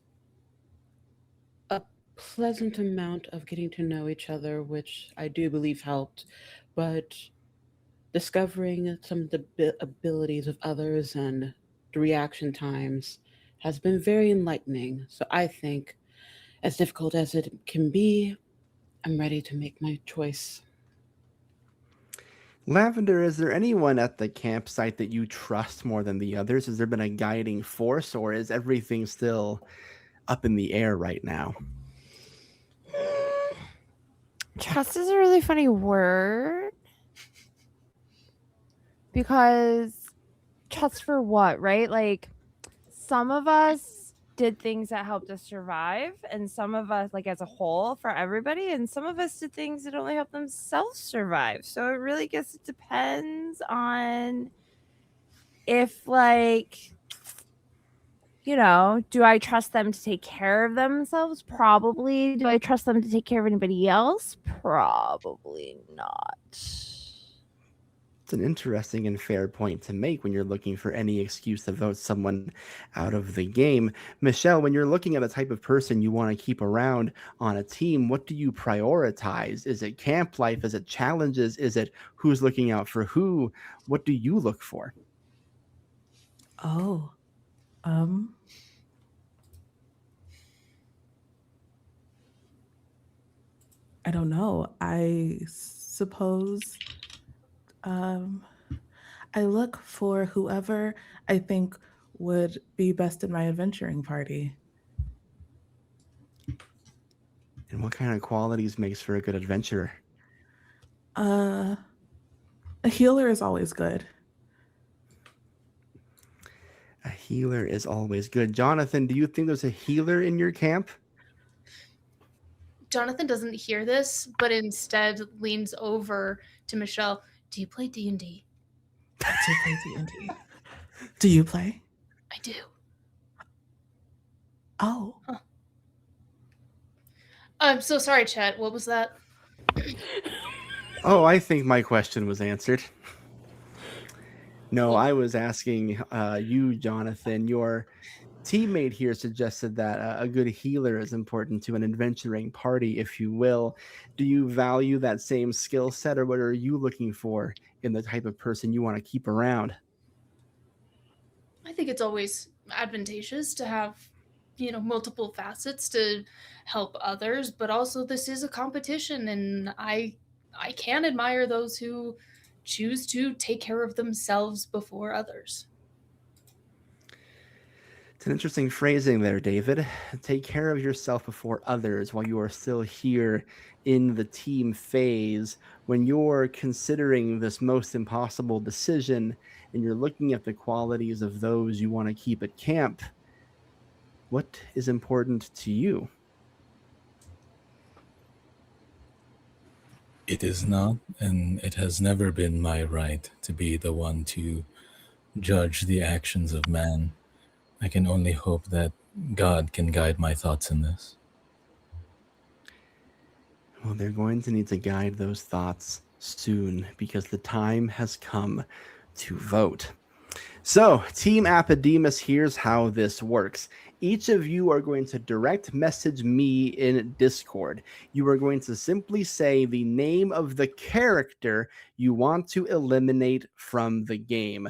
a pleasant amount of getting to know each other, which I do believe helped, but discovering some of the abilities of others and the reaction times has been very enlightening. So I think, as difficult as it can be, I'm ready to make my choice. Lavender, is there anyone at the campsite that you trust more than the others? Has there been a guiding force, or is everything still up in the air right now? Trust is a really funny word. Because trust for what, right? Like, some of us did things that helped us survive, and some of us, like as a whole for everybody, and some of us did things that only help themselves survive. So it really guess it depends on if, like, you know, do I trust them to take care of themselves? Probably. Do I trust them to take care of anybody else? Probably not. It's an interesting and fair point to make when you're looking for any excuse to vote someone out of the game. Michelle, when you're looking at the type of person you want to keep around on a team, what do you prioritize? Is it camp life? Is it challenges? Is it who's looking out for who? What do you look for? Oh, I don't know. I suppose I look for whoever I think would be best in my adventuring party. And what kind of qualities makes for a good adventurer? A healer is always good. A healer is always good. Jonathan, do you think there's a healer in your camp? Jonathan doesn't hear this, but instead leans over to Michelle. Do you play D&D? I do play D&D. Do you play? I do. Oh. Huh. I'm so sorry, Chet. What was that? Oh, I think my question was answered. No, I was asking you, Jonathan. Your teammate here suggested that a good healer is important to an adventuring party, if you will. Do you value that same skill set, or what are you looking for in the type of person you want to keep around? I think it's always advantageous to have, multiple facets to help others, but also this is a competition, and I can admire those who choose to take care of themselves before others. It's an interesting phrasing there, David. Take care of yourself before others while you are still here in the team phase. When you're considering this most impossible decision and you're looking at the qualities of those you want to keep at camp, what is important to you? It is not, and it has never been my right to be the one to judge the actions of man. I can only hope that God can guide my thoughts in this. Well, they're going to need to guide those thoughts soon because the time has come to vote. So, Team Apodemus, here's how this works. Each of you are going to direct message me in Discord. You are going to simply say the name of the character you want to eliminate from the game.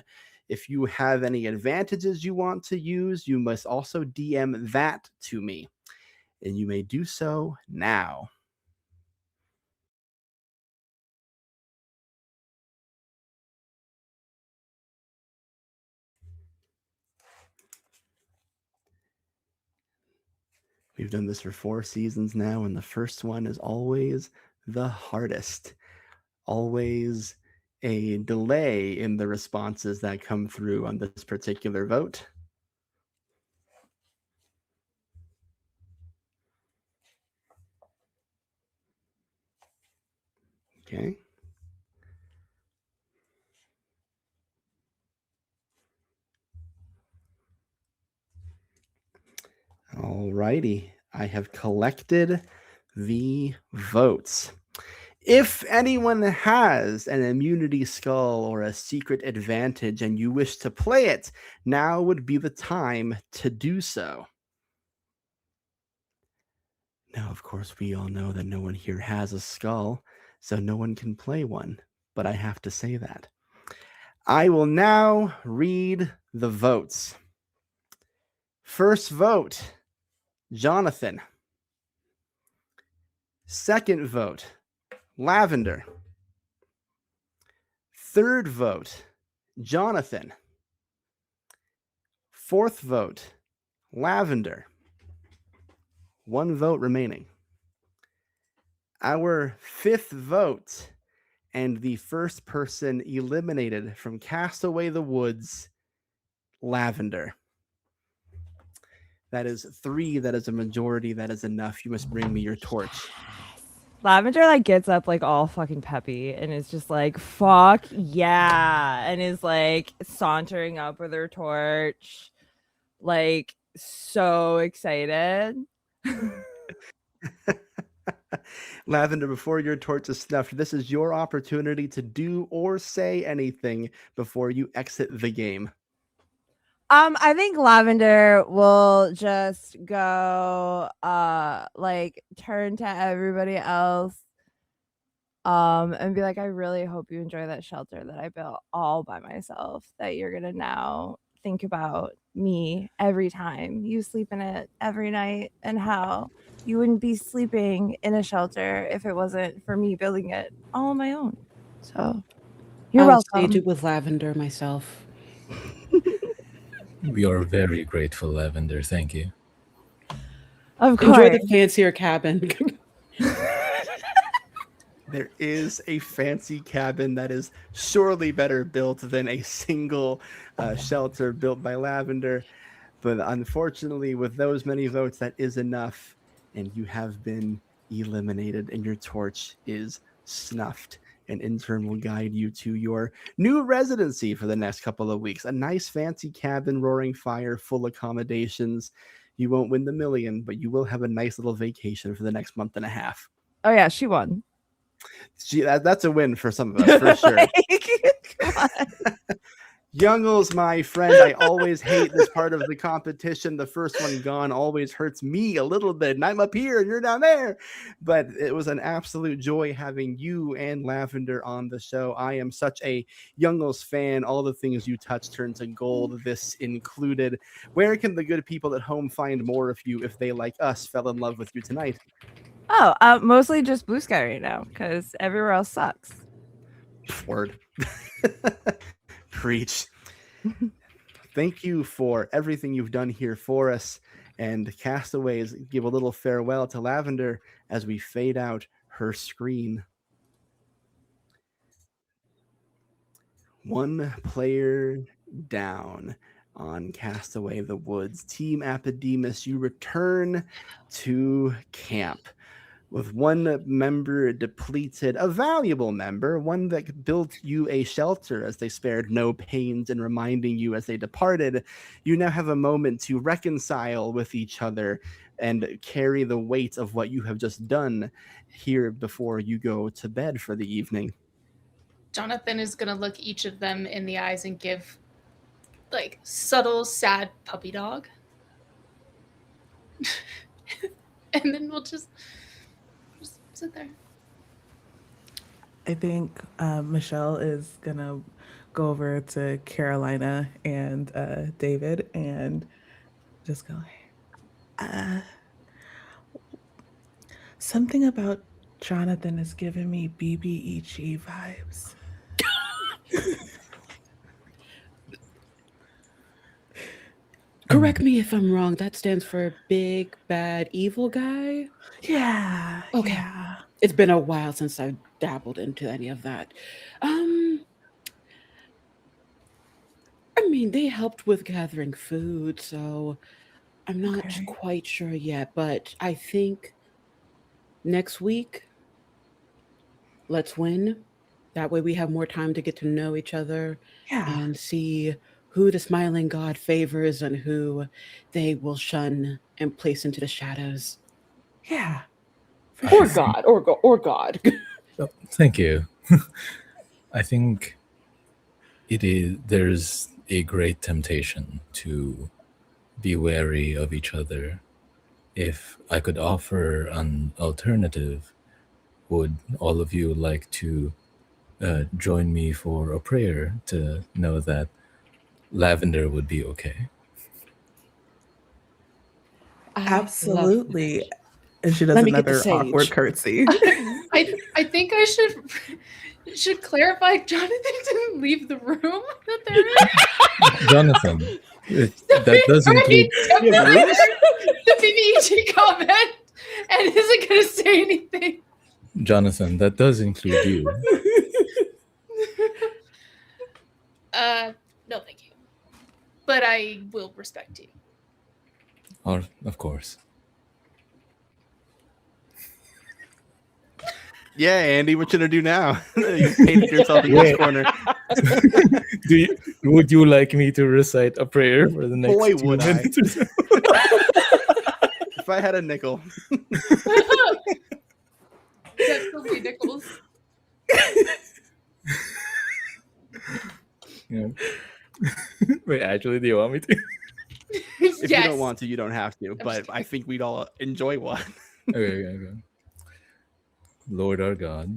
If you have any advantages you want to use, you must also DM that to me. And you may do so now. We've done this for 4 seasons now, and the first one is always the hardest. Always a delay in the responses that come through on this particular vote. Okay. All righty. I have collected the votes. If anyone has an immunity skull or a secret advantage and you wish to play it, now would be the time to do so. Now, of course, we all know that no one here has a skull, so no one can play one, but I have to say that. I will now read the votes. First vote, Jonathan. Second vote, Lavender. Third vote, Jonathan. Fourth vote, Lavender. 1 vote remaining. Our fifth vote and the first person eliminated from Castaway the Woods, Lavender. That is 3. That is a majority. That is enough. You must bring me your torch. Lavender like gets up like all fucking peppy and is just like, fuck yeah, and is like sauntering up with her torch, like so excited. Lavender, before your torch is snuffed, this is your opportunity to do or say anything before you exit the game. I think Lavender will just go like turn to everybody else and be like, I really hope you enjoy that shelter that I built all by myself, that you're gonna now think about me every time you sleep in it every night, and how you wouldn't be sleeping in a shelter if it wasn't for me building it all on my own. So you're I'll welcome. stage it with Lavender myself. We are very grateful, Lavender. Thank you. Of Enjoy course. the fancier cabin. There is a fancy cabin that is surely better built than a single shelter built by Lavender. But unfortunately, with those many votes, that is enough. And you have been eliminated, and your torch is snuffed. An intern will guide you to your new residency for the next couple of weeks. A nice fancy cabin, roaring fire, full accommodations. You won't win the million, but you will have a nice little vacation for the next month and a half. Oh yeah, she won. That's a win for some of us, for sure. Come on. Youngles, my friend, I always hate this part of the competition. The first one gone always hurts me a little bit, and I'm up here and you're down there. But it was an absolute joy having you and Lavender on the show. I am such a Youngles fan. All the things you touch turn to gold, this included. Where can the good people at home find more of you if they, like us, fell in love with you tonight? Oh, mostly just Blue Sky right now because everywhere else sucks. Word. Preach. Thank you for everything you've done here for us. And Castaways, give a little farewell to Lavender as we fade out her screen. One player down on Castaway the Woods. Team Apodemus, you return to camp. With one member depleted, a valuable member, one that built you a shelter as they spared no pains in reminding you as they departed, you now have a moment to reconcile with each other and carry the weight of what you have just done here before you go to bed for the evening. Jonathan is going to look each of them in the eyes and give, like, subtle, sad puppy dog. And then we'll just sit there. I think Michelle is gonna go over to Carolina and David and just go, something about Jonathan is giving me BBEG vibes. Correct me if I'm wrong. That stands for big, bad, evil guy? Yeah. Okay. Yeah. It's been a while since I've dabbled into any of that. I mean, they helped with gathering food, so I'm not Okay. quite sure yet, but I think next week, let's win. That way we have more time to get to know each other Yeah. and see who the smiling god favors and who they will shun and place into the shadows. Yeah. For Or sure. God, or God. Oh, thank you. I think there's a great temptation to be wary of each other. If I could offer an alternative, would all of you like to join me for a prayer to know that Lavender would be okay? I love Absolutely. And she does Let me get the another awkward sage. curtsy. I think I should clarify. Jonathan didn't leave the room that they're in. Jonathan, that does include... Definitely heard the BBEG comment and isn't going to say anything. Jonathan, that does include you. No, thank you. But I will respect you. Or, of course. Yeah, Andy, what should I do now? You painted yourself in this corner. Would you like me to recite a prayer for the next Boy, 2 would I. minutes or so? If I had a nickel. That's so many nickels. Yeah. Wait, actually, do you want me to? If Yes. you don't want to, you don't have to. But I think we'd all enjoy one. Okay. Lord our God,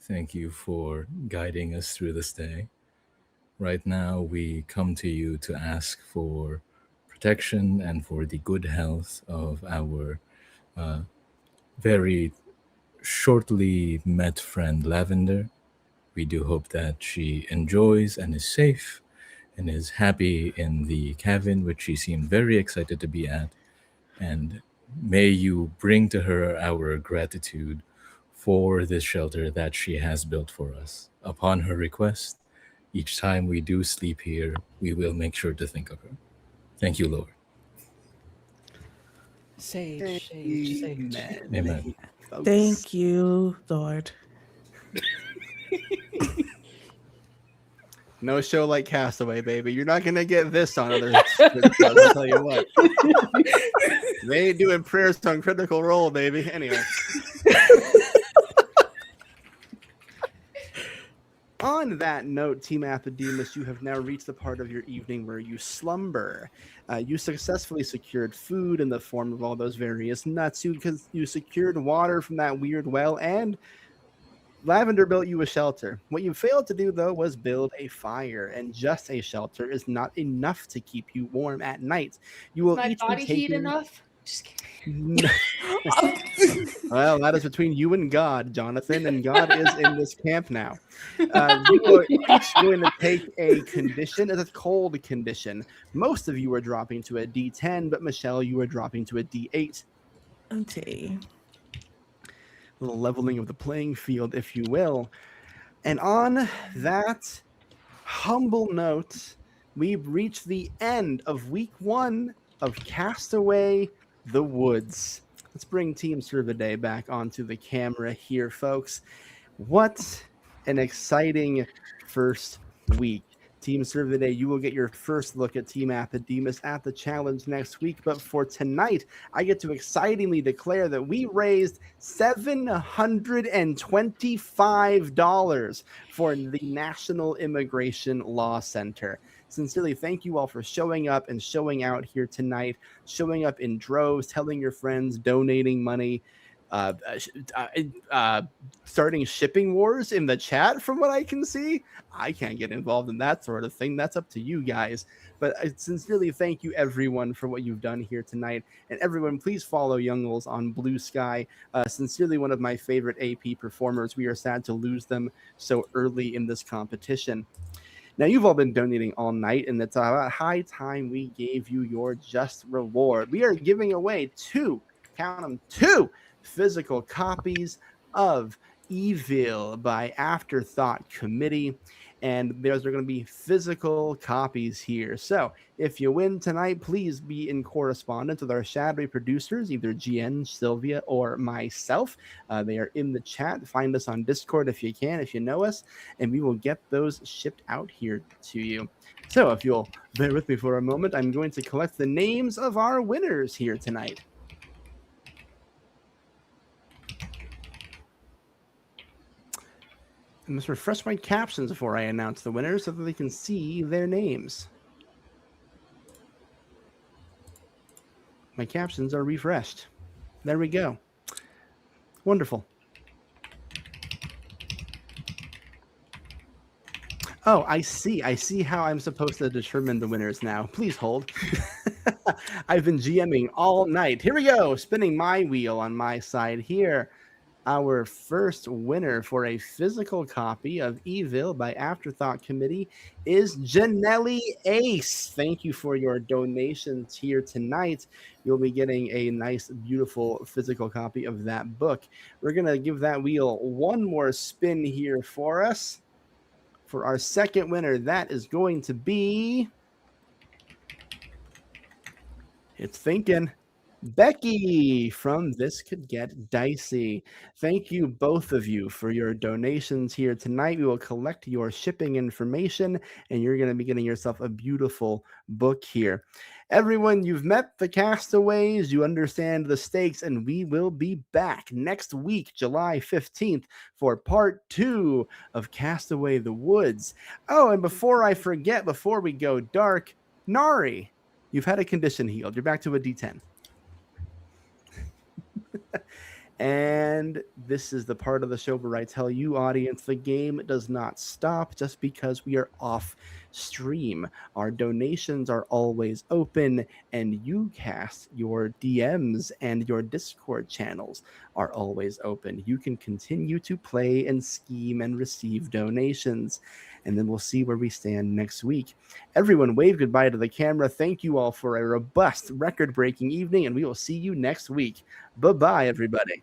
thank you for guiding us through this day. Right now, we come to you to ask for protection and for the good health of our very shortly met friend Lavender. We do hope that she enjoys and is safe and is happy in the cabin, which she seemed very excited to be at. And may you bring to her our gratitude for this shelter that she has built for us. Upon her request, each time we do sleep here, we will make sure to think of her. Thank you, Lord. Sage. Amen. Thank you, Lord. No show like Castaway, baby. You're not gonna get this on other shows, I'll tell you what. They ain't doing prayers on Critical Role, baby. Anyway. On that note, Team Apodemus, you have now reached the part of your evening where you slumber. You successfully secured food in the form of all those various nuts. You secured water from that weird well, and Lavender built you a shelter. What you failed to do, though, was build a fire, and just a shelter is not enough to keep you warm at night. You will My each body be heat taking... enough? Just kidding. Well, that is between you and God, Jonathan, and God is in this camp now. You are each going to take a condition. It's a cold condition. Most of you are dropping to a D10, but Michelle, you are dropping to a D8. Okay. A little leveling of the playing field, if you will. And on that humble note, we've reached the end of week 1 of Castaway the Woods. Let's bring Team Servaday back onto the camera here, folks. What an exciting first week. Team Servaday, you will get your first look at Team Apodemus at the challenge next week. But for tonight, I get to excitingly declare that we raised $725 for the National Immigration Law Center. Sincerely, thank you all for showing up and showing out here tonight, showing up in droves, telling your friends, donating money, starting shipping wars in the chat from what I can see. I can't get involved in that sort of thing. That's up to you guys. But I sincerely thank you, everyone, for what you've done here tonight. And everyone, please follow Youngles on Blue Sky. Sincerely, one of my favorite AP performers. We are sad to lose them so early in this competition. Now, you've all been donating all night, and it's about high time we gave you your just reward. We are giving away 2, count them, 2 physical copies of Evil by Afterthought Committee, and there's going to be physical copies here. So if you win tonight, please be in correspondence with our shadowy producers, either GN, Sylvia, or myself. They are in the chat. Find us on Discord if you can, if you know us, and we will get those shipped out here to you. So if you'll bear with me for a moment, I'm going to collect the names of our winners here tonight. I must refresh my captions before I announce the winners so that they can see their names. My captions are refreshed. There we go. Wonderful. Oh, I see. I see how I'm supposed to determine the winners now. Please hold. I've been GMing all night. Here we go. Spinning my wheel on my side here. Our first winner for a physical copy of Evil by Afterthought Committee is Janelli Ace. Thank you for your donations here tonight. You'll be getting a nice, beautiful physical copy of that book. We're going to give that wheel one more spin here for us. For our second winner, that is going to be... It's thinking... Becky from This Could Get Dicey. Thank you, both of you, for your donations here tonight. We will collect your shipping information, and you're going to be getting yourself a beautiful book here. Everyone, you've met the castaways, you understand the stakes, and we will be back next week, July 15th, for part 2 of Castaway the Woods. Oh, and before I forget, before we go dark, Nari, you've had a condition healed. You're back to a D10. And this is the part of the show where I tell you, audience, the game does not stop just because we are off stream. Our donations are always open, and UCast, your DMs, and your Discord channels are always open. You can continue to play and scheme and receive donations, and then we'll see where we stand next week. Everyone, wave goodbye to the camera. Thank you all for a robust, record-breaking evening, and we will see you next week. Bye-bye, everybody.